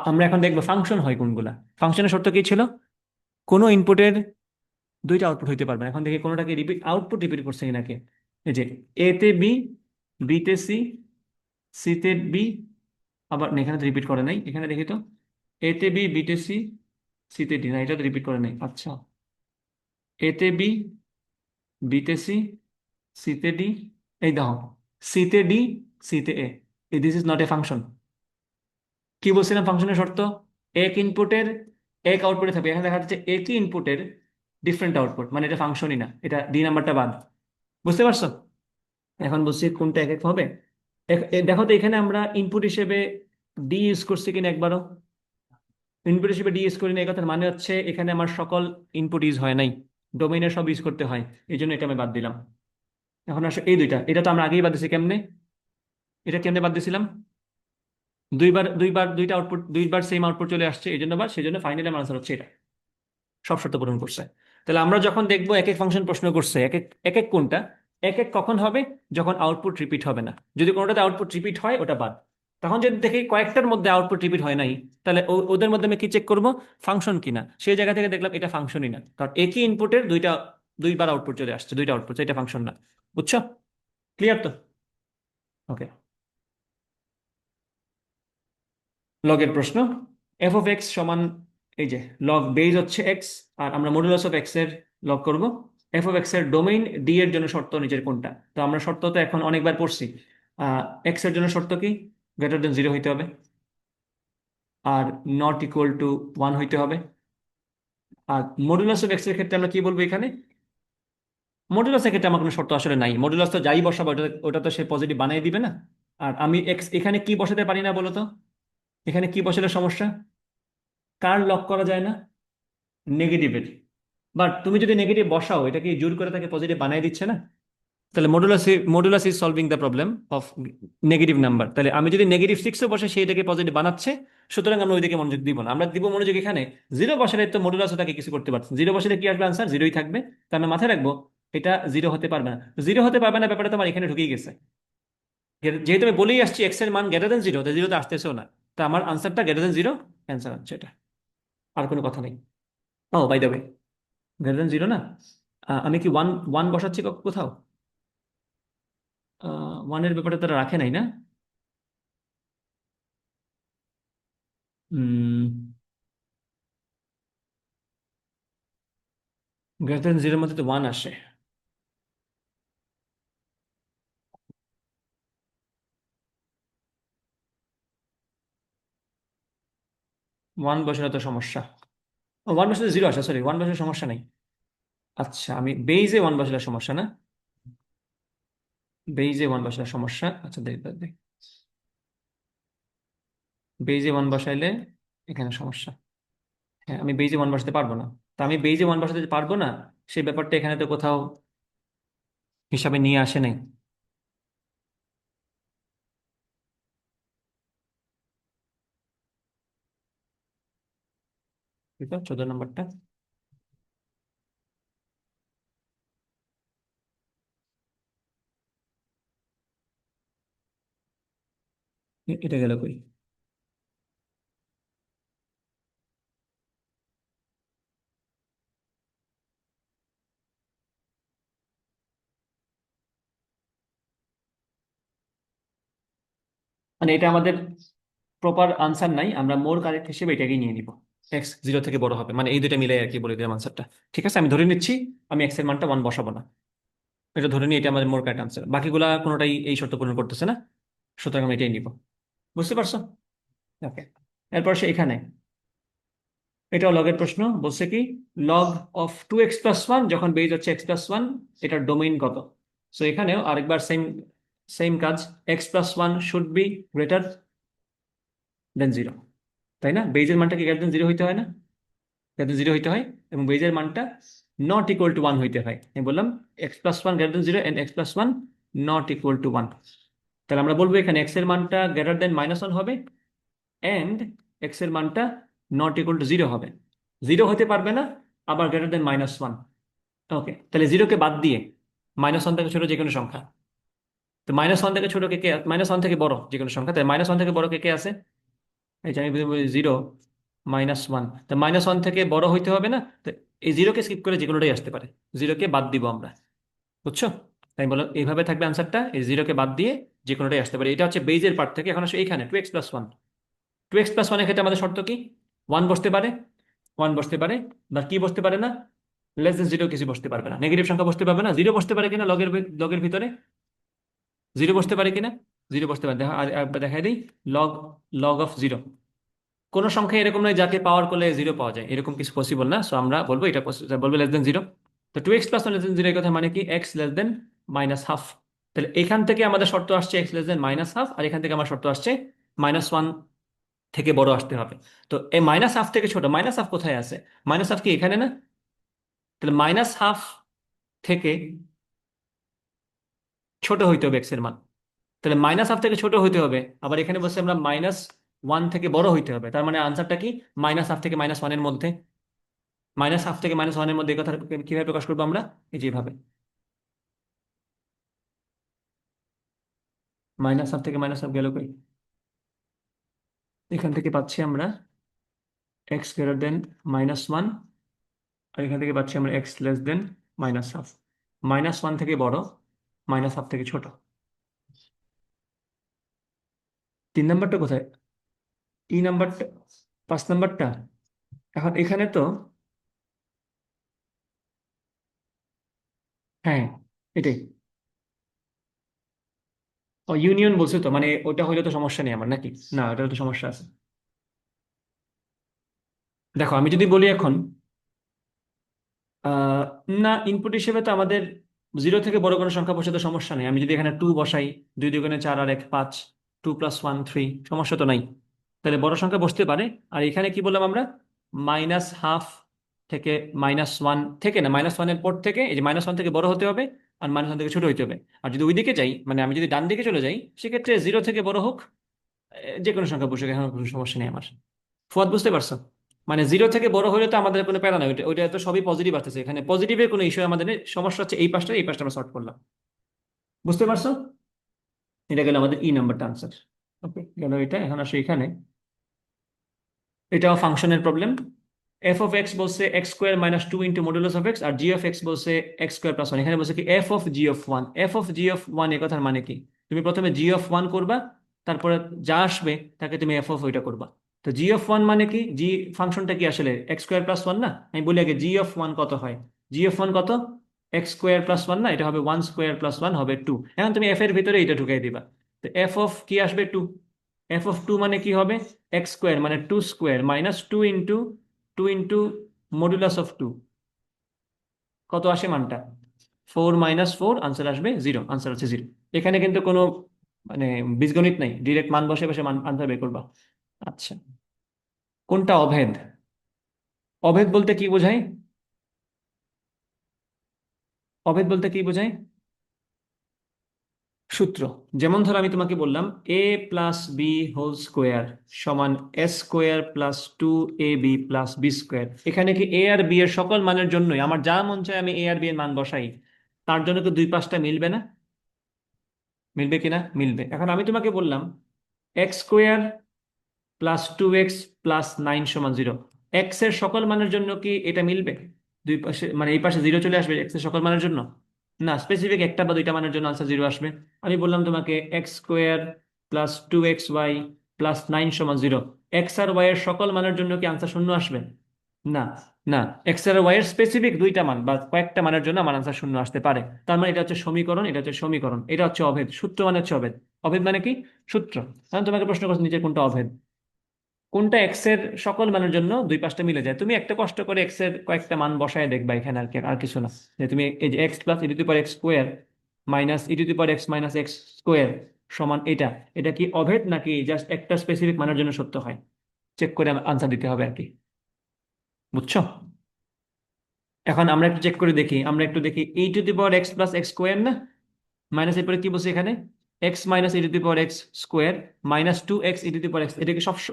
আমরা এখন দেখবো ফাংশন হয় কোনগুলা। ফাংশনের শর্ত কি ছিল, কোনো ইনপুটের দুইটা আউটপুট হইতে পারবে না। এখন দেখি কোনোটাকে রিপিট, আউটপুট রিপিট করছে নাকি, এই যে এ তে বি, বি তে সি, সি তে বি, আবার না, এখানে তো রিপিট করে নাই, এখানে দেখি তো, এ তে বি, বি তে সি, সি তে ডি, না এটা তো রিপিট করে নাই। আচ্ছা, এ তে বি, বি তে সি, সি তে ডি, এই দেখো সি তে ডি, সি তে a, this is not a function. কি বলছিলাম ফাংশনের শর্ত, এক ইনপুটের এক আউটপুটে থাকবে। এখানে দেখা যাচ্ছে একই ইনপুটের ডিফারেন্ট আউটপুট, মানে এটা ফাংশনই না, এটা নাম্বারটা বাদ। বুঝতে পারছো? এখন বলছি কোনটা এক এক হবে। দেখো তো এখানে আমরা ইনপুট হিসেবে ডি ইউজ করছি কিনা একবারও, ইনপুট হিসেবে ডি ইউজ করি না। এই কথার মানে হচ্ছে এখানে আমার সকল ইনপুট ইউজ হয় নাই, ডোমেইনের সব ইউজ করতে হয়, এই জন্য এটা আমি বাদ দিলাম। এখন আসলে এই দুইটা, এটা তো আমরা আগেই বাদ দিছি, কেমনে, এটা কেমনে বাদ দিছিলাম, দুইবার দুইবার দুইটা আউটপুট, দুইবার সেম আউটপুট চলে আসছে, এই জন্য বা সেই জন্য ফাইনালি আমার আনসার হচ্ছে এটা। সব শর্ত পূরণ করছে। তাহলে আমরা যখন দেখবো এক এক ফাংশন প্রশ্ন করছে, এক এক এক এক কোনটা এক এক কখন হবে, যখন আউটপুট রিপিট হবে না। যদি কোনোটাতে আউটপুট রিপিট হয় ওটা বাদ। তখন যদি দেখি কয়েকটার মধ্যে আউটপুট রিপিট হয় নাই, তাহলে ওদের মধ্যে আমি কি চেক করব, ফাংশন কিনা। সেই জায়গা থেকে দেখলাম এটা ফাংশনই না, কারণ একই ইনপুটের দুইবার আউটপুট চলে আসছে, দুইটা আউটপুট, এটা ফাংশন না। বুঝছো? ক্লিয়ার তো? ওকে। লগের প্রশ্ন। এফ অফ এক্স সমান, এই যে লগ বেজ হচ্ছে এক্স, আর আমরা মডুলাস অফ এক্স এর লগ করব। এফ অফ এক্স এর ডোমেইন ডি এর জন্য শর্ত নিচের কোনটা? তো আমরা শর্ত তো এখন অনেকবার পড়ছি। এক্স এর জন্য শর্ত কি? গ্রেটার দেন 0 হইতে হবে, আর নট ইকুয়াল টু 1 হইতে হবে। আর মডুলাস অফ এক্স এর ক্ষেত্রে আমরা কি বলবো এখানে? মডুলাসের ক্ষেত্রে আমার কোনো শর্ত আসলে নাই, মডুলাস তো যাই বসাবো ওটা ওটা তো সে পজিটিভ বানিয়ে দিবে না। আর আমি এক্স এখানে কি বসাতে পারি না বলো তো? এখানে কি বসালে সমস্যা? কার লক করা যায় না? নেগেটিভের। বাট তুমি যদি নেগেটিভ বসাও, এটা কি জোর করে তাকে পজিটিভ বানিয়ে দিচ্ছে না? তাহলে modulus is solving the problem of negative number. তাহলে আমি যদি -6ও বসে সেইটাকে পজিটিভ বানাচ্ছে, সুতরাং আমরা ওইদিকে মনোযোগ দিব না, আমরা দিব মনোযোগ এখানে। 0 বসালে তো মডুলাস তাকে কিছু করতে পারছে, 0 বসালে কি আসবে? আনসার 0ই থাকবে। তার আমরা মাথায় রাখবো এটা 0 হতে পারবে না। 0 হতে পারবে না ব্যাপারটা তোমার এখানে ঢুকেই গেছে। যেহেতু আমি বলেই আসছি এক্স এর মান গ্রেটার দেন 0, তো 0 তো আসতেছেও না। তো আমার আনসারটা গ্রেটার দেন 0 অ্যান্সার হচ্ছে এটা। আর কোনো কথা নেই। Oh by the way, greater than 0 না, আমি কি ওয়ান ওয়ান বসাচ্ছি কোথাও? ওয়ানের ব্যাপারে তারা রাখে নাই না? গ্রেটার দেন 0 মধ্যে তো 1 আসে। 1 বসালে তো সমস্যা। 1 বসালে 0 আসে, সরি 1 বসালে সমস্যা নেই। আচ্ছা, আমি বেইজে 1 বসালে সমস্যা না? বেইজে 1 বসালে সমস্যা, আচ্ছা দেখ দেখ দেখ। বেইজে 1 বসাইলে এখানে সমস্যা। হ্যাঁ, আমি বেইজে 1 বসাতে পারবো না। তা আমি বেইজে 1 বসাতে যে পারবো না, সেই ব্যাপারটা এখানে তো কোথাও হিসাবে নিয়ে আসে নাই। ঠিক আছে, 14 নম্বরটা। এটা গেল কই? মানে এটা আমাদের প্রপার আনসার নাই, আমরা মোর কারেক্ট হিসেবে এটাকেই নিয়ে নিব। এক্স 0 থেকে বড় হবে, মানে এই দুইটা মিলে আর কি বলে দিলাম আনসারটা। ঠিক আছে, আমি ধরে নিচ্ছি আমি এক্স এর মানটা 1 বসাবো না, এটা ধরে নিই, এটা আমাদের মোর কারেক্ট আনসার। বাকিগুলা কোনোটাই এই শর্ত পূরণ করতেছে না, সুতরাং আমি এটাই নিব। বুঝতে পারছো? ওকে। এরপর সে এখানে, এটাও লগের প্রশ্ন, বলছে কি লগ অফ 2x+1 যখন বেজ হচ্ছে x+1, এটার ডোমেইন কত? সো এখানেও আরেকবার সেম সেম কাজ, x+1 should be greater than 0, তাই না? বেজের মানটা কি গ্রেটার দেন 0 হইতে হয় না? গ্রেটার দেন 0 হইতে হয়, এবং বেজের মানটা নট ইকুয়াল টু 1 হইতে হয়। আমি বললাম x+1 greater than 0 and x+1 not equal to 1। তাহলে আমরা বলবো এখানে এক্স এর মানটা গ্রেটার দেন -1 হবে, এন্ড এক্স এর মানটা নট ইকুয়াল টু 0 হবে। 0 হতে পারবে না, আবার গ্রেটার দেন -1। ওকে, তাহলে 0কে বাদ দিয়ে -1 থেকে ছোট যে কোনো সংখ্যা, তো -1 থেকে ছোট কে কে, -1 থেকে বড় যে কোনো সংখ্যা, তাই -1 থেকে বড় কে কে আছে? এই যে আমি 0 -1, তা -1 থেকে বড় হইতে হবে না? তো এই 0কে স্কিপ করে যে কোনোটাই আসতে পারে, 0কে বাদ দিব আমরা। বুঝছো? তাই বলো এইভাবে থাকবে আনসারটা, এই 0কে বাদ দিয়ে যে কোনোটাই আসতে পারে। এটা হচ্ছে বেজের পার্ট থেকে। এখন আসলে এইখানে 2x+1, 2x+1 এর ক্ষেত্রে আমাদের শর্ত কি? 1 বসতে পারে, 1 বসতে পারে, বা কি বসতে পারে না? <0 কিছু বসতে পারবে না, নেগেটিভ সংখ্যা বসতে পারবে না। 0 বসতে পারে কিনা লগের ভিতরে? 0 বসতে পারে কিনা? 0 বসতে পারে। দেখা আর একবার দেখাই দিই। লগ লগ অফ 0, কোন সংখ্যা এরকম নয় যাকে পাওয়ার করলে 0 পাওয়া যায়, এরকম কিছু পসিবল না। সো আমরা বলবো এটা বলবো <<0। তো 2x+1 <<0 এর কথা মানে কি? x <<-1/2। তাহলে এখান থেকে আমাদের শর্ত আসছে x <<-1/2, আর এখান থেকে আমার শর্ত আসছে -1 থেকে বড় আসতে হবে। তো এই -1/2 থেকে ছোট, -1/2 কোথায় আছে? -1/2 কি এখানে না? তাহলে -1/2 থেকে ছোট হইতে হবে এক্স এর মান। তাহলে -1/2 থেকে ছোট হইতে হবে, আবার এখানে বলছে আমরা -1 থেকে বড় হইতে হবে, তার মানে আনসারটা কি? -1/2 থেকে -1 এর মধ্যে। মাইনাস হাফ থেকে মাইনাস ওয়ানের মধ্যে এই কথা কিভাবে প্রকাশ করবো আমরা? এই যেভাবে মাইনাস হাফ থেকে মাইনাস হাফ গেল কই, এখান থেকে পাচ্ছি আমরা এক্স গ্রেটার দেন -1, আর এখান থেকে পাচ্ছি আমরা x less than minus half. -1 থেকে বড়, মাইনাস হাফ থেকে ছোট। 3 নাম্বারটা কোথায়? নাম্বারটা, 5 নাম্বারটা। এখন এখানে তো, হ্যাঁ এটাই। ও ইউনিয়ন বলছে তো, মানে ওটা হইলে তো সমস্যা নেই আমার নাকি? না, ওটা তো সমস্যা আছে। দেখো আমি যদি বলি এখন, আহ, না ইনপুট হিসেবে তো আমাদের 0 থেকে বড় কোনো সংখ্যা বসাতে সমস্যা নেই। আমি যদি এখানে 2 বসাই, 2 × 2 = 4 আর 1 5, 2 + 1 3, সমস্যা তো নাই। তাহলে বড় সংখ্যা বসতে পারে। আর এখানে কি বললাম আমরা? মাইনাস হাফ থেকে -1 থেকে, না -1-এর পর থেকে, এই যে -1 থেকে বড় হতে হবে, আর -1 থেকে ছোট হতে হবে। আর যদি ওইদিকে যাই, মানে আমি যদি ডান দিকে চলে যাই, সেক্ষেত্রে 0 থেকে বড় হোক, যে কোনো সংখ্যা বসে, এখন কোনো সমস্যা নেই আমার। ফুয়াদ, বুঝতে পারছো? মানে 0 থেকে বড় হলে তো আমাদের কোনো প্যারা নাই, ওইটা ওইটা তো সবই পজিটিভ আসতেছে, এখানে পজিটিভের কোনো ইস্যু আমাদের নেই। সমস্যা হচ্ছে এই পাশটা আমরা সলভ করলাম। বুঝতে পারছো? এটা গেল আমাদের নাম্বারটা আনসার। ওকে, গেল এটা। এখন আসো এখানে, এটাও ফাংশনের প্রবলেম। f(x) বলছে x² - 2 × modulus of x, R g(x) বলছে x² + 1। এখানে বলছে কি f(g)(1). f(g)(1) এ কথার মানে কি? তুমি প্রথমে g(1) করবা, তারপরে যা আসবে তাকে তুমি ওইটা করবা। তো g(1) মানে কি? জি ফাংশনটা কি আসলে x² + 1 না? আমি বলি আগে g(1) কত হয়। g(1) কত? x² + 1 না, এটা হবে 1² + 1 হবে 2। এখন তুমি f এর ভিতরে এটা ঢুকাই দিবা। তো কি আসবে? 2। f(2) মানে কি হবে? x² মানে 2² -2 × 2 × মডুলাস অফ 2। কত আসে মানটা? 4 - 4, আনসার আসবে 0। আনসার হচ্ছে 0। এখানে কিন্তু কোনো মানে বীজগণিত নাই, ডিরেক্ট মান বসে বসে মান আনসার বের করবা। আচ্ছা, কোনটা অভেদ? অভেদ বলতে কি বোঝায়? অভেদ বলতে কি বোঝায়? সূত্র। যেমন ধরো আমি তোমাকে বললাম a + b² = 2ab + b²। এখানে কি a আর b এর সকল মানের জন্যই আমার যা মন চায় আমি a আর b এর মান বসাই, তার জন্য তো দুই পাশটা মিলবে না? মিলবে কিনা? মিলবে। এখন আমি তোমাকে বললাম x² + 2x + 9 = 0। এক্স এর সকল মানের জন্য কি এটা মিলবে? দুই পাশে মানে এই পাশে 0 চলে আসবে এক্স এর সকল মানের জন্য? না, স্পেসিফিক একটা বা দুইটা মানের জন্য আনসার 0 আসবে। আমি বললাম তোমাকে x² + 2xy + 9 = 0। এক্স আর ওয়াই এর সকল মানের জন্য কি আনসার শূন্য আসবে? না। না, এক্স আর ওয়াই এর স্পেসিফিক দুইটা মান বা কয়েকটা মানের জন্য আমার আনসার শূন্য আসতে পারে। তার মানে এটা হচ্ছে সমীকরণ, এটা হচ্ছে সমীকরণ, এটা হচ্ছে অভেদ। সূত্র মানে হচ্ছে অভেদ। অভেদ মানে কি? সূত্র। আমি তোমাকে প্রশ্ন করছি নিচে কোনটা অভেদ, কোনটা এক্স এর সকল মানের জন্য দুই পাশটা মিলে যায়। তুমি একটা কষ্ট করে এক্স এর কয়েকটা মান বসায় দেখবা এখানে, আর কিছু না। যে তুমি এই যে x + e⁻x² -e⁻x - x² সমান এটা, এটা কি অভেদ নাকি জাস্ট একটা স্পেসিফিক মানের জন্য সত্য হয়? চেক করে আনসার দিতে হবে আর কি। বুঝছো? এখন আমরা একটু চেক করে দেখি, আমরা একটু দেখি e⁻x + x² না, মাইনাস এরপরে কি বলছে এখানে? X minus e⁻x² -2x e⁻x।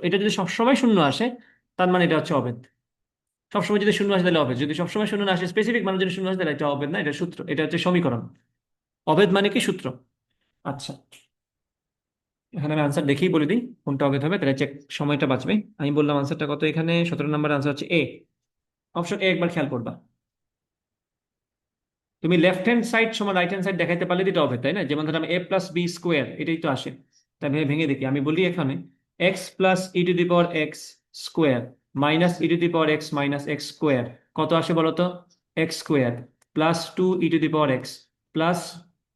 এটা যদি সবসময় শূন্য আসে, তার মানে এটা হচ্ছে অভেদ। সবসময় যদি শূন্য আসে তাহলে অভেদ, যদি সবসময় শূন্য না আসে, স্পেসিফিক মানে যদি শূন্য আসে, তাহলে এটা অভেদ না, এটা সূত্র, এটা হচ্ছে সমীকরণ। অভেদ মানে কি? সূত্র। আচ্ছা, এখানে আমি আনসার দেখেই বলে দিই কোনটা অভেদ হবে, তাহলে চেক, সময়টা বাঁচবে। আমি বললাম আনসারটা কত, এখানে 17 নম্বর আনসার হচ্ছে এ। অপশন এ একবার খেয়াল করবা। তুমি লেফট হ্যান্ড সাইড সমান রাইট হ্যান্ড সাইড দেখাইতে পারলে এটা হবে, তাই না? যেমন ধর আমি a + b², এটাই তো আসে। তাই ভেঙে দেখি, আমি বলি এখানে x + e⁻x² -e⁻x - x² কত আসে বলতো? x² +2e⁻x প্লাস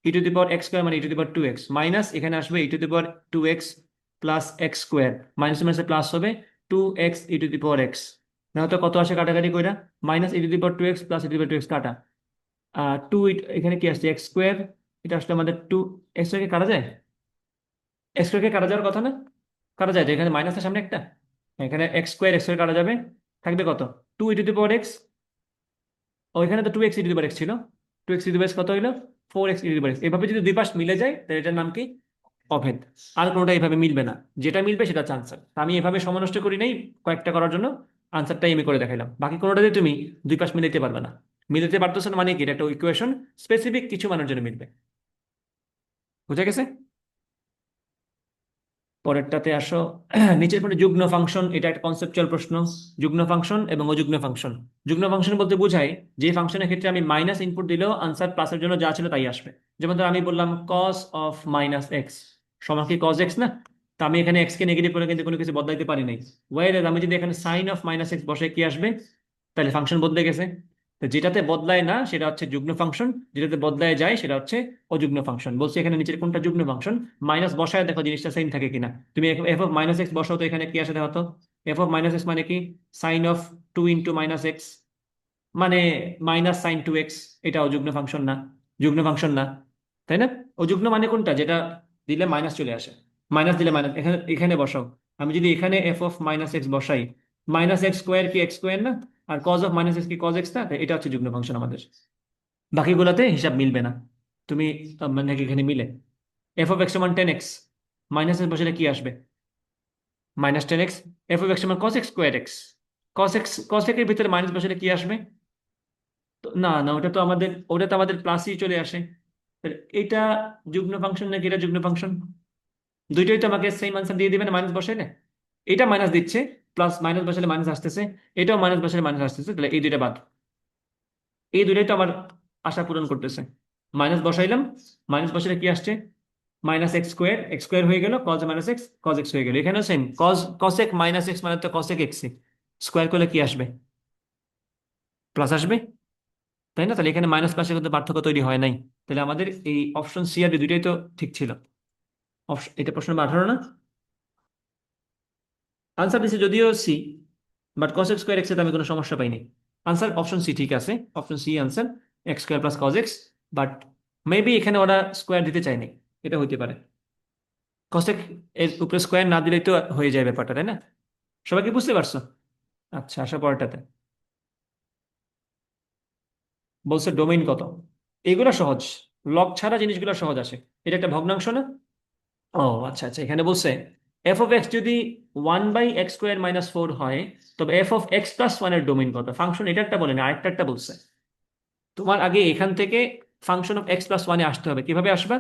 e⁻x² মানে e⁻2x মাইনাস এখানে আসবে e⁻2x + x², মাইনাস মাইনাসে প্লাস হবে 2x e⁻x। না তো কত আসে কাটাকাটি কইরা? -e⁻2x + e⁻2x কাটা, 2, এখানে কি আসছে? x²। এটা আসলে আমাদের 2। x² কে কাটা যায়? x² কে কাটা যাওয়ার কথা না? কাটা যায় তো, এখানে মাইনাসের সামনে একটা, এখানে x² কাটা যাবে, থাকবে কত? 2e⁻x। ও এখানে তো 2x e⁻x ছিল, 2x e⁻x কত হইলো? 4x e⁻x। এভাবে যদি দুই পাশ মিলে যায় তাহলে এটার নাম কি? অভেদ। আর কোনোটা এইভাবে মিলবে না, যেটা মিলবে সেটা হচ্ছে আনসার। আমি এভাবে সময় নষ্ট করি নাই কয়েকটা করার জন্য, আনসারটাই আমি করে দেখাইলাম, বাকি কোনোটাতে তুমি দুই পাশ মিলাইতে পারবে না। মিলাতে পারতেছো না মানে কি, এটা একটা ইকুয়েশন স্পেসিফিক কিছু মানের জন্য মিলবে। বুঝা গেছে? পরেরটাতে আসো। নিচের কোনটি যুগ্ম ফাংশন, এটা একটা কনসেপচুয়াল প্রশ্ন। যুগ্ম ফাংশন এবং অযুগ্ম ফাংশন। যুগ্ম ফাংশন বলতে বোঝায় যে ফাংশনের ক্ষেত্রে আমি মাইনাস ইনপুট দিলেও আনসার প্লাসের জন্য যা ছিল তাই আসবে। যেমন ধর আমি বললাম কস অফ মাইনাস এক্স সমান কি কস এক্স না? তা আমি এখানে এক্স কে নেগেটিভ করে কিন্তু কোনো কিছু বদলাইতে পারি নাই। ওয়াইল আমি যদি এখানে সাইন অফ মাইনাস এক্স বসে কি আসবে? তাহলে ফাংশন বদলে গেছে। তো যেটাতে বদলায় না সেটা হচ্ছে যুগ্ম ফাংশন, যেটাতে বদলায় যায় সেটা হচ্ছে অযুগ্ম ফাংশন। বলছি এখানে নিচের কোনটা যুগ্ম ফাংশন? মাইনাস বসায় দেখো জিনিসটা সেম থাকে কিনা। তুমি এফ অফ মাইনাস এক্স বসাও, তো এখানে কি আসে দেখো তো। এফ অফ মাইনাস এক্স মানে কি? Sine of two into minus x, মানে মাইনাস সাইন টু এক্স। এটা অযুগ্ম ফাংশন না? যুগ্ম ফাংশন না, তাই না? অযুগ্ম মানে কোনটা, যেটা দিলে মাইনাস চলে আসে। মাইনাস দিলে মাইনাস, এখানে এখানে বসাও। আমি যদি এখানে এফ অফ মাইনাস এক্স বসাই, মাইনাস এক্স স্কোয়ার কি এক্স স্কোয়ার না? আর কজ অফ মাইনাস এক্স কি কজ এক্স না? তো এটা হচ্ছে যুগ্ম ফাংশন আমাদের। বাকিগুলোতে হিসাব মিলবে না। তুমি মানে কি এখানে মিলে এফ অফ এক্স সমান 10x, মাইনাস এক্স বসালে কি আসবে? -10x। এফ অফ এক্স সমান cos x square x, cos x এর ভিতরে মাইনাস বসালে কি আসবে? তো না না, ওটা তো আমাদের প্লাসই চলে আসে। তাহলে এটা যুগ্ম ফাংশন নাকি এটা যুগ্ম ফাংশন? দুইটাই তো আমাকে সেম আনসার দিয়ে দিবে না মাইনাস বসাইলে। এটা মাইনাস দিচ্ছে, প্লাস মাইনাস বসালে মাইনাস আসতেছে, এটাও মাইনাস বসালে মাইনাস আসতেছে, তাহলে এই দুইটা বাদ। এই দুইটাই তো আমার আশা পূরণ করতেছে। মাইনাস বসাইলাম, মাইনাস বসালে কি আসছে? মাইনাস এক্স স্কোয়ার হয়ে গেল, cos minus x cos x হয়ে গেল। এখানেও সেম, কসেক মাইনাস এক্স মানে তো কসেক এক্স, স্কোয়ার করলে কি আসবে? প্লাস আসবে, তাই না? তাহলে এখানে মাইনাস প্লাসের কিন্তু পার্থক্য তৈরি হয় নাই। তাহলে আমাদের এই অপশন সি আর ডি দুইটাই তো ঠিক ছিল। এটা প্রশ্ন নম্বর 18 না? আনসার দিচ্ছে যদিও C, but cos x square x এ আমি কোনো সমস্যা পাইনি। আনসার অপশন সি ঠিক আছে, option C answer, x square plus cos x. But maybe এখানে ওরা স্কোয়ার দিতে চায়নি, এটা হইতে পারে। কসেক এর উপরে স্কোয়ার না দিলেই তো হয়ে যায় ব্যাপারটা, তাই না? সবাই কি বুঝতে পারছো? আচ্ছা, আসা পরেরটাতে বলছে ডোমেইন কত। এগুলো সহজ, লগ ছাড়া জিনিসগুলো সহজ আসে। এটা একটা ভগ্নাংশ না? ও আচ্ছা আচ্ছা, এখানে বলছে এফ অফ এক্স যদি 1/x² - 4 হয়, তবে এফ অফ এক্স প্লাস ওয়ানের ডোমেইন কত। ফাংশন এটা একটা বলে না, আরেকটা একটা বলছে। তোমার আগে এখান থেকে ফাংশন অফ এক্স প্লাস ওয়ানে আসতে হবে। কিভাবে আসবে?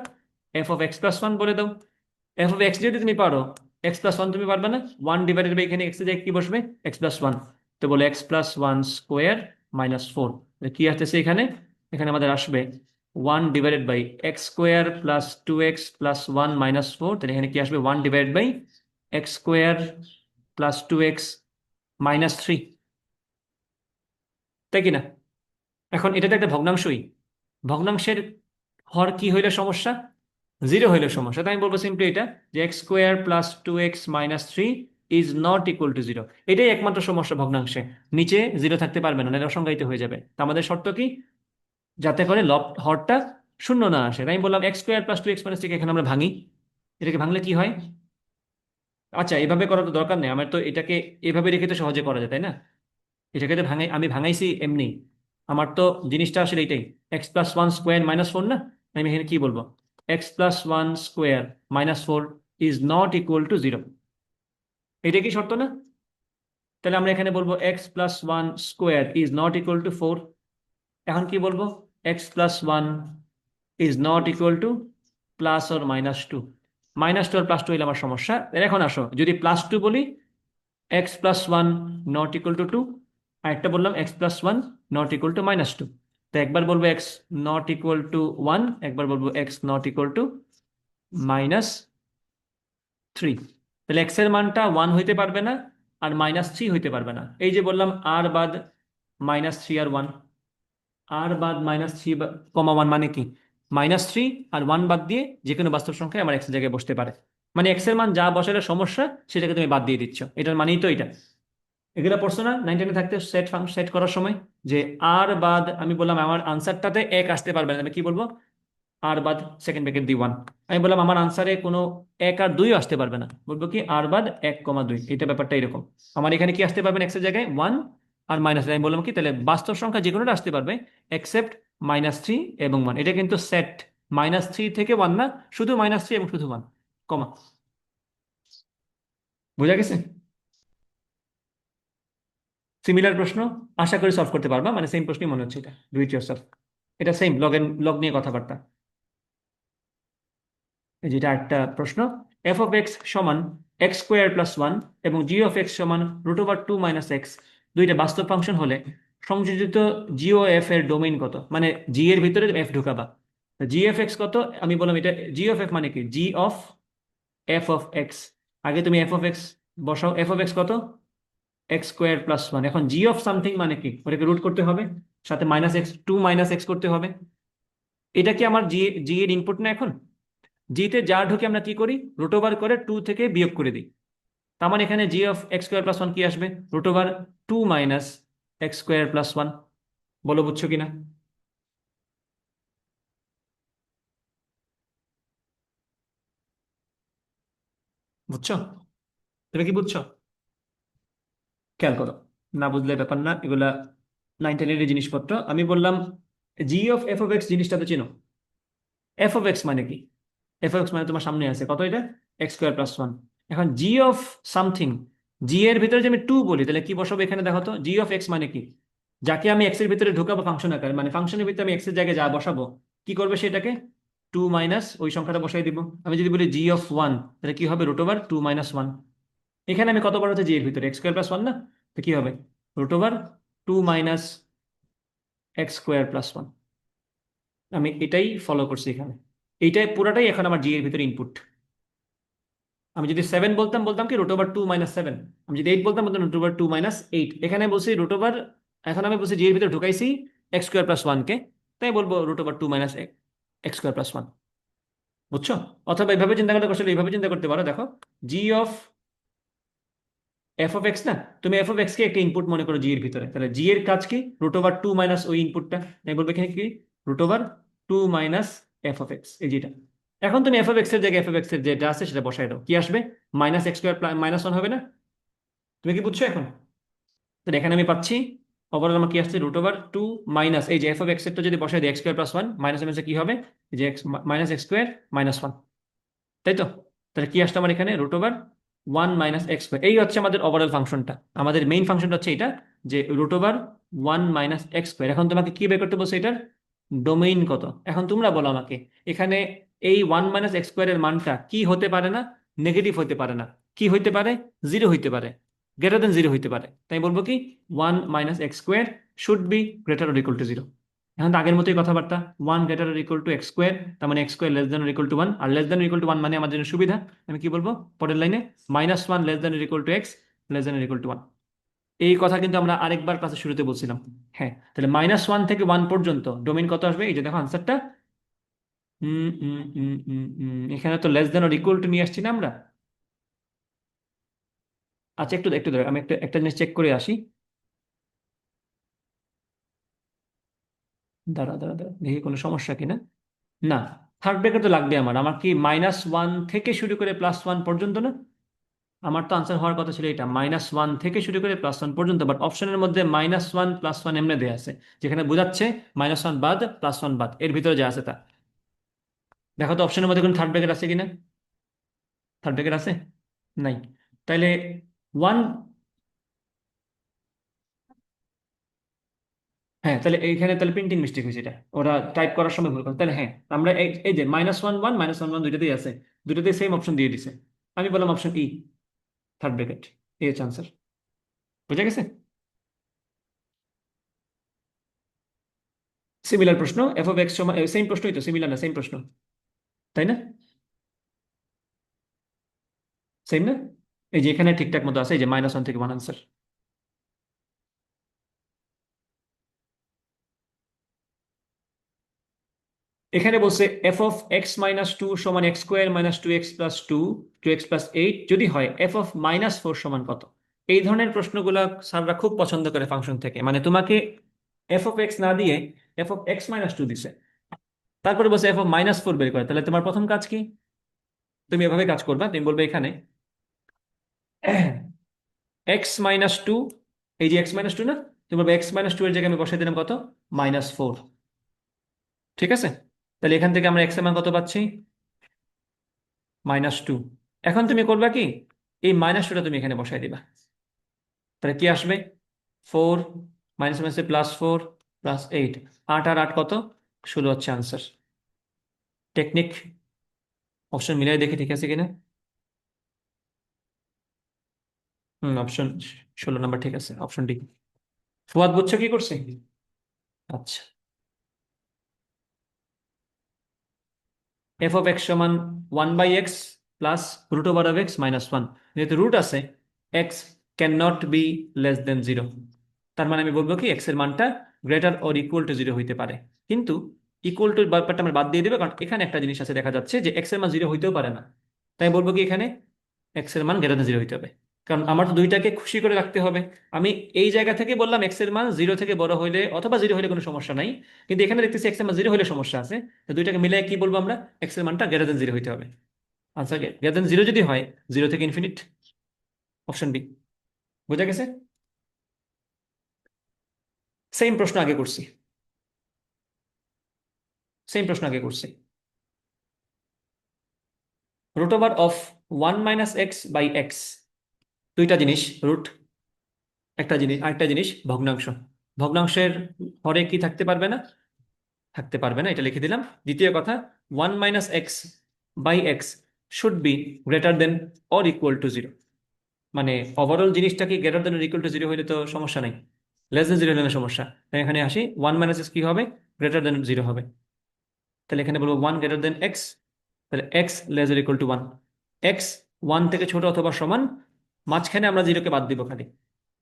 F of x plus one বলে দাও। এফ অফ এক্স যদি তুমি পারো, এক্স প্লাস ওয়ান তুমি পারবে না? 1 ডিভাইডেড বাই এখানে এক্স এর জায়গায় কি বসবে? X plus one. তো বলে x+1² - 4, কি আসতেছে এখানে? এখানে আমাদের আসবে 1/x² + 2x + 1 - 4। তাহলে এখানে কি আসবে? 1/x² + 2x - 3, তাই কি না? এখন এটা তো একটা ভগ্নাংশই। ভগ্নাংশের হর কি হইলে সমস্যা? জিরো হইলে সমস্যা। তাই আমি বলবো সিম্পলি এটা, যে x² + 2x - 3 is not equal to zero. এটাই একমাত্র সমস্যা ভগ্নাংশে, নিচে জিরো থাকতে পারবে না, নাহলে অসংজ্ঞায়িত হয়ে যাবে। তা আমাদের শর্ত কি? যাতে করে হরটা শূন্য না আসে। তাই আমি বললাম x² + 2x - 3 এখানে আমরা ভাঙি। এটাকে ভাঙলে কি হয়? আচ্ছা, এভাবে করার তো দরকার নেই, আমার তো এটাকে এভাবে রেখে তো সহজে করা যায়, তাই না? এটাকে তো আমি ভাঙাইছি এমনি। আমার তো জিনিসটা আসলে এটাই, x+1² - 4 না? আমি এখানে কি বলবো? x+1² - 4 is not equal to zero. এটা কি শর্ত না? তাহলে আমরা এখানে বলবো x+1² is not equal two 4। এখন কি বলবো? x+1 is not equal two +or -2। -2 আর +2 হইলে আমার সমস্যা। এখন আসো, যদি +2 বলি, x+1 নট ইকুয়াল টু 2। আর একটা বললাম x+1 নট ইকুয়াল টু -2। তো একবার বলবো x নট ইকুয়াল টু 1, একবার বলবো x নট ইকুয়াল টু -3। তাহলে x এর মানটা 1 হইতে পারবে না, আর -3 হইতে পারবে না। এই যে বললাম আর বাদ -3 আর 1, আর বাদ -3 1 মানে কি? -3 আর 1 বাদ দিয়ে যে কোনো বাস্তব সংখ্যায় আমার x এর জায়গায় বসতে পারে। মানে x এর মান যা বসালে সমস্যা সেটাকে তুমি বাদ দিয়ে দিচ্ছ, এটার মানেই তো এটা। এগুলো পড়ছো না 9-10 থাকতে, সেট করার সময়, যে আর বাদ আমি বললাম আমার আনসারটাতে এক আসতে পারবে না, আমি কি বলবো? আর বাদ সেকেন্ড ব্র্যাকেট দিয়ে 1। আমি বললাম আমার আনসারে কোনো 1 আর 2 আসতে পারবে না, বলবো কি আর বাদ 1,2। এটা ব্যাপারটা এরকম। আমার এখানে কি আসতে পারবে এক্স এর জায়গায়? 1 আর মাইনাস। আমি বললাম কি, তাহলে বাস্তব সংখ্যা যে কোনোটা আসতে পারবে এক্সেপ্ট -3 এবং 1। এটা কিন্তু সেট, -3 থেকে 1 না, শুধু -3 এবং শুধু 1, কমা। বোঝা গেছে? সিমিলার প্রশ্ন, আশা করি সলভ করতে পারবা, মানে সেম প্রশ্নই মনে হচ্ছে, এটা ডু ইট ইয়োরসেলফ। এটা সেম লগ নিয়ে কথাবার্তা। এই যেটা একটা প্রশ্ন, এফ অফ এক্স সমান এক্স স্কোয়ার প্লাস ওয়ান এবং জি অফ এক্স সমান root over two minus x, দুইটা বাস্তব ফাংশন হলে সংযোজিত জি ও এফ এর ডোমেইন কত, মানে জি এর ভিতরে এফ ঢুকাবা। জি এফ এক্স কত, আমি বললাম এটা জি অফ এফ মানে কি, জি অফ এফ অফ এক্স। আগে তুমি এফ অফ এক্স বসাও, এফ অফ এক্স কত, এক্স স্কোয়ার প্লাস ওয়ান। এখন জি অফ সামথিং মানে কি, ওটাকে রুট করতে হবে, সাথে minus x, two minus x করতে হবে। এটা কি আমার জি, জি এর ইনপুট না এখন? জিতে যা ঢুকে আমরা কি করি, রুট ওভার করে টু থেকে বিয়োগ করে দিই। তার মানে এখানে g of x square plus one কি আসবে, root over two minus x square plus one. বলো বুঝছো কিনা? বুঝছো? তুমি কি বুঝছো? খেয়াল করো, না বুঝলে ব্যাপার না, এগুলা নাইন টেনের জিনিসপত্র। আমি বললাম জি অফ এফ অফ এক্স জিনিসটা তো চিনো। এফ অফ এক্স মানে কি, এফ অফ এক্স মানে তোমার সামনে আছে কত, এটা এক্স স্কোয়ার প্লাস ওয়ান। এখন জি অফ সামথিং, জি এর ভিতরে যে আমি টু বলি, তাহলে কি বসাবো এখানে দেখো তো, জি অফ এক্স মানে কি, যাকে আমি এক্স এর ভিতরে ঢুকাবো ফাংশন আকারে, মানে ফাংশনের ভিতরে আমি এক্স এর জায়গায় যা বসাবো, কি করবে সেটাকে, টু মাইনাস ওই সংখ্যাটা বসাই দিব। আমি যদি বলি জি অফ ওয়ান, তাহলে কি হবে, root over two minus one. এখানে আমি কত বার হচ্ছে জি এর ভিতরে এক্স স্কোয়ার প্লাস ওয়ান না, তো কি হবে, root over two minus x square plus one. আমি এটাই ফলো করছি এখানে, এইটাই পুরাটাই এখন আমার জি এর ভিতরে ইনপুট। আমি যদি সেভেন বলতাম, বলতাম কি root over two minus seven. আমি যদি এইট বলতাম, বলতাম root over two minus eight. এখানে বলছি রুট ওভার, এখন আমি বলছি জি এর ভিতরে ঢুকাইছি এক্স স্কোয়ার প্লাস ওয়ানকে, তাই বলবো root over two minus x square plus one. বুঝছো? অথবা এইভাবে চিন্তা করতে কষ্ট হলে এইভাবে চিন্তা করতে পারো, দেখো জি অফ এফ অফ এক্স না, তুমি এফ অফ এক্স কে একটা ইনপুট মনে করো জি এর ভিতরে, তাহলে জি এর কাজ কি, রুট ওভার টু মাইনাস ওই ইনপুটটা, তাই বলবো এখানে কি, root over two minus f of x, এই যেটা। এখন তুমি এফ অফ এক্স এর জায়গায় এফ অফ এক্স এর যেটা আছে সেটা বসাই দাও, কি আসবে, minus x square minus one হবে না? তুমি কি বুঝছো এখন? তো এখানে আমি পাচ্ছি ওভারঅল আমার কি আসছে, রুট ওভার টু মাইনাস এই যে এফ অফ এক্স এরটা যদি বসাই দিই x square plus one, minus মাইনাসে কি হবে, এই যে x minus x square minus one, তাই তো? তাহলে কি আসছে আমার এখানে, root over one minus x square. এই হচ্ছে আমাদের ওভারঅল ফাংশনটা, আমাদের মেইন ফাংশনটা হচ্ছে এটা, যে root over one minus x square. এখন তোমাকে কি বের করতে বলছে, এটার ডোমেইন কত। এখন তোমরা বলো আমাকে, এখানে এই ওয়ান মাইনাস এক্স স্কোয়ারের মানটা কি হতে পারে না, নেগেটিভ হতে পারে না, কি হইতে পারে, জিরো হইতে পারে, গ্রেটার দেন জিরো হইতে পারে। তাই বলবো কি, one minus x square should be greater or equal to zero. এখন তো আগের মতোই কথাবার্তা, one greater or equal to x square, তার মানে x square less than or equal to one, আর less than or equal to one মানে আমাদের জন্য সুবিধা। আমি কি বলবো পরের লাইনে, minus one less than or equal to x less than or equal to one. এই কথা কিন্তু আমরা আরেকবার ক্লাসের শুরুতে বলছিলাম। হ্যাঁ, তাহলে মাইনাস ওয়ান থেকে ওয়ান পর্যন্ত ডোমেইন কত আসবে, এই যে দেখো আনসারটা, এখানে তো less than or equal two নিয়ে আসছি না আমরা। আচ্ছা একটু একটু ধরো, আমি একটা একটা জিনিস চেক করে আসি। দাঁড়া দাঁড়া দাঁড়া, দেখি কোনো সমস্যা কিনা। না, থার্ড ব্র্যাকেট তো লাগবে আমার। আমার কি মাইনাস ওয়ান থেকে শুরু করে প্লাস ওয়ান পর্যন্ত না? আমার তো আনসার হওয়ার কথা ছিল এটা, মাইনাস ওয়ান থেকে শুরু করে প্লাস ওয়ান পর্যন্ত, বাট অপশনের মধ্যে মাইনাস ওয়ান প্লাস ওয়ান এমনি দেওয়া আছে, যেখানে বোঝাচ্ছে মাইনাস ওয়ান বাদ প্লাস ওয়ান বাদ, এর ভিতরে যা আছে তা। দেখো তো অপশনের মধ্যে কোনো থার্ড ব্র্যাকেট আছে কিনা, থার্ড ব্র্যাকেট আছে, নাই। তাইলে ওয়ান, হ্যাঁ তাহলে এইখানে তাহলে প্রিন্টিং মিস্টেক হয়েছে, এটা ওরা টাইপ করার সময় ভুল করে। তাহলে হ্যাঁ, আমরা এই এই যে minus one one minus one one দুইটাতেই আছে, দুইটাতেই সেম অপশন দিয়ে দিছে। আমি বললাম অপশন ই, থার্ড ব্র্যাকেট, এই হচ্ছে আনসার। বুঝা গেছে? সিমিলার প্রশ্ন, এফ অফ এক্স সমান, সেম প্রশ্নই তো, সিমিলার না সেম প্রশ্ন, তাই না? সেম না? এই যে এখানে ঠিকঠাক মতো আছে, এই যে মাইনাস ওয়ান থেকে ওয়ান আনসার। এখানে বলছে f of x minus two সমান x square minus two x plus two, two x plus eight যদি হয় এফ অফ মাইনাস ফোর সমান কত। এই ধরনের প্রশ্নগুলো স্যাররা খুব পছন্দ করে ফাংশন থেকে, মানে তোমাকে এফ অফ এক্স না দিয়ে f of x minus two দিছে, তারপরে বলছে এফ অফ মাইনাস ফোর বের করে, তাহলে তোমার প্রথম কাজ কি, তুমি এভাবে কাজ করবা, তুমি বলবে এখানে এক্স মাইনাস টু, এই যে এক্স মাইনাস টু না, তুমি বলবে এক্স মাইনাস টু এর জায়গায় আমি বসাই দিলাম কত, মাইনাস ফোর। ঠিক আছে? তাহলে এখান থেকে আমরা এক্স এর মান কত পাচ্ছি, মাইনাস টু। এখন তুমি করবা কি, এই মাইনাস টুটা তুমি এখানে বসাই দিবা, তাহলে কি আসবে, 4 মাইনাস মাইনাসে +4 +8, 8 আর 8 কত? 16 হচ্ছে আনসার। টেকনিক অপশন মিলাই দেখি ঠিক আছে কিনা। অপশন 16 নাম্বার ঠিক আছে, অপশন ডি। ফুয়াদ বুঝছো কি করছে? আচ্ছা, f(x) সমান 1/x প্লাস √(x) - 1। যেহেতু রুট আছে, x can not be less than 0। তার মানে আমি বলবো কি x এর মানটা গ্রেটার অর ইকুয়াল টু 0 হইতে পারে। কিন্তু ইকুয়াল টু ব্যাপারটা আমরা বাদ দিয়ে দেবে, কারণ এখানে একটা জিনিস আছে, দেখা যাচ্ছে যে x এর মান 0 হইতেও পারে না। তাই বলবো কি এখানে x এর মান গ্রেটার দেন 0 হইতে হবে, কারণ আমার তো দুইটাকে খুশি করে রাখতে হবে। আমি এই জায়গা থেকে বললাম x এর মান 0 থেকে বড় হইলে অথবা 0 হইলে কোনো সমস্যা নাই, কিন্তু এখানে দেখতেছি x এর মান 0 হইলে সমস্যা আছে। তো দুইটাকে মিলে কি বলবো আমরা? x এর মানটা গ্রেটার দেন 0 হইতে হবে। আনসার গ্রেটার দেন 0 যদি হয়, 0 থেকে ইনফিনিট, অপশন বি। বোঝা গেছে? সেম প্রশ্ন আগে করছি, সেম প্রশ্ন আগে করছি। √(1 - x/x)। দুইটা জিনিস, রুট একটা জিনিস, আরেকটা জিনিস ভগ্নাংশ। ভগ্নাংশের হরে কি থাকতে পারবে না? থাকতে পারবে না, এটা লিখে দিলাম। দ্বিতীয় কথা, 1 - x/x should be greater then or equal to 0। মানে ওভারঅল জিনিসটা কি greater than or equal to 0 হইলে তো সমস্যা নাই, লেস দেন 0 হলে না সমস্যা। তাই এখানে আসি, 1 - x কি হবে? গ্রেটার দেন 0 হবে। তাহলে এখানে বলবো 1 গ্রেটার দেন এক্স। তাহলে x less equal to 1। X 1 থেকে ছোট অথবা সমান, মাঝখানে আমরা 0কে বাদ দিব খালি।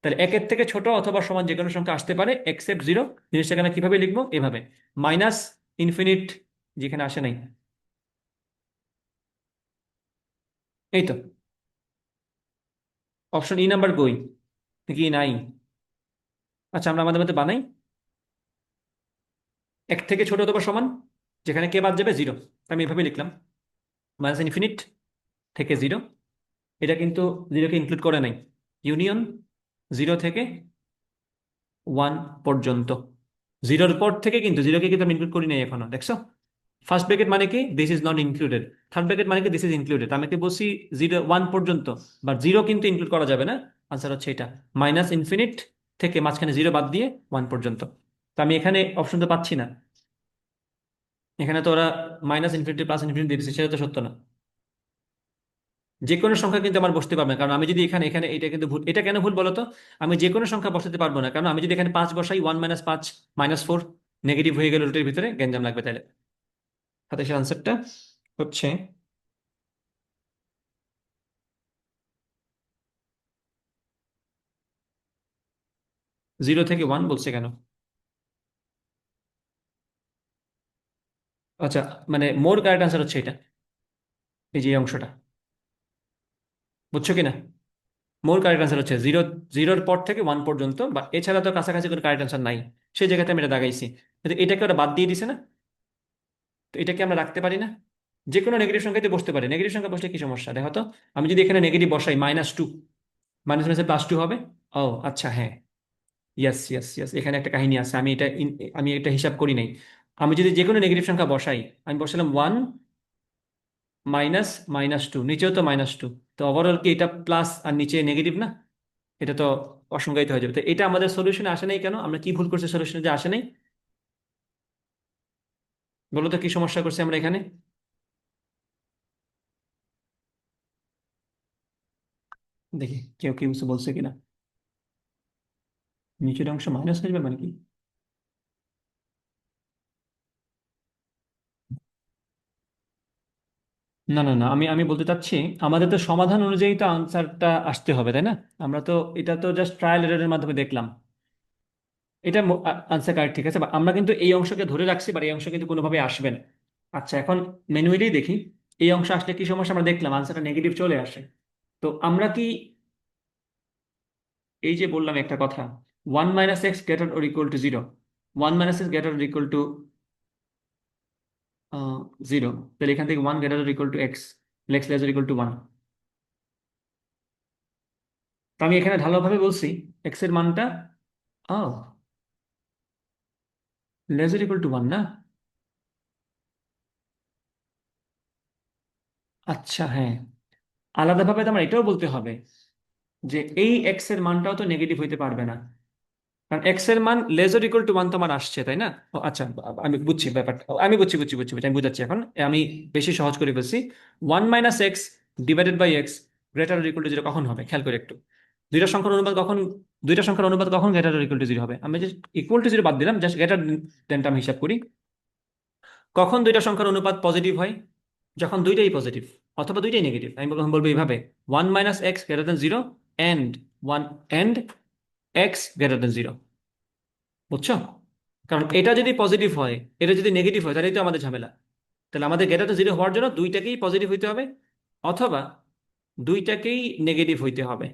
তাহলে 1-এর থেকে ছোট অথবা সমান যে কোনো সংখ্যা আসতে পারে এক্সেপ্ট 0। জিনিসটা এখানে কিভাবে লিখবো? এভাবে, মাইনাস ইনফিনিট যেখানে আসে নাই। এই তো অপশন ই নাম্বার কই, কি নাই? আচ্ছা, আমরা আমাদের মধ্যে বানাই, 1 থেকে ছোট অথবা সমান, যেখানে কে বাদ যাবে? 0। আমি এভাবে লিখলাম, মাইনাস ইনফিনিট থেকে 0। এটা কিন্তু 0কে ইনক্লুড করে নাই। ইউনিয়ন 0 থেকে 1 পর্যন্ত। 0-র পর থেকে কিন্তু 0কে কিন্তু আমি ইনক্লুড করি নাই এখনো, দেখছো? ফার্স্ট ব্র্যাকেট মানে কি this is not included, third bracket মানে কি দিস ইজ ইনক্লুডেড। আমি কি বলছি 0 1 পর্যন্ত, বাট 0 কিন্তু ইনক্লুড করা যাবে না। আনসার হচ্ছে এটা, মাইনাস ইনফিনিট থেকে মাঝখানে 0 বাদ দিয়ে 1 পর্যন্ত। তো আমি এখানে অপশন তো পাচ্ছি না, এখানে তো ওরা মাইনাস ইনফিনিটি প্লাস ইনফিনিটি দিচ্ছে, সেটা তো সত্য না। যে কোনো সংখ্যা কিন্তু আমার বসতে পারবে না, কারণ আমি যদি এখানে এখানে এটা কিন্তু ভুল। এটা কেন ভুল বলো তো? আমি যে কোনো সংখ্যা বসাতে পারবো না, কারণ আমি যদি এখানে 5 বসাই, 1 - 5 -4, নেগেটিভ হয়ে গেলে রুটের ভিতরে গ্যাঞ্জাম লাগবে। তাহলে হাতে আনসারটা হচ্ছে 0 থেকে 1 বলছে কেন? আচ্ছা, মানে মোর কারেক্ট আনসার হচ্ছে এটা, এই যে এই অংশটা, বুঝছো কিনা? মোর কারেক্ট আনসার হচ্ছে 0, 0-র পর থেকে 1 পর্যন্ত, বা এছাড়া তো কাছাকাছি কোনো কারেক্ট আনসার নাই। সেই জায়গাতে আমি এটা দাগাইছি, কিন্তু এটাকে ওরা বাদ দিয়ে দিছে না। তো এটাকে আমরা রাখতে পারি না, যে কোনো নেগেটিভ সংখ্যাতে বসতে পারে। নেগেটিভ সংখ্যা বসলে কি সমস্যা দেখো তো? আমি যদি এখানে নেগেটিভ বসাই, -2, মাইনাস মাইনাসে +2 হবে। ও আচ্ছা, হ্যাঁ, ইয়েস ইয়েস ইয়েস, এখানে একটা কাহিনী আছে, আমি এটা আমি এটা হিসাব করি নাই। আমি যদি যে কোনো নেগেটিভ সংখ্যা বসাই, আমি বসালাম 1 -2, নিচেও তো -2, তো ওভারঅল কি এটা প্লাস আর নিচে নেগেটিভ না? এটা তো অসংজ্ঞায়িত হয়ে যাবে। তো এটা আমাদের সলিউশনে আসে নাই কেন? আমরা কি ভুল করছি সলিউশনে যে আসে নাই? বলো তো কি সমস্যা করছি আমরা এখানে? দেখি কেউ কি কিছু বলছে কিনা। নিচের অংশ মাইনাস হয়ে যাবে মানে কি? না না না, আমি আমি বলতে চাচ্ছি, আমাদের তো সমাধান অনুযায়ী তো আনসারটা আসতে হবে, তাই না? আমরা তো এটা তো জাস্ট ট্রায়াল এররের মাধ্যমে দেখলাম। এটা আনসার কারেক্ট, ঠিক আছে, বা আমরা কিন্তু এই অংশকে ধরে রাখছি, বা এই অংশ কিন্তু কোনোভাবে আসবে না। আচ্ছা, এখন ম্যানুয়ালি দেখি এই অংশ আসলে কি সমস্যা। আমরা দেখলাম আনসারটা নেগেটিভ চলে আসে। তো আমরা কি, এই যে বললাম একটা কথা, 1 - x greater or equal to 0, 1 - x greater or equal to 0, তাহলে এখান থেকে 1 greater or equal to x, x less equal to 1। তো আমি এখানে ঢালাওভাবে বলছি এক্স এর মানটা ও লেস ইকুয়াল টু 1 না। আচ্ছা, হ্যাঁ, আলাদাভাবে তো আমার এটাও বলতে হবে যে এই এক্স এর মানটাও তো নেগেটিভ হইতে পারবে না। কারণ এক্স এর মান লেস অর ইকুয়াল টু 1 তোমার আসছে, তাই না? ও আচ্ছা, আমি বুঝছি ব্যাপারটা, আমি বুঝছি, আমি বুঝাচ্ছি এখন। আমি বেশি সহজ করে ফেলছি। 1 - x divided by x greater or equal to 0 কখন হবে, খেয়াল করে একটু। দুইটা সংখ্যার অনুপাত কখন, দুইটা সংখ্যার অনুপাত কখন গ্রেটার অর ইকুয়াল টু 0 হবে? আমি জাস্ট ইকুয়াল টু 0 বাদ দিলাম, জাস্ট গ্রেটার দেনটা আমি হিসাব করি। কখন দুইটা সংখ্যার অনুপাত পজিটিভ হয়? যখন দুইটাই পজিটিভ অথবা দুইটাই নেগেটিভ। আমি তখন বলবো এইভাবে, 1 - x greater than 0 and 1 and x greater than 0। বুঝছো? কারণ এটা যদি পজিটিভ হয়, এটা যদি নেগেটিভ হয়, তাহলেই তো আমাদের ঝামেলা। তাহলে আমাদের গ্রেটার দেন 0 হওয়ার জন্য দুইটাকেই পজিটিভ হইতে হবে, অথবা দুইটাকেই নেগেটিভ হইতে হবে।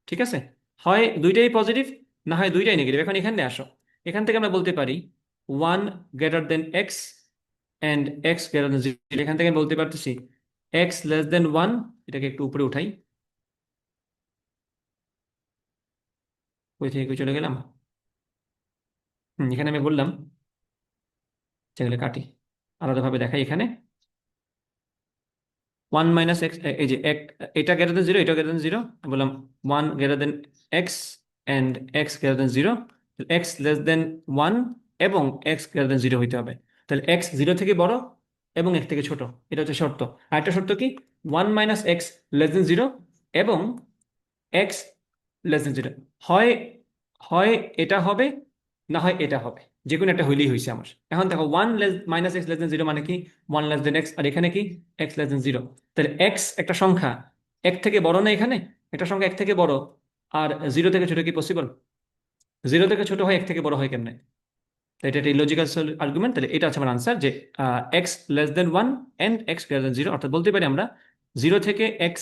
ঠিক আছে? হয় দুইটাই পজিটিভ, না হয় দুইটাই নেগেটিভ। এখন এখানে আসো, এখান থেকে আমরা বলতে পারি 1 greater than x and x greater than 0। এখান থেকে আমি বলতে পারতেছি x < 1। এটাকে একটু উপরে উঠাই, কই থেকে কই চলে গেলাম। এখানে আমি বললাম, যেগুলো কাটি, আলাদাভাবে দেখাই এখানে। 1 - x, এই যে এটা গ্রেটার দেন 0, এটা গ্রেটার দেন 0, বললাম 1 greater than x and x greater than 0। x < 1 এবং x greater than 0 হইতে হবে। তাহলে x 0 থেকে বড় এবং 1 থেকে ছোট, এটা হচ্ছে শর্ত। আরেকটা শর্ত কি, 1 - x < 0 এবং x < 0। হয় হয় এটা হবে, না হয় এটা হবে, যে কোনো একটা হইলেই হয়েছে আমার। এখন দেখো 1 - x < 0 মানে কি, 1 < x, আর এখানে কি x< 0। তাহলে এক্স একটা সংখ্যা এক থেকে বড় না, এখানে একটা সংখ্যা এক থেকে বড় আর 0 থেকে ছোট কি পসিবল? 0 থেকে ছোট হয়, এক থেকে বড় হয় কেমনে? তো এটা একটা ইলজিক্যাল আর্গুমেন্ট। তাহলে এটা হচ্ছে আমার আনসার, যে x< 1 অ্যান্ড x>0। অর্থাৎ বলতে পারি আমরা 0 থেকে x,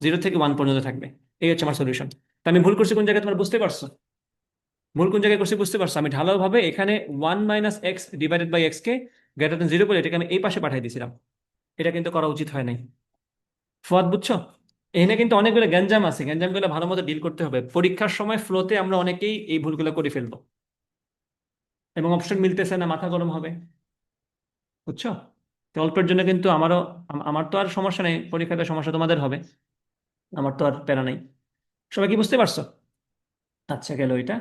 0 থেকে 1 পর্যন্ত থাকবে। এই হচ্ছে আমার সলিউশন। তা আমি ভুল করছি কোন জায়গায়, তোমরা বুঝতে পারছো? ভুল কোন জায়গায় করছি বুঝতে পারছো? আমি ঢালাও ভাবে এখানে 1 - x ডিভাইডেড বাই এক্স কে গ্রেটার দেন 0 বলে এটাকে আমি এই পাশে পাঠিয়ে দিয়েছিলাম। এটা কিন্তু করা উচিত হয় নাই। ফুয়াদ, বুঝছো? এখানে কিন্তু অনেকগুলো গ্যাঞ্জাম আছে, গ্যাঞ্জামগুলো ভালো মতো ডিল করতে হবে। পরীক্ষার সময় ফ্লোতে আমরা অনেকেই এই ভুলগুলো করে ফেলবো, এবং অপশন মিলতেছে না, মাথা গরম হবে। বুঝছো? তো অল্পের জন্য কিন্তু আমারও, আমার তো আর সমস্যা নেই, পরীক্ষাতে সমস্যা তোমাদের হবে, আমার তো আর প্যারা নেই। সবাই কি বুঝতে পারছো? আচ্ছা, গেল এটা।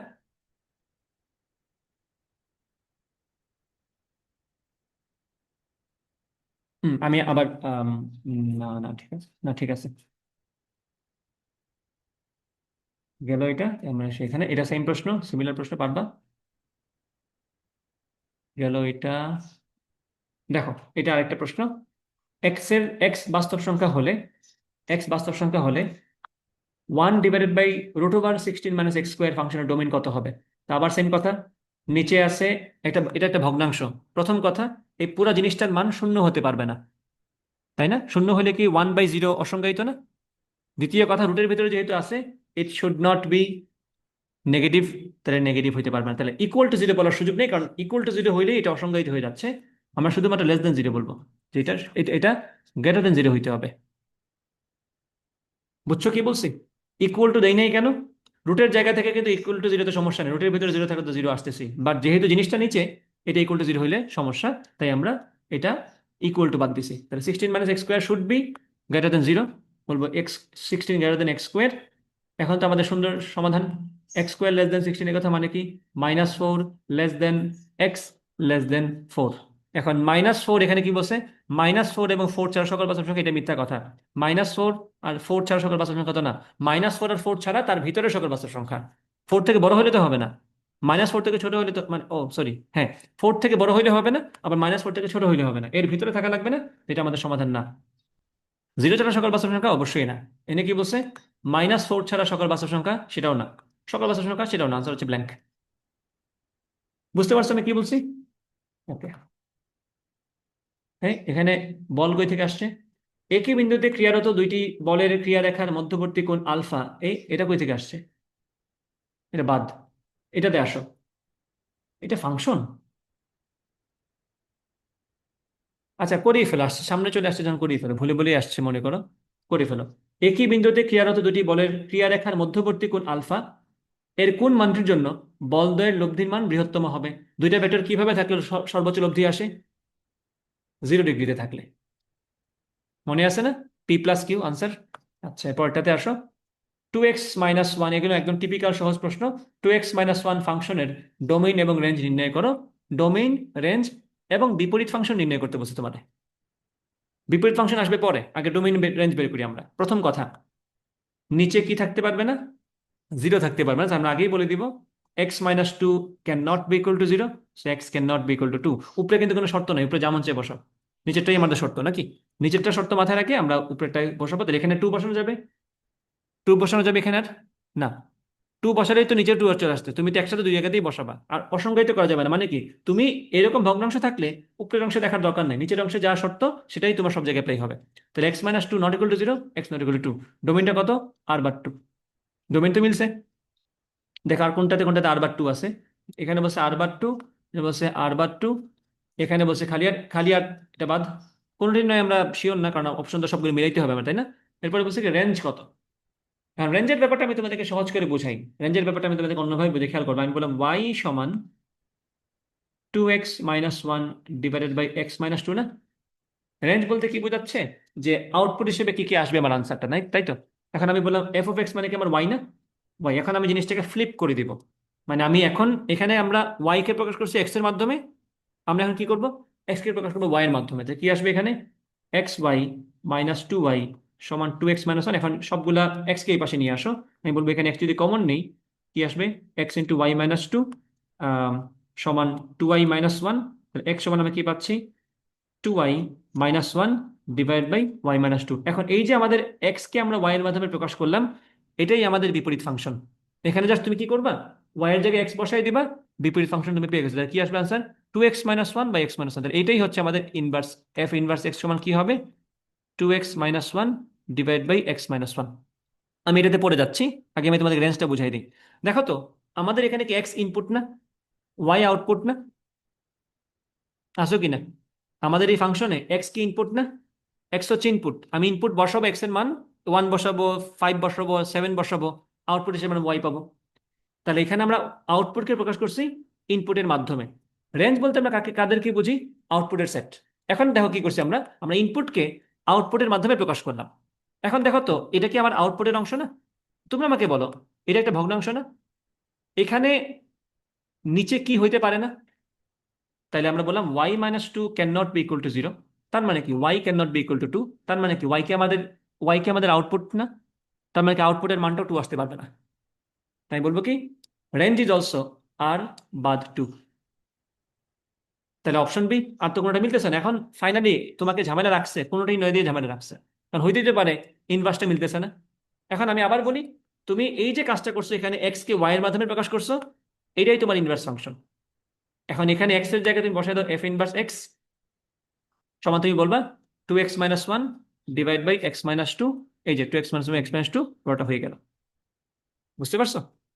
আমি আবার না না, ঠিক আছে, না ঠিক আছে, গেল এটা। আমরা সেখানে এটা সেম প্রশ্ন, সিমিলার প্রশ্ন পারবা। গেল এটা। দেখো, এটা আরেকটা প্রশ্ন। এক্স বাস্তব সংখ্যা হলে, এক্স বাস্তব সংখ্যা হলে 1 / √16 - x² ফাংশনের ডোমেইন কত হবে? তা আবার সেম কথা, নিচে আছে এটা একটা ভগ্নাংশ। প্রথম কথা, এই পুরো জিনিসটার মান শূন্য হতে পারবে না, তাই না? শূন্য হলে কি 1/0 অসংজ্ঞায়িত না? দ্বিতীয় কথা, রুটের ভিতরে যেহেতু আছে, it should not be negative. তাহলে নেগেটিভ হইতে পারবে না, তাহলে ইকুয়াল টু 0 বলার সুযোগ নেই, কারণ ইকুয়াল টু 0 হইলে এটা অসংজ্ঞায়িত হয়ে যাচ্ছে। আমরা শুধুমাত্র < 0 বলবো, যে এটা < 0 হইতে হবে। বুঝছো কি বলছি? ইকুয়াল টু দেই নাই কেন? রুটের জায়গা থেকে কিন্তু ইকুয়াল টু 0 তে সমস্যা নেই, রুটের ভিতরে 0 থাকলে তো 0 আসতেছি, বাট যেহেতু জিনিসটা নিচে, এটা ইকুয়াল টু 0 হইলে সমস্যা, তাই আমরা এটা ইকুয়াল টু বাদ দিছি। তাহলে 16 - x² শুড বি < 0। বলবো x16 < x²। এখন তো আমাদের সুন্দর সমাধান, x² < 16 এর কথা মানে কি, -4 < x < 4। এখন -4 এখানে কি বলছে, -4 এবং 4 ছাড়া সকল বাস্তব সংখ্যা, এটা মিথ্যা কথা। -4 আর 4 ছাড়া সকল বাস্তব সংখ্যা তো না, -4 আর 4 ছাড়া তার ভিতরে সকল বাস্তব সংখ্যা। 4 থেকে বড় হলে তো হবে না, -4 থেকে ছোট হলে তো, মানে ও সরি, হ্যাঁ, 4 থেকে বড় হইলে হবে না, আবার -4 থেকে ছোট হইলে হবে না, এর ভিতরে থাকা লাগবে না। এটা আমাদের সমাধান না। 0 ছাড়া সকল বাস্তব সংখ্যা অবশ্যই না। এনে কি বলছে, -4 ছাড়া সকল বাস্তব সংখ্যা সেটাও না, সকল বাস্তব সংখ্যা সেটাও না, আনসার হচ্ছে ব্ল্যাঙ্ক। বুঝতে পারছো আমি কি বলছি? ওকে। হ্যাঁ, এখানে বল কই থেকে আসছে? একই বিন্দুতে ক্রিয়ারত দুইটি বলের ক্রিয়ারেখার মধ্যবর্তী কোণ আলফা, এটা কই থেকে আসছে? এটা বাদ, এটাতে আসো। এটা ফাংশন। আচ্ছা, করিয়ে ফেলো, আসছে সামনে চলে আসছে যখন করিয়ে ফেলো, ভুলে ভুলে আসছে মনে করো, করে ফেলো। একই বিন্দুতে ক্রিয়ারত দুটি বলের ক্রিয়ারেখার মধ্যবর্তী কোণ আলফা, এর কোন মানটির জন্য বলদ্বয়ের লব্ধির মান বৃহত্তম হবে? দুইটা ভেক্টর কিভাবে থাকলে সর্বোচ্চ লব্ধি আসে? 0 ডিগ্রিতে থাকলে। মনে আছে না? P+Q answer. আচ্ছা, পরেরটাতে আসো। 2x - 1, এগুলো একদম টিপিক্যাল সহজ প্রশ্ন। 2x - 1 ফাংশনের ডোমেইন এবং রেঞ্জ নির্ণয় করো। ডোমেইন, রেঞ্জ এবং বিপরীত ফাংশন নির্ণয় করতে বলছে তোমাদের। বিপরীত ফাংশন আসবে পরে, আগে ডোমেইন রেঞ্জ বের করি আমরা। প্রথম কথা, নিচে কি থাকতে পারবে না? জিরো থাকতে পারবে না, আমরা আগেই বলে দিব। x - 2 can not be equal to zero, so x can not be equal to 2। উপরে কিন্তু কোনো শর্ত নেই, উপরে যেমন চেয়ে বসাও। নিচেরটাই আমাদের শর্ত নাকি? নিচেরটা শর্ত মাথায় রাখি আমরা উপরেরটাই বসাবো। তাহলে এখানে 2 বসানো যাবে, 2 বসানো যাবে এখানে? আর না, 2 বসালেই তো নিচে 2 চলে আসছে। তুমি তো একসাথে দুই জায়গাতেই বসাবা, আর অসংজ্ঞায়িত করা যাবে না। মানে কি, তুমি এরকম ভগ্নাংশ থাকলে উপরের অংশে দেখার দরকার নেই, নিচের অংশে যা শর্ত সেটাই তোমার সব জায়গায় প্লে হবে। তাহলে x - 2 not equal to zero, x not equal to 2। ডোমেইনটা কত? r/2। ডোমেইন তো মিলছে। দেখো আর কোনটাতে কোনটাতে r/2 আছে। এখানে বলছে r/2, বলছে r/2, এখানে বলছে খালি আর খালি আর, এটা বাদ। কোনটাই নয় আমরা শিওর না, কারণ অপশন তো সবগুলো মিলাইতে হবে আমার, তাই না? এরপরে বলছে কি রেঞ্জ কত। কারণ রেঞ্জের ব্যাপারটা আমি তোমাদেরকে সহজ করে বুঝাই, রেঞ্জের ব্যাপারটা আমি তোমাদেরকে অন্যভাবে বুঝে, খেয়াল করবো। আমি বললাম y সমান 2x - 1 ডিভাইডেড বাই x - 2 না? রেঞ্জ বলতে কি বোঝাচ্ছে? যে আউটপুট হিসেবে কি কি আসবে আমার আনসারটা, নাই তাই তো? এখন আমি বললাম এফ অফ এক্স মানে কি আমার ওয়াই না? ওয়াই। এখন আমি জিনিসটাকে ফ্লিপ করে দিব। মানে আমি এখন এখানে আমরা ওয়াই কে প্রকাশ করছি এক্স এর মাধ্যমে, আমরা এখন কি করব? এক্স কে প্রকাশ করবো ওয়াই এর মাধ্যমে। তো কি আসবে এখানে? x y - 2y সমান 2x - 1। এখন সবগুলা এক্স কে এই পাশে নিয়ে আসো। আমি বলবো এখানে এক্স যদি কমন নেই, কি আসবে? x × y - 2 সমান 2y - 1। এক্স সমান আমি কি পাচ্ছি? 2y - 1 divide by y - 2। এখন এই যে আমাদের এক্স কে আমরা ওয়াই এর মাধ্যমে প্রকাশ করলাম, এটাই আমাদের বিপরীত ফাংশন। এখানে জাস্ট তুমি কি করবা? ওয়াই এর জায়গায় এক্স বসাই দিবা, বিপরীত ফাংশন তুমি পেয়ে গেছো। তাহলে কি আসবে আনসার? 2x - 1 by x - 1। এটাই হচ্ছে আমাদের ইনভার্স। এফ ইনভার্স এক্স সমান কি হবে? 2x - 1 divide by x - 1। আমি এটাতে পড়ে যাচ্ছি, আগে আমি তোমাদের রেঞ্জটা বুঝাই দিই। দেখো তো, আমাদের এখানে কি এক্স ইনপুট না, ওয়াই আউটপুট না? আসো কিনা? আমাদের এই ফাংশনে এক্স কি ইনপুট না? এক্স হচ্ছে ইনপুট। আমি ইনপুট বসাবো, এক্স এর মান 1 বসাবো, 5 বসাবো, 7 বসাবো, আউটপুট হিসেবে আমি ওয়াই পাবো। তাহলে এখানে আমরা আউটপুটকে প্রকাশ করছি ইনপুটের মাধ্যমে। রেঞ্জ বলতে আমরা কাদেরকে বুঝি? আউটপুটের সেট। এখন দেখো কি করছি আমরা, আমরা ইনপুটকে আউটপুটের মাধ্যমে প্রকাশ করলাম। এখন দেখো তো, এটা কি আমার আউটপুটের অংশ না? তুমি আমাকে বলো, এটা একটা ভগ্নাংশ না? এখানে নিচে কি হইতে পারে না? তাইলে আমরা বললাম y - 2 can not be equal to zero. তার মানে কি y can not be equal to 2? তার মানে কি y কে আমাদের আউটপুট না? তার মানে কি আউটপুটের মানটাও 2 আসতে পারবে না? তাই বলবো কি, রেঞ্জ ইজ অলসো r/2। তাহলে অপশন বি। আর তো কোনোটা মিলতেছে না। এখন ফাইনালি তোমাকে ঝামেলা রাখছে, কোনোটাই নয় দিয়ে ঝামেলা রাখছে। কারণ হইতে দিতে পারে ইনভার্সটা মিলতেছে না। এখন আমি আবার বলি, তুমি এই যে কাজটা করছো, এখানে এক্স কে ওয়াই এর মাধ্যমে প্রকাশ করছো, এটাই তোমার ইনভার্স ফাংশন। এখন এখানে এক্স এর জায়গায় তুমি বসাই দাও এফ ইনভার্স এক্স সমান, তুমি বলবা 2x - 1 ডিভাইড বাই x - 2। এই যে 2x - 1 x - 2 পুরোটা হয়ে গেল। বুঝতে পারছো?